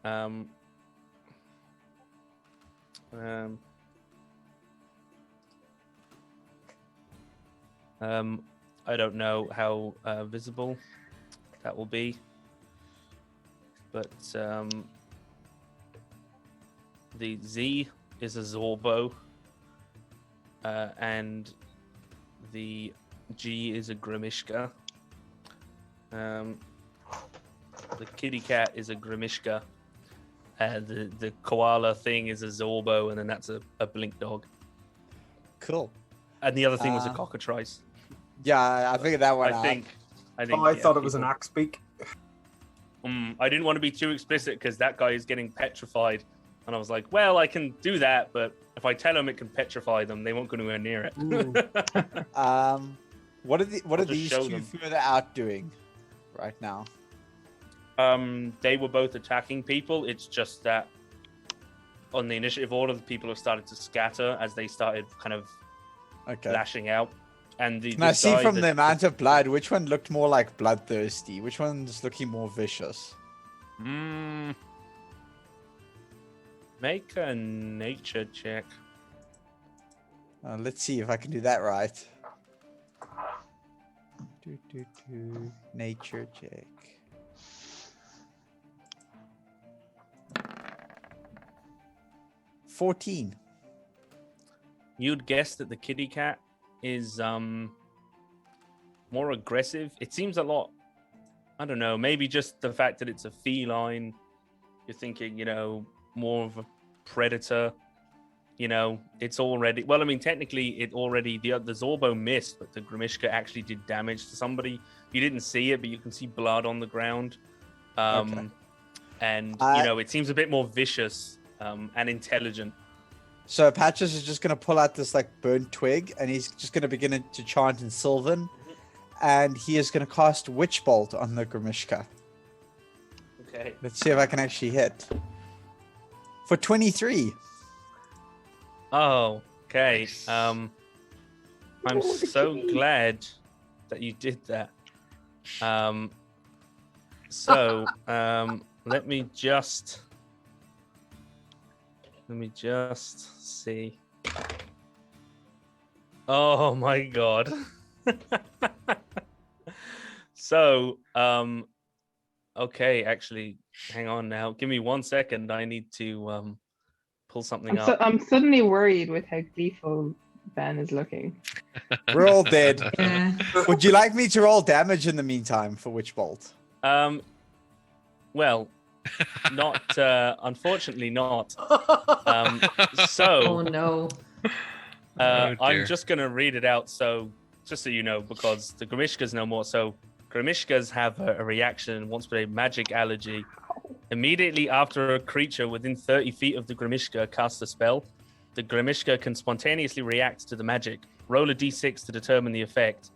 I don't know how visible that will be, but the Z is a Zorbo, and the G is a Grimishka. The kitty cat is a Grimishka. The koala thing is a Zorbo, and then that's a blink dog. Cool. And the other thing was a cockatrice. Yeah, I figured that one I out. think. I yeah, thought it was an axe beak. I didn't want to be too explicit because that guy is getting petrified, and I was like, well, I can do that, but if I tell them it can petrify them, they won't go anywhere near it. What are these show two them. further out doing right now? They were both attacking people. It's just that on the initiative order, the people have started to scatter as they started kind of lashing out. And Can I see from the amount of blood, which one looked more like bloodthirsty? Which one's looking more vicious? Make a nature check. Let's see if I can do that right. Nature check. 14. You'd guess that the kitty cat is more aggressive. It seems a lot, I don't know, maybe just the fact that it's a feline. You're thinking, more of a predator. It's already, well, I mean, technically it already, the Zorbo missed, but the Grimishka actually did damage to somebody. You didn't see it, but you can see blood on the ground. And, it seems a bit more vicious and intelligent. So Patches is just going to pull out this burnt twig, and he's just going to begin to chant in Sylvan, and he is going to cast Witch Bolt on the Grimishka. Okay. Let's see if I can actually hit. For 23. Oh, okay. I'm so glad that you did that. Let me just see. Oh my god. Okay, actually, hang on now. Give me 1 second. I need to pull something up. I'm suddenly worried with how gleeful Ben is looking. We're all dead. Yeah. Would you like me to roll damage in the meantime for Witch Bolt? Well, not unfortunately not. Oh no. I'm just gonna read it out, so just so you know, because the Grimishkas know more. So Grimishkas have a reaction once per day, magic allergy. Immediately after a creature within 30 feet of the Grimishka casts a spell, the Grimishka can spontaneously react to the magic. Roll a d6 to determine the effect.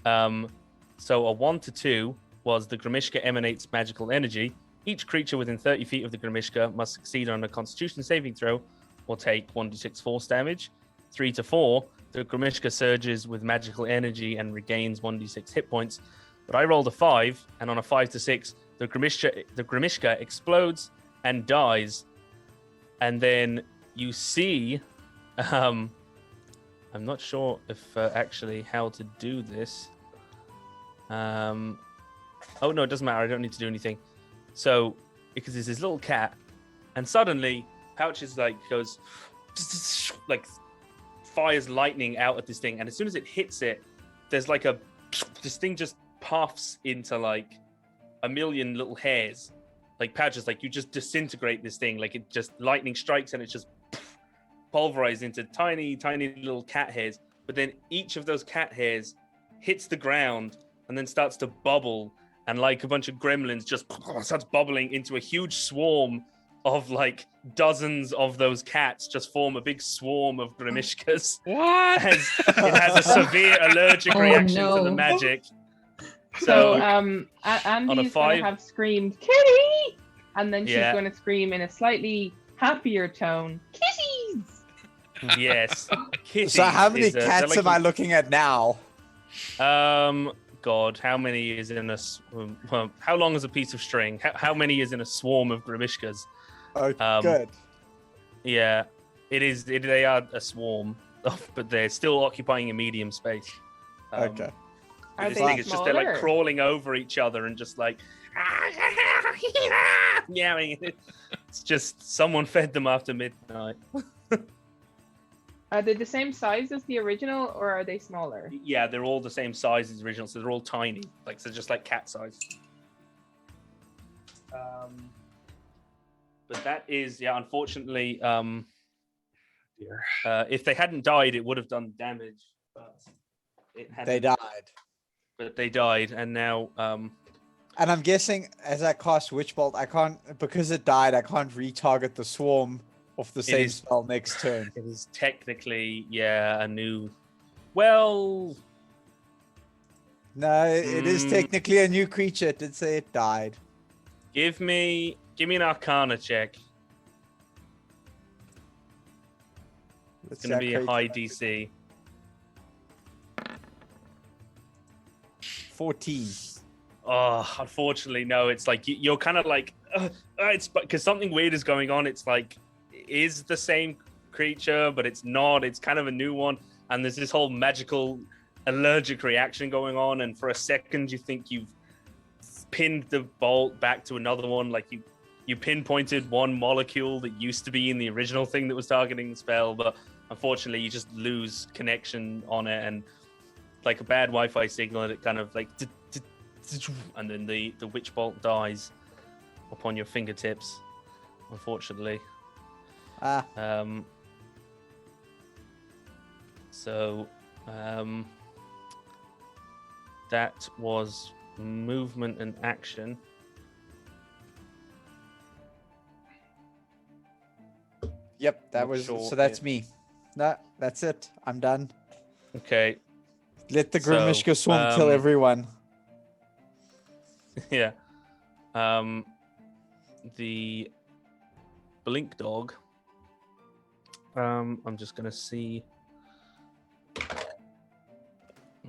So a 1 to 2 was the Grimishka emanates magical energy. Each creature within 30 feet of the Grimishka must succeed on a Constitution saving throw or take 1d6 force damage. 3 to 4, the Grimishka surges with magical energy and regains 1d6 hit points. But I rolled a 5, and on a 5 to 6, the Grimishka explodes and dies. And then you see, I'm not sure if actually how to do this. Oh no, it doesn't matter. I don't need to do anything. So, because there's this little cat, and suddenly Pouches goes fires lightning out at this thing, and as soon as it hits it, there's this thing just puffs into a million little hairs. Pouches, you just disintegrate this thing. It just lightning strikes and it just pulverized into tiny, tiny little cat hairs. But then each of those cat hairs hits the ground and then starts to bubble, and a bunch of gremlins just starts bubbling into a huge swarm of dozens of those cats just form a big swarm of Grimishkas. What? It has a severe allergic reaction to the magic. So Andy's going to have screamed, "Kitty!" And then she's going to scream in a slightly happier tone, "Kitties!" Yes. Kitties. So how many cats am I looking at now? God, how many is in a... Well, how long is a piece of string? How many is in a swarm of Grimishkas? Oh, good. Yeah, it is. They are a swarm, but they're still occupying a medium space. Okay. Are this they thing is just they're crawling over each other and just meowing. It's just someone fed them after midnight. Are they the same size as the original, or are they smaller? Yeah, they're all the same size as the original, so they're all tiny, like so, just like cat size. But that is, yeah, unfortunately, Dear. if they hadn't died, it would have done damage, but They died. But they died, and now, And I'm guessing as I cast Witch Bolt, I can't, because it died, I can't retarget the swarm of the same is- spell next turn. it is technically, yeah, a new. Well, No, it is technically a new creature. It did say it died. give me an Arcana check. It's going to be a high DC. 14. Oh, unfortunately, no. It's like you're kind of like, it's because something weird is going on. It's like, is the same creature, but it's not. It's kind of a new one, and there's this whole magical allergic reaction going on. And for a second, you think you've pinned the bolt back to another one, like you pinpointed one molecule that used to be in the original thing that was targeting the spell, but unfortunately, you just lose connection on it, and like a bad Wi-Fi signal, and it kind of like. And then the witch bolt dies upon your fingertips, unfortunately. So that was movement and action. Yep, that Not was, sure so that's if- me. No, that's it. I'm done. Okay. Let the So, Grimishka swarm kill everyone. Yeah. The blink dog. I'm just gonna see.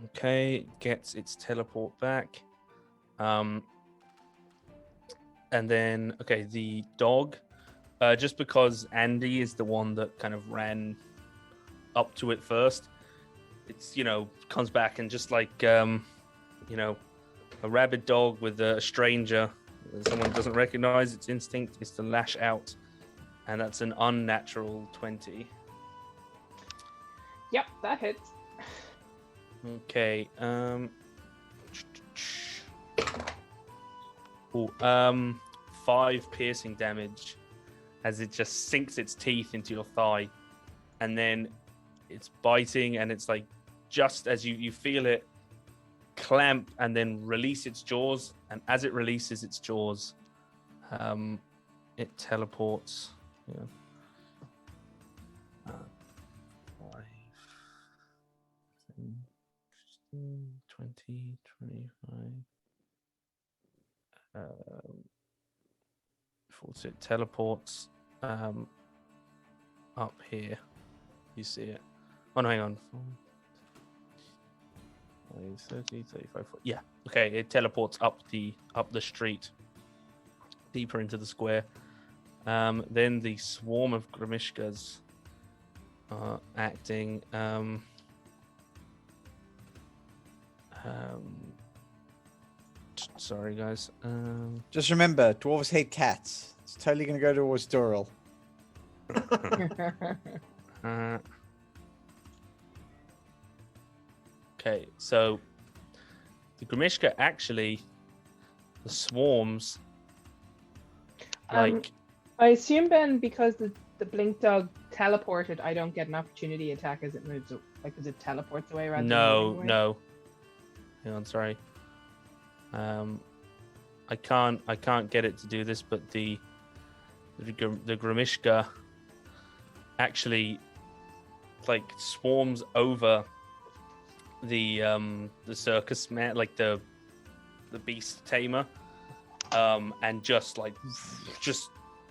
Okay, gets its teleport back. And then okay, the dog. Just because Andy is the one that kind of ran up to it first, it's comes back and just like a rabid dog with a stranger, someone doesn't recognize, its instinct is to lash out, and that's an unnatural 20. Yep, that hits. Okay. Ooh, 5 piercing damage as it just sinks its teeth into your thigh, and then it's biting, and it's like just as you feel it clamp and then release its jaws, and as it releases its jaws, it teleports. Yeah. 5, 10, 20, 25. So it teleports up here. You see it. Oh no, hang on. 30, 35, 40. Yeah. Okay, it teleports up the street, deeper into the square. Then the swarm of Grimishkas are acting. Sorry, guys. Just remember, dwarves hate cats. It's totally going to go towards Dural. Okay, so the Grimishka actually, the swarms, like I assume, Ben, because the blink dog teleported, I don't get an opportunity attack as it moves, like as it teleports away rather than moving away. no. Hang on, sorry. I can't get it to do this, but the Grimishka actually like swarms over the circus man, like the beast tamer, and just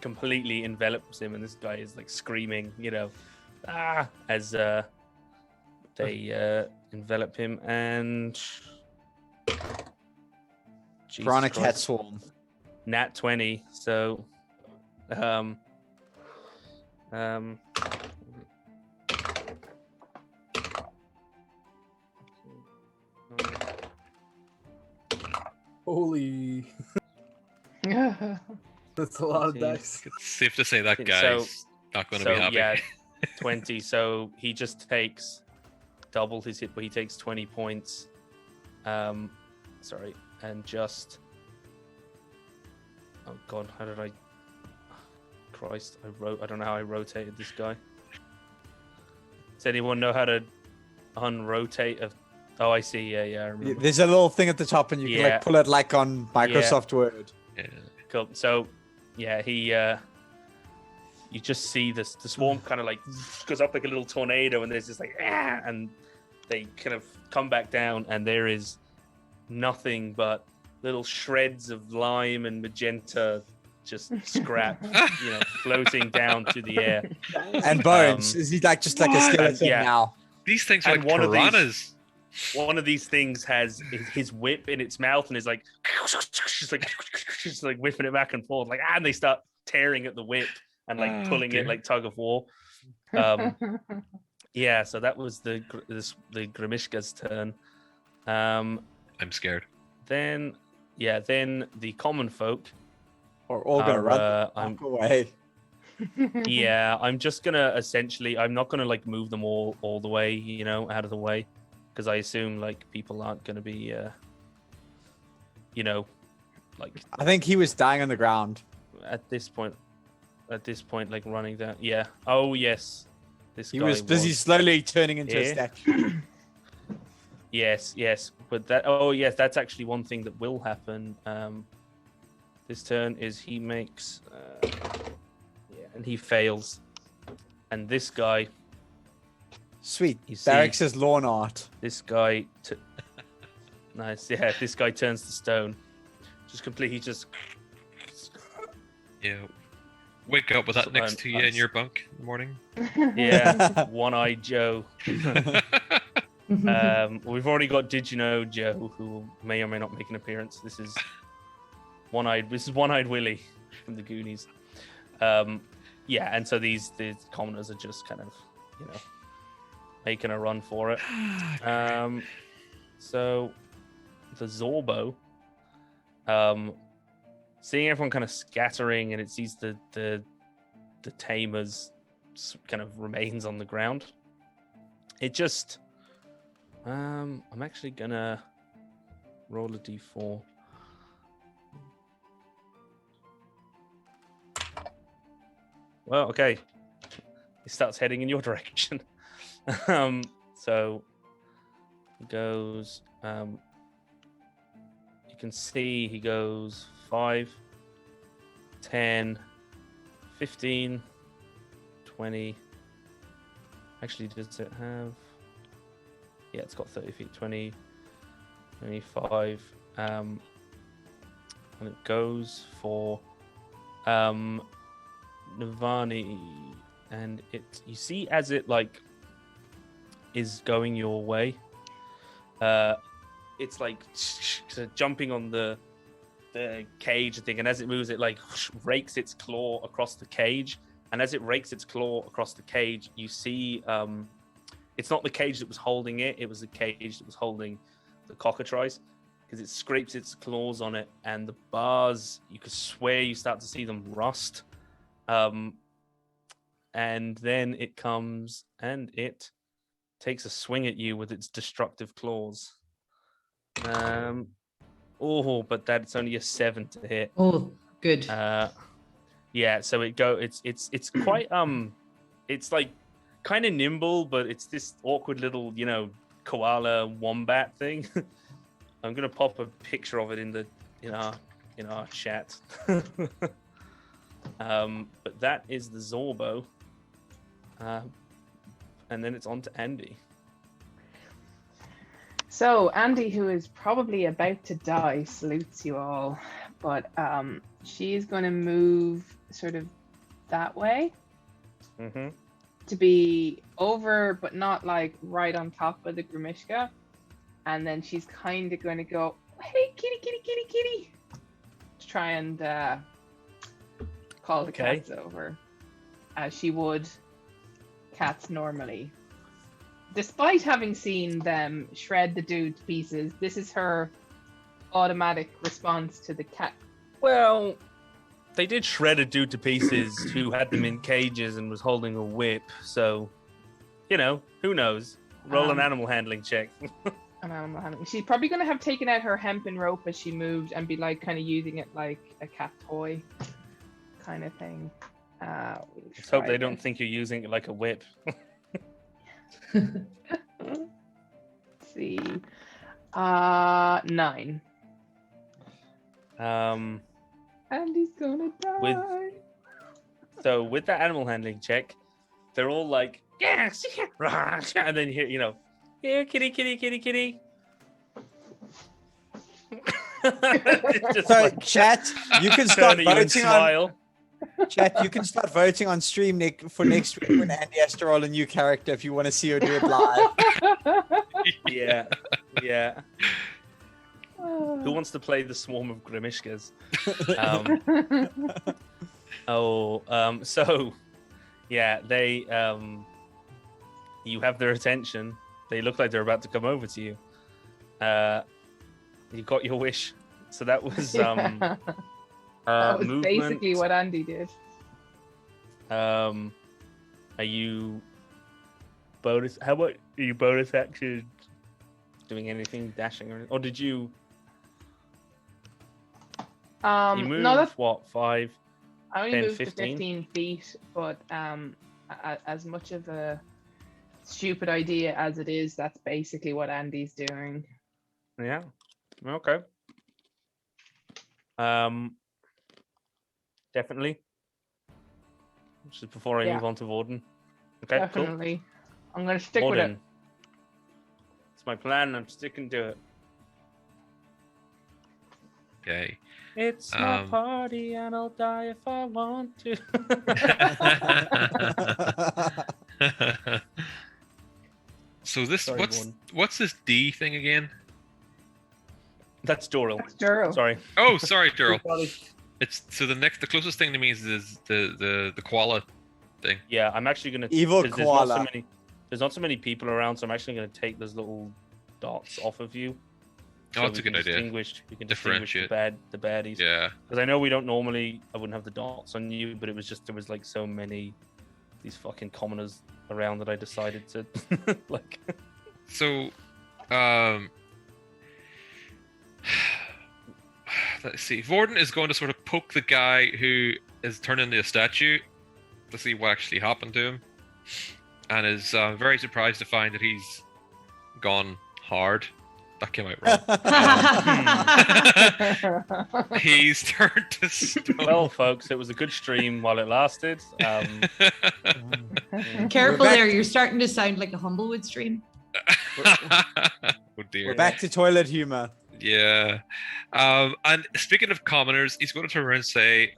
completely envelops him, and this guy is like screaming, as they envelop him, and Jesus Piranha Christ. cat swarm. Nat 20. So, Holy, that's a lot of dice. It's safe to say that So- guy's not going to be happy. Yeah, 20. So he just takes double his hit, but he takes 20 points. Sorry, and just. Oh God, how did I? Christ, I don't know how I rotated this guy. Does anyone know how to unrotate a? Oh, I see. Yeah, I remember. There's a little thing at the top, and you can like pull it like on Microsoft Word. Yeah. Cool. So, yeah, he. You just see the swarm kind of like goes up like a little tornado, and there's just like and they kind of come back down, and there is nothing but little shreds of lime and magenta, just scrap, floating down to the air. And Bones, is he like just like a skeleton now? These things are like piranhas. One of these things has his whip in its mouth and is like, just like whipping it back and forth, like, and they start tearing at the whip and like pulling it like tug of war. Yeah, so that was the Grimishka's turn. I'm scared. Then the common folk are all gonna run away. Yeah, I'm just gonna I'm not gonna like move them all the way, out of the way, because I assume like people aren't gonna be, like. I think he was dying on the ground At this point, like running down. Yeah. Oh yes. He was busy slowly turning into a statue. Yes. But that's actually one thing that will happen. This turn is he makes, and he fails, and this guy. Sweet. Barracks' lawn art. This guy. Nice. Yeah. This guy turns to stone. Yeah. Wake up with that next to you in your bunk in the morning. Yeah. One-eyed Joe. We've already got Did You Know Joe, who may or may not make an appearance. This is One-Eyed Willie from the Goonies. And so the commoners are just kind of, making a run for it. So the Zorbo, seeing everyone kind of scattering, and it sees the tamer's kind of remains on the ground. It just, I'm actually gonna roll a d4. Well, okay. He starts heading in your direction. So he goes. You can see he goes 5, 10, 15, 20. Actually, does it have? Yeah, it's got 30 feet, 20, 25. And it goes for Navani, and you see as it like is going your way, it's like jumping on the cage thing, and as it moves, it like rakes its claw across the cage, and as it rakes its claw across the cage, you see it's not the cage that was holding it, it was the cage that was holding the cockatrice, because it scrapes its claws on it, and the bars, you could swear you start to see them rust. And then it comes and it takes a swing at you with its destructive claws. But that's only a 7 to hit. Oh, good. Yeah, so it's quite it's like kind of nimble, but it's this awkward little, koala wombat thing. I'm gonna pop a picture of it in our chat. But that is the Zorbo. And then it's on to Andy. So Andy, who is probably about to die, salutes you all, but she's going to move sort of that way to be over, but not like right on top of the Grimishka. And then she's kind of going to go, hey, kitty, kitty, kitty, kitty, to try and call the cats over, as she would cats normally. Despite having seen them shred the dude to pieces, this is her automatic response to the cat. Well, They did shred a dude to pieces who had them in cages and was holding a whip. So, you know, who knows? Roll an animal handling check. An animal handling. She's probably going to have taken out her hempen rope as she moved and be like kind of using it like a cat toy kind of thing. Let's hope they don't think you're using it like a whip. Let's see. 9. And he's gonna die. With that animal handling check, they're all like, yes, and then you hear, you know, yeah, kitty, kitty, kitty, kitty. Just So, like, chat, you can start turn at you and voting on. smile. Chat, you can start voting on stream for next week when Andy has to roll a new character if you want to see her do it live. Yeah, yeah. Who wants to play the swarm of Grimishkas? So, yeah, they, you have their attention. They look like they're about to come over to you. You got your wish. So that was, that was movement. basically what Andy did. Are you bonus? How about you bonus action? Doing anything, dashing, or did you? You moved, no, that's what, 5? I only 10, moved 15? to 15 feet, but as much of a stupid idea as it is, that's basically what Andy's doing. Yeah. Okay. Definitely. Just before I move on to Vorden. Okay, Definitely. cool. I'm gonna stick with it. It's my plan. I'm sticking to it. Okay. It's my party, and I'll die if I want to. So this, Sorry, what's this D thing again? That's Doral. That's Duro. Sorry. Oh, sorry, Daryl. It's so the closest thing to me is the koala thing. Yeah, I'm actually gonna Evil koala. There's not so many people around, so I'm actually gonna take those little dots off of you. Oh, that's a good idea. We can distinguish Differentiate. the baddies. Yeah. Because I know we don't normally. I wouldn't have the dots on you, but it was just there was like so many these fucking commoners around that I decided to like. So, let's see. Vorden is going to sort of poke the guy who is turned into a statue to see what actually happened to him, and is very surprised to find that he's gone hard. That came out wrong. He's turned to stone. Well, folks, it was a good stream while it lasted. Careful there, you're starting to sound like a Humblewood stream. Oh dear. We're back to toilet humor. Yeah. And speaking of commoners, he's going to turn around and say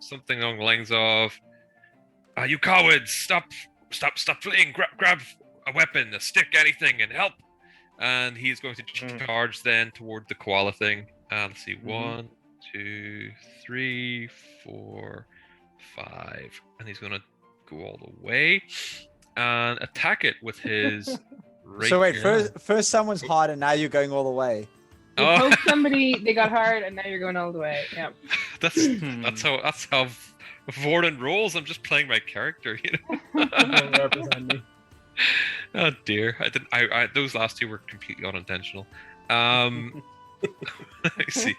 something along the lines of, "You cowards, stop fleeing! Grab a weapon, a stick, anything, and help!" And he's going to charge then toward the koala thing. Let's see, 1, 2, 3, 4, 5, and he's going to go all the way and attack it with his. So wait, first someone's hard, and now you're going all the way. You poked somebody, they got hard, and now you're going all the way. Yeah. That's how Vorden rolls. I'm just playing my character, you know. Represent me. Oh dear, I those last two were completely unintentional. Let's see.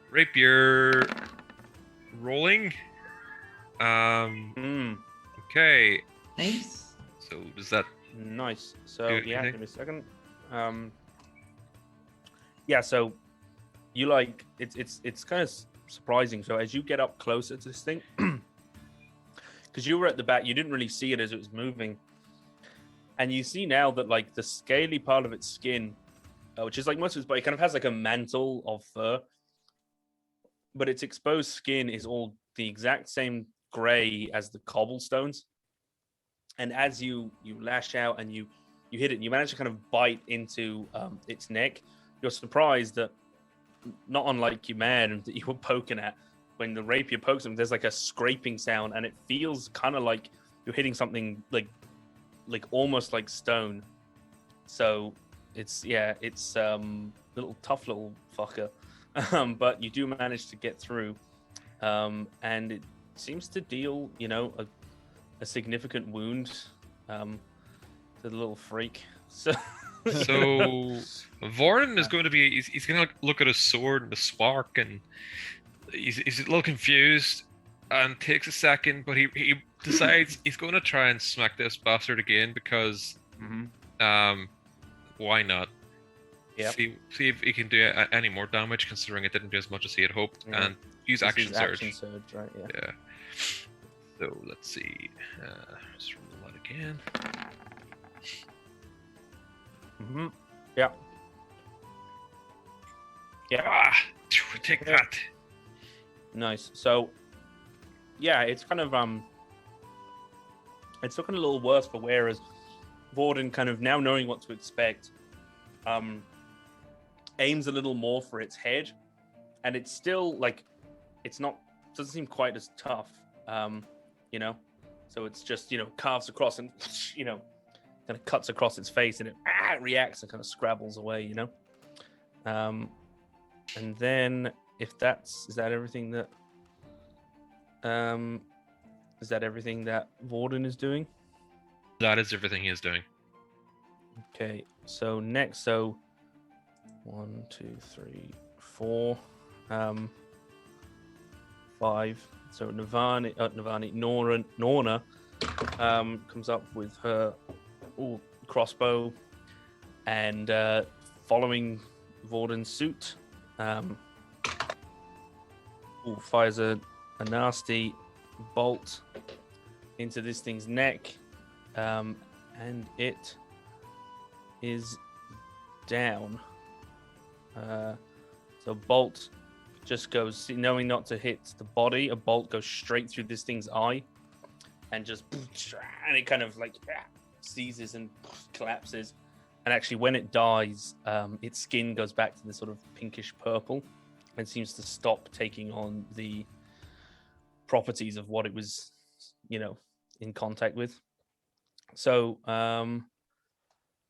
Rapier rolling. Okay. Nice. So does that Nice. So Good, yeah, okay. give me a second. Yeah, so you like it's kind of surprising. So as you get up closer to this thing, because you were at the back, you didn't really see it as it was moving, and you see now that like the scaly part of its skin, which is like most of its body, kind of has like a mantle of fur, but its exposed skin is all the exact same gray as the cobblestones. And as you lash out and you hit it, and you manage to kind of bite into its neck, you're surprised that, not unlike your man that you were poking at, when the rapier pokes him, there's like a scraping sound, and it feels kind of like you're hitting something like almost like stone. So it's little tough little fucker. but you do manage to get through, and it seems to deal, a significant wound to the little freak. So Vorin is going to be. He's going to look at his sword and the spark, and he's a little confused, and takes a second, but he decides he's going to try and smack this bastard again because, why not? Yep. See if he can do any more damage, considering it didn't do as much as he had hoped, and use action surge. Action surge, right? Yeah. So let's see. Let's roll that again. Yeah. Yeah. Take that. Nice. So, yeah, it's kind of it's looking a little worse for wear as Vorden, kind of now knowing what to expect, aims a little more for its head, and it's still doesn't seem quite as tough, so it's just carves across and kind of cuts across its face, and it reacts and kind of scrabbles away, and then is that everything that Vorden is doing? That is everything he is doing. Okay, so next, 1, 2, 3, 4, 5. So Norna comes up with her crossbow, and following Vorden's suit, fires a nasty bolt into this thing's neck, and it is down. So bolt just goes, knowing not to hit the body, a bolt goes straight through this thing's eye, and it kind of seizes and collapses. And actually, when it dies, its skin goes back to this sort of pinkish purple, and seems to stop taking on the properties of what it was, in contact with. So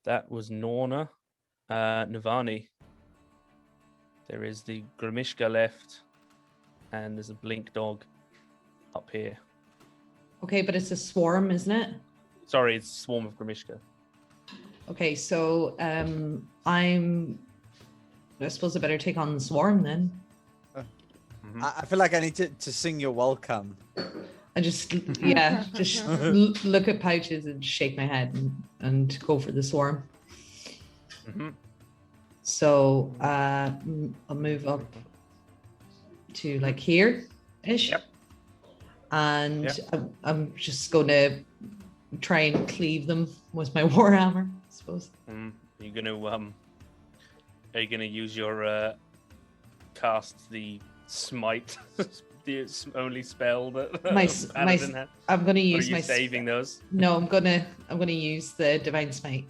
that was Norna. Navani. There is the Grimishka left, and there's a blink dog up here. Okay, but it's a swarm, isn't it? Sorry, it's a swarm of Grimishka. Okay, so I suppose I better take on the swarm then. I feel like I need to sing your welcome. I just look at Pouches and shake my head and go for the swarm. So I'll move up to here-ish. Yep. And I'm just going to try and cleave them with my warhammer, I suppose. Are you gonna use your cast the smite, the only spell that Paladin had? I'm going to use my saving those. No, I'm gonna use the divine smite.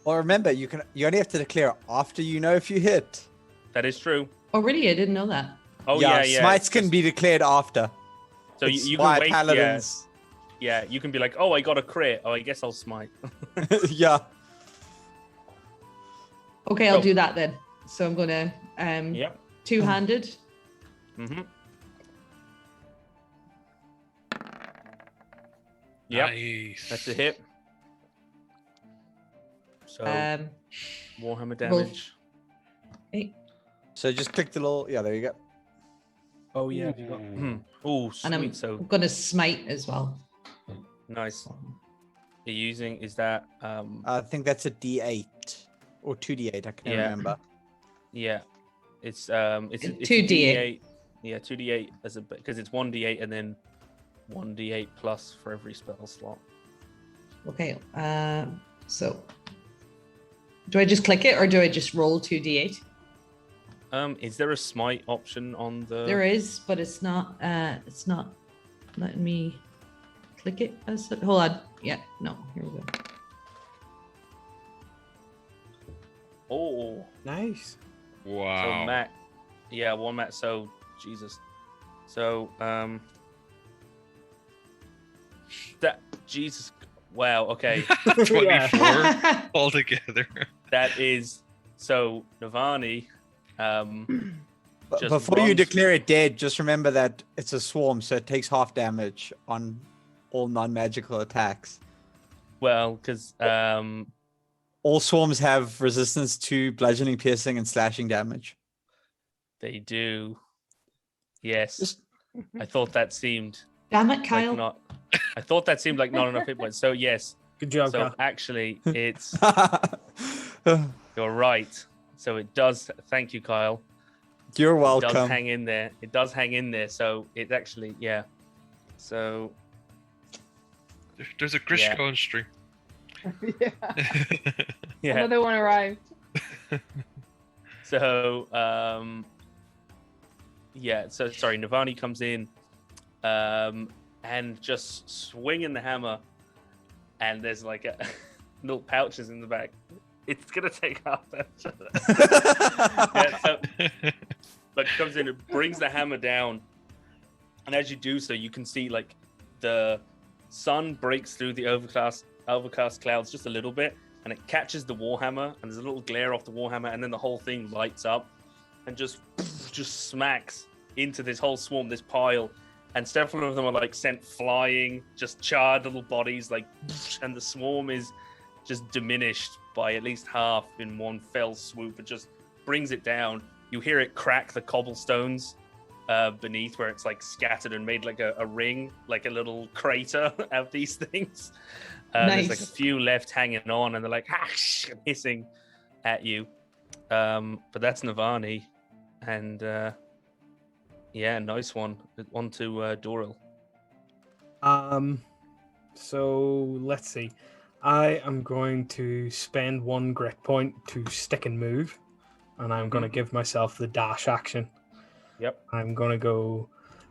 Well, remember, you only have to declare after you know if you hit. That is true. Oh, really? I didn't know that. Oh yeah. Smites can be declared after. So you can wait. Paladins. Yeah, you can be like, oh, I got a crit. Oh, I guess I'll smite. Yeah. Okay, I'll do that then. So I'm gonna two-handed. Yep. Nice. That's a hit. So Warhammer roll. damage. 8. So just click the little. Yeah, there you go. Oh yeah. Oh, sweet. And I'm So gonna smite as well. nice. You're using, is that I think that's a D8 or 2D8. I can't remember. yeah. It's 2d8. Yeah, 2d8 because it's 1d8 and then 1d8 plus for every spell slot. Okay. So do I just click it or do I just roll 2d8? Is there a smite option on the? There is, but it's not letting me click it. Hold on. Yeah, no, here we go. Oh, Nice. Wow. so Matt, one Matt. So Jesus, so that Jesus, wow. Okay, 24 altogether. that is so Navani. just Before you runs- declare it dead, just remember that it's a swarm, so it takes half damage on all non-magical attacks. Well, because All swarms have resistance to bludgeoning, piercing, and slashing damage. they do. Yes, Just- I thought that seemed Damn it, like Kyle. not. I thought that seemed like not enough hit points. So yes. Good job, So Kyle. actually, it's you're right. So it does. Thank you, Kyle. You're It does welcome. hang in there. It does hang in there. So it actually, yeah. So There's a Grishko Yeah. on stream. Yeah. yeah. Another one arrived. So yeah. So sorry, Navani comes in, and just swinging the hammer, and there's like a little pouches in the back. It's gonna take half that. Yeah, so but comes in and brings the hammer down, and as you do so, you can see like the sun breaks through the overcast clouds just a little bit, and it catches the warhammer, and there's a little glare off the warhammer, and then the whole thing lights up, and just smacks into this whole swarm, this pile, and several of them are like sent flying, just charred little bodies, like, and the swarm is just diminished by at least half in one fell swoop. It just brings it down. You hear it crack the cobblestones beneath, where it's like scattered and made like a ring, like a little crater of these things. There's like a Nice. few left hanging on, and they're like hissing at you. But that's Navani, and yeah, nice one. On to Doral. So let's see. I am going to spend 1 grit point to stick and move, and I'm going to give myself the dash action. Yep. I'm going to go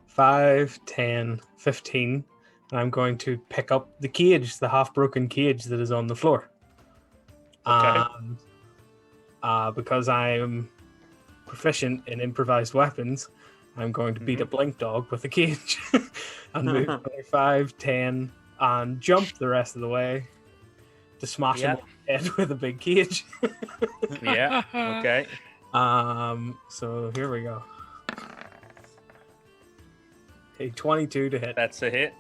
5, 10, 15, and I'm going to pick up the cage, the half-broken cage that is on the floor. Okay. Because I am proficient in improvised weapons, I'm going to beat a blink dog with a cage and move another 5, 10, and jump the rest of the way to smash him Yeah. on the head with a big cage. Yeah. Okay. So here we go. Okay, 22 to hit That's a hit.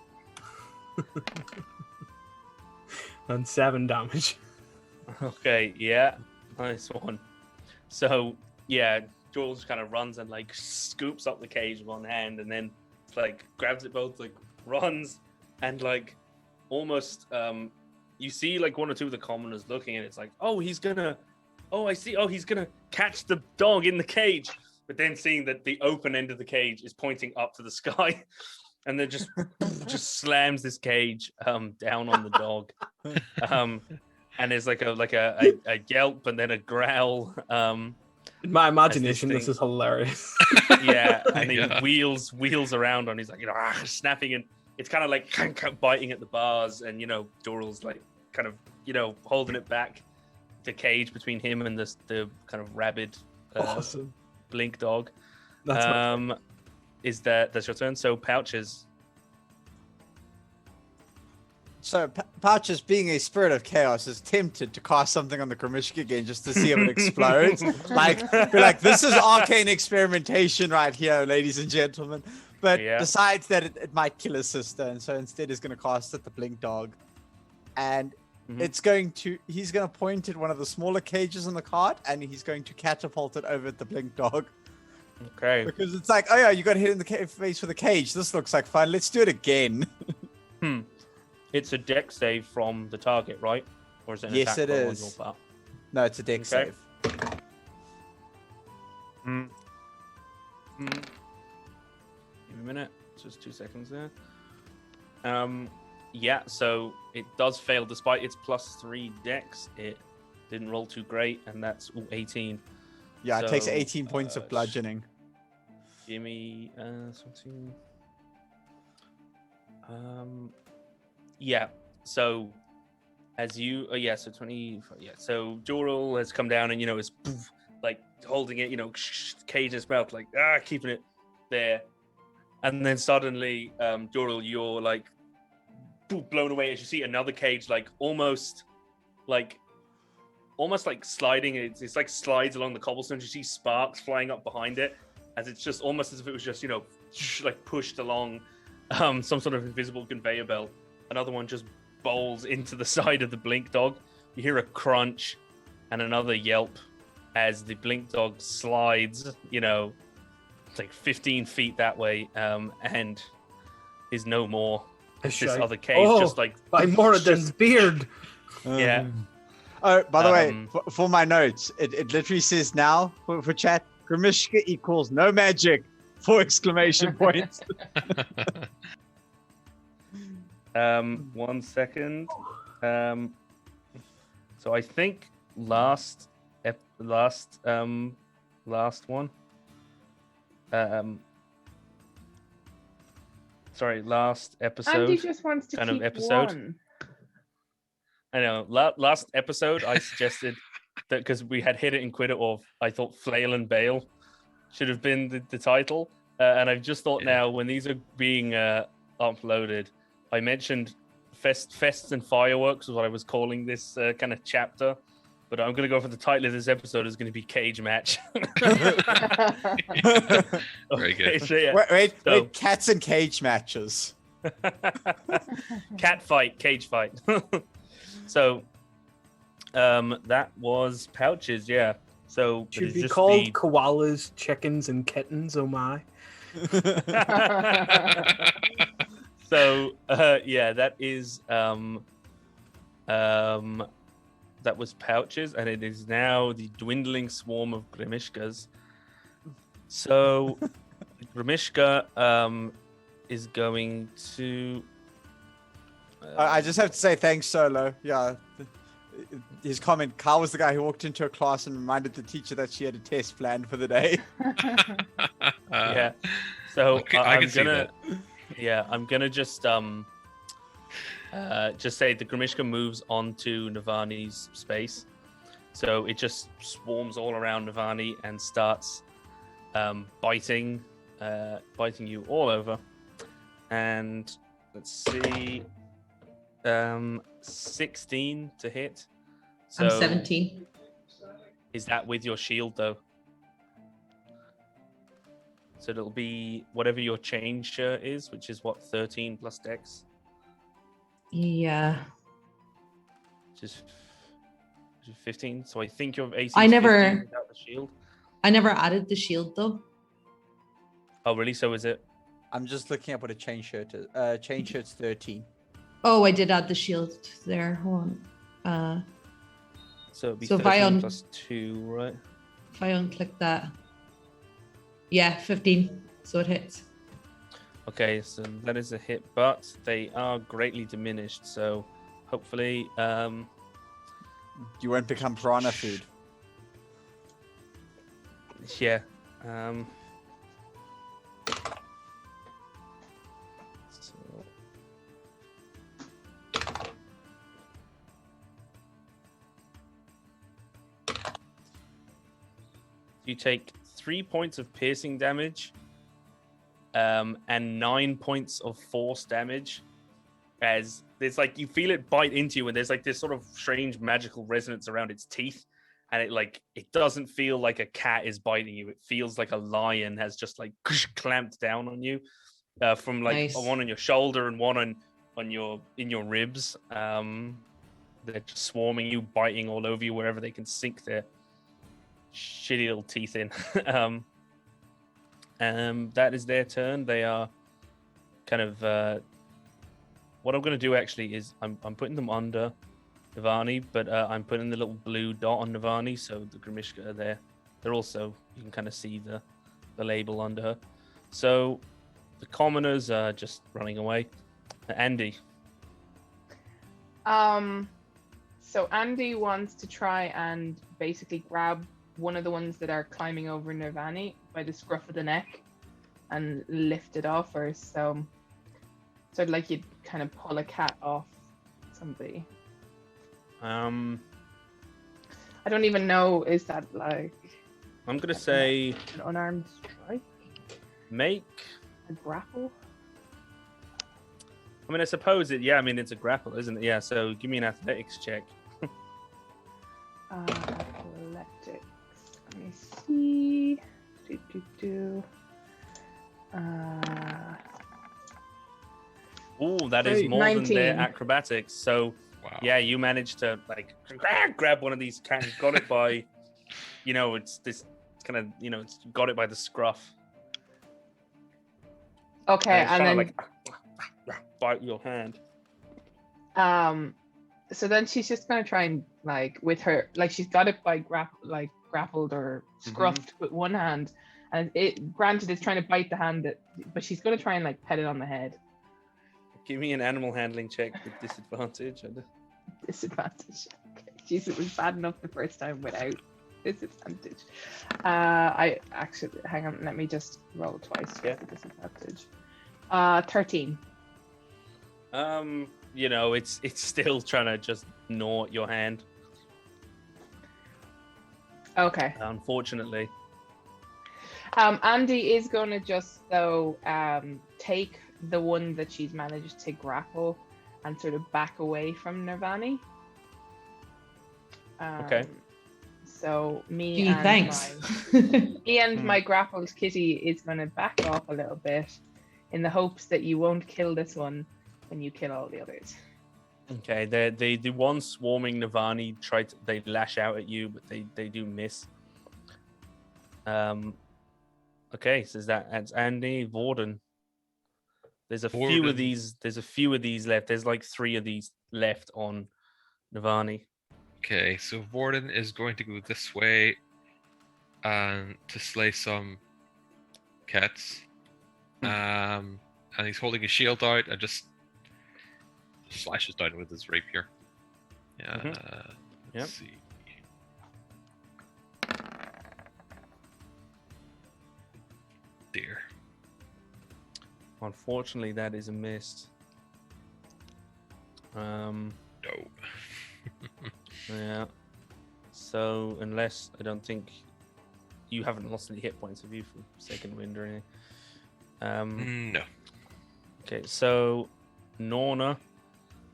and 7 damage. Okay, yeah, nice one. So yeah, Jules kind of runs and like scoops up the cage with one hand, and then like grabs it both, like runs, and like almost you see like one or two of the commoners looking, and it's like, oh, he's gonna, oh, I see, oh, he's gonna catch the dog in the cage, but then seeing that the open end of the cage is pointing up to the sky, and then just slams this cage down on the dog. And there's like a yelp and then a growl. In my imagination, this thing- is hilarious. Yeah, and he Yeah. wheels around on. He's like, snapping, and it's kind of like biting at the bars, and Doral's like kind of holding it back, the cage between him and the kind of rabid Awesome. blink dog. That's my That's your turn? So Pouches. So Pouches, being a spirit of chaos, is tempted to cast something on the Grimishka again just to see if it explodes. Be like, this is arcane experimentation right here, ladies and gentlemen. But Yeah. decides that it might kill his sister, and so instead is going to cast at the blink dog. And Mhm. he's going to point at one of the smaller cages in the cart, and he's going to catapult it over at the blink dog. Okay. Because it's like, oh yeah, you got hit in the face with a cage. This looks like fun. Let's do it again. It's a deck save from the target, right? Or is it an Yes, attack it roll on is. your part? No, it's a deck Okay. save. Mm. Give me a minute. Just 2 seconds there. Yeah, so it does fail despite its +3 dex. It didn't roll too great, and that's 18. Yeah, it takes So, 18 points of bludgeoning. Give me something. Yeah. So as you, so 20. Yeah. So Doral has come down and is like holding it, cage in his mouth, like keeping it there, and then suddenly, Doral, you're like blown away as you see another cage, like almost like sliding. It's like slides along the cobblestones. You see sparks flying up behind it, as it's just almost as if it was just like pushed along some sort of invisible conveyor belt. Another one just bowls into the side of the blink dog. You hear a crunch and another yelp as the blink dog slides, it's like 15 feet that way, and is no more. This other cage just like by Moradin's beard. Yeah. Oh, by the way, for my notes, it literally says now for chat, Grimishka equals no magic, 4 exclamation points. 1 second. So I think last one. Sorry, last episode. Andy just wants to keep episode. one. I know. Last episode, I suggested that because we had hit it and quit it off, I thought Flail and Bale should have been the title. And I've just thought now, when these are being uploaded, I mentioned Fests and Fireworks was what I was calling this kind of chapter. But I'm going to go for the title of this episode is going to be Cage Match. Very good. So, yeah. Wait, cats and cage matches. Cat fight, cage fight. So, that was Pouches, yeah. So Should be called koalas, chickens, and kittens. Oh my! So, yeah, that is that was Pouches, and it is now the dwindling swarm of Grimishkas. So, Grimishka is going to. I just have to say thanks, Solo. Yeah. His comment, Carl was the guy who walked into a class and reminded the teacher that she had a test planned for the day. Yeah. So I can see that. Yeah, I'm gonna just say the Grimishka moves onto Navani's space. So it just swarms all around Navani and starts biting you all over. And let's see. 16 to hit. So I'm 17. Is that with your shield though? So it'll be whatever your change is, which is what, 13 plus dex? Yeah. Just 15. So I think your AC. I never 15 without the shield. I never added the shield though. Oh really? So is it? I'm just looking up what a chain shirt is. Chain shirt's 13. Oh, I did add the shield there. Hold on. So it'd be So if 13 plus 2, right? If I unclick that. Yeah, 15. So it hits. Okay, so that is a hit, but they are greatly diminished. So hopefully, You won't become piranha food. yeah. You take 3 points of piercing damage, and 9 points of force damage. As there's like you feel it bite into you, and there's like this sort of strange magical resonance around its teeth, and it doesn't feel like a cat is biting you. It feels like a lion has just like clamped down on you, from like Nice. one on your shoulder and one on your in your ribs. They're just swarming you, biting all over you wherever they can sink their shitty little teeth in. That is their turn. They are kind of what I'm going to do actually is I'm putting them under Navani, but I'm putting the little blue dot on Navani, so the Grimishka are there. They're also, you can kind of see the label under her. So the commoners are just running away. Andy. So Andy wants to try and basically grab one of the ones that are climbing over Nirvani by the scruff of the neck and lift it off her. So like you'd kind of pull a cat off somebody. I don't even know, is that like I'm gonna say an unarmed strike? make. A grapple? I mean, I suppose it. Yeah, I mean it's a grapple, isn't it? Yeah. So give me an athletics check. Athletics. Let me see. Oh, that is Hey. more than their 19. acrobatics. So Wow. yeah, you managed to like grab one of these cats, got it by, it's this kind of, it's got it by the scruff. Okay, It's and trying then to bite your hand. so then she's just gonna try and like with her like she's got it by grappled or scruffed with one hand, and it granted it's trying to bite the hand but she's gonna try and like pet it on the head. Give me an animal handling check with disadvantage. Disadvantage. Okay. Jeez, it was bad enough the first time without disadvantage. I actually hang on, let me just roll twice Yeah. with the disadvantage. 13. It's still trying to just gnaw at your hand, Okay. unfortunately. Andy is gonna just though take the one that she's managed to grapple and sort of back away from Nirvani. Okay. So me Gee, and thanks. me and my grappled kitty is gonna back off a little bit in the hopes that you won't kill this one when you kill all the others. Okay, the one swarming Navani they lash out at you, but they do miss. Okay, so that's Andy. Vorden. There's a few of Vorden. these. There's a few of these left. There's like 3 of these left on Navani. Okay, so Warden is going to go this way and to slay some cats. And he's holding his shield out and just slashes down with his rapier. Yeah. Yep. Let's see. Dear. Unfortunately, that is a miss. No. Yeah. So unless I don't think you haven't lost any hit points, have you, from second wind or anything? No. Okay, so Norna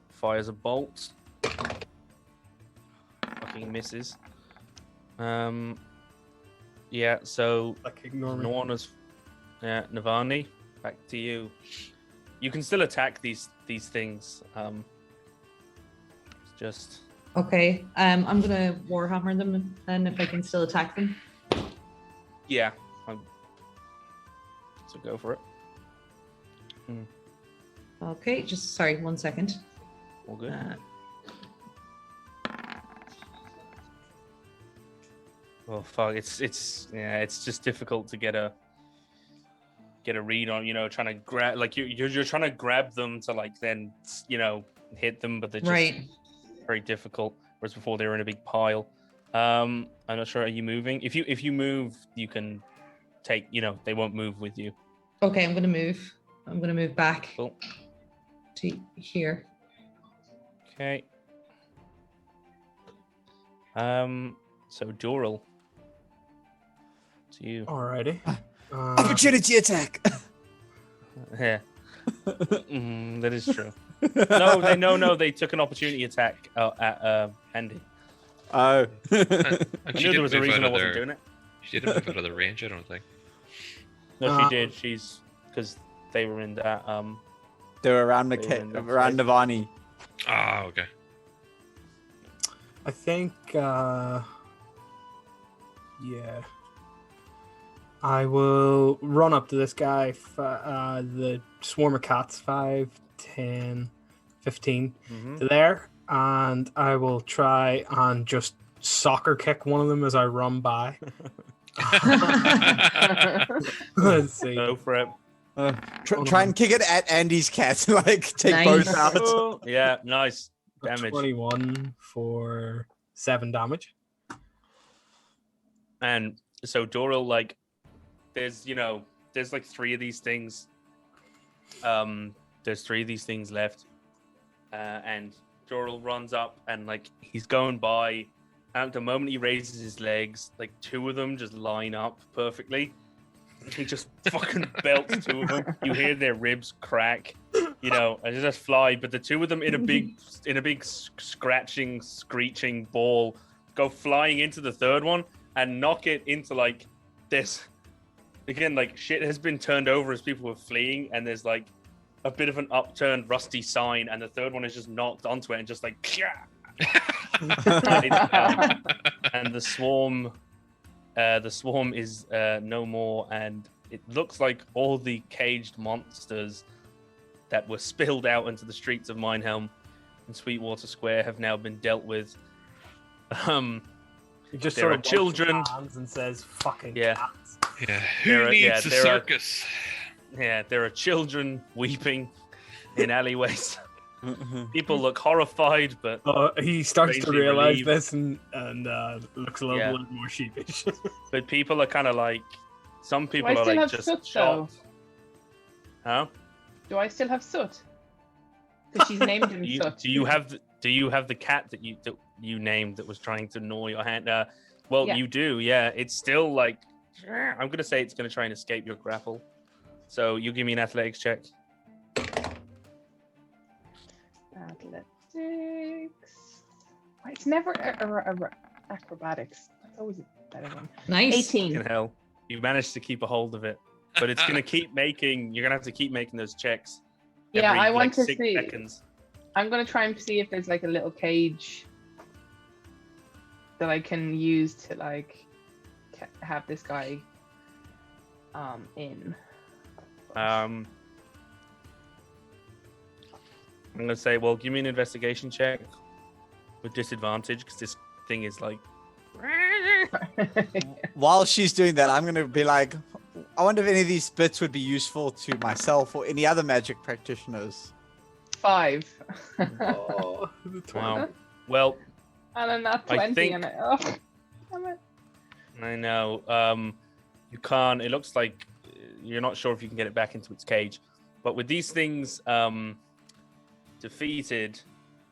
fires a bolt. Fucking misses. Yeah, so Like, ignore me. Norna's Navani, back to you. You can still attack these things. It's just Okay, I'm gonna Warhammer them then if I can still attack them. yeah. So go for it. Okay, just sorry, 1 second. All good. Oh fuck! It's just difficult to get a read on. Trying to grab you're trying to grab them to like then hit them, but they're just Right. very difficult. Whereas before they were in a big pile. I'm not sure. Are you moving? If you move, you can take. They won't move with you. Okay, I'm gonna move. I'm gonna move back Cool. to here. Okay. So Doral, to you. Alrighty. Opportunity attack. Yeah. That is true. No, they took an opportunity attack at Andy. Oh. And I she knew there didn't was a move reason out I of wasn't their- doing it. She didn't move out of the range, I don't think. No, she Uh, did. She's because they were in that. They're around They were in that around place. Navani. Ah, okay. I think, yeah. I will run up to this guy, the swarm of cats, 5, 10, 15 Mhm. to there, and I will try and just soccer kick one of them as I run by. Let's see. Go for it. Try and kick it at Andy's cat. Like take both Nice. out. Oh, yeah, nice damage. 21 for 7 damage. And so Doral, like, there's like 3 of these things. There's 3 of these things left, and Doral runs up and like he's going by. And the moment he raises his legs, like 2 of them just line up perfectly. He just fucking belts 2 of them. You hear their ribs crack, and they just fly. But the 2 of them in a big scratching, screeching ball go flying into the 3rd one and knock it into like this again, like shit has been turned over as people were fleeing, and there's like a bit of an upturned rusty sign, and the third one is just knocked onto it and just like and the swarm is no more, and it looks like all the caged monsters that were spilled out into the streets of Minehelm and Sweetwater Square have now been dealt with. He just There sort are of waves children. his hands and says, "Fucking Yeah. cats." Yeah, who needs a there are- circus? There are children weeping in alleyways. People look horrified, but He starts to Strangely realize relieved. this and looks a little Yeah. bit more sheepish. people are kind of like, some people I are still like have just Soot, though? shocked. Huh? Do I still have Soot? Because she's named him Soot. Do you have the cat that you named that was trying to gnaw your hand? Well, Yeah. you do. Yeah, it's still like, I'm gonna say it's gonna try and escape your grapple. So you give me an athletics check. Athletics. It's never acrobatics. That's always a better one. Nice. 18. In hell, you managed to keep a hold of it, but it's gonna keep making. You're gonna have to keep making those checks. Yeah, every, I want like, to 6 see. seconds. I'm gonna try and see if there's like a little cage that I can use to like have this guy in. I'm gonna say, well, give me an investigation check with disadvantage because this thing is like. While she's doing that, I'm gonna be like, I wonder if any of these bits would be useful to myself or any other magic practitioners. 5. Oh, the Wow. Well, And I'm not I 20 think- and oh, damn it. I know. You can't. It looks like you're not sure if you can get it back into its cage. But with these things defeated,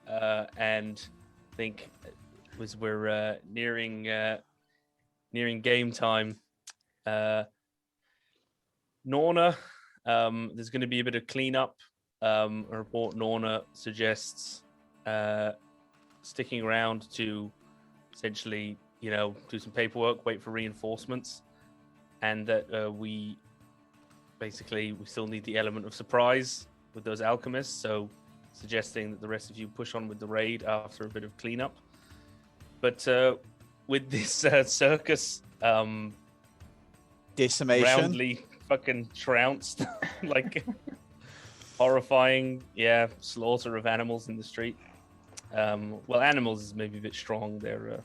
and I think we're nearing game time. Norna, there's going to be a bit of cleanup. A report Norna suggests sticking around to essentially, do some paperwork, wait for reinforcements, and that we still need the element of surprise with those alchemists. So, suggesting that the rest of you push on with the raid after a bit of cleanup. But with this circus Decimation. roundly fucking trounced, like horrifying, slaughter of animals in the street. Well, animals is maybe a bit strong. They're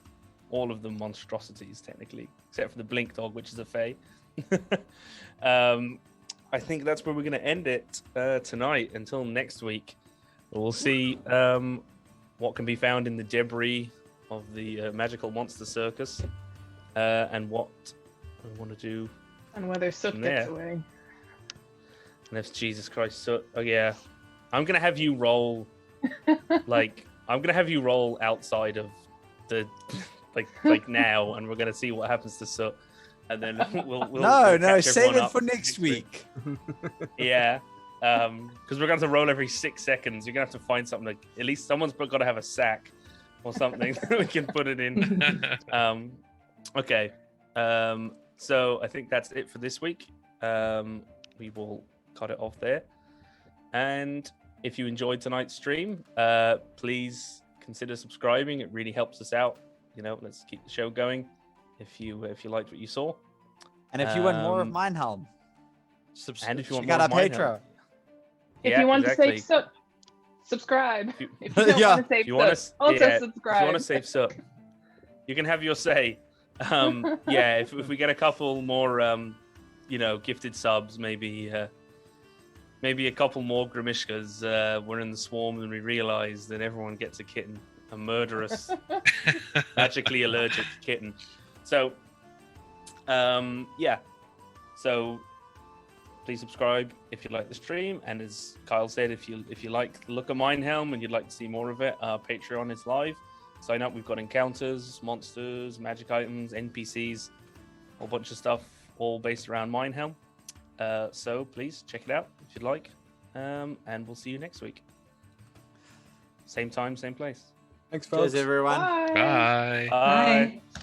all of them monstrosities technically, except for the blink dog, which is a fae. I think that's where we're going to end it tonight. Until next week, we'll see what can be found in the debris of the magical monster circus, and what we want to do. And whether Soot From gets there. away. And if Jesus Christ, so yeah, I'm gonna have you roll. I'm gonna have you roll outside of the like now, and we're gonna see what happens to Soot, and then we'll No, catch save everyone it up for next week. Yeah, because we're gonna have to roll every 6 seconds. You're gonna have to find something like at least someone's got to have a sack or something that we can put it in. Okay. So I think that's it for this week. We will cut it off there. And if you enjoyed tonight's stream, please consider subscribing. It really helps us out. Let's keep the show going. If you liked what you saw, And if you want more of Um, Minehelm, and if you want check out more our of Minehelm. Patreon. If you want to exactly. save Soot, subscribe. If you- If you don't Yeah. want to save If you want Soot, to, also if you subscribe. want to save Soot, you can have your say. If we get a couple more, gifted subs, maybe a couple more Grimishkas. We're in the swarm and we realize that everyone gets a kitten, a murderous, magically allergic kitten. So, So please subscribe if you like the stream, and as Kyle said, if you like the look of Minehelm and you'd like to see more of it, our Patreon is live. Sign up. We've got encounters, monsters, magic items, NPCs, a whole bunch of stuff, all based around Minehelm. So please check it out if you'd like, and we'll see you next week. Same time, same place. Thanks, folks. Cheers, everyone. Bye. Bye. Bye. Bye.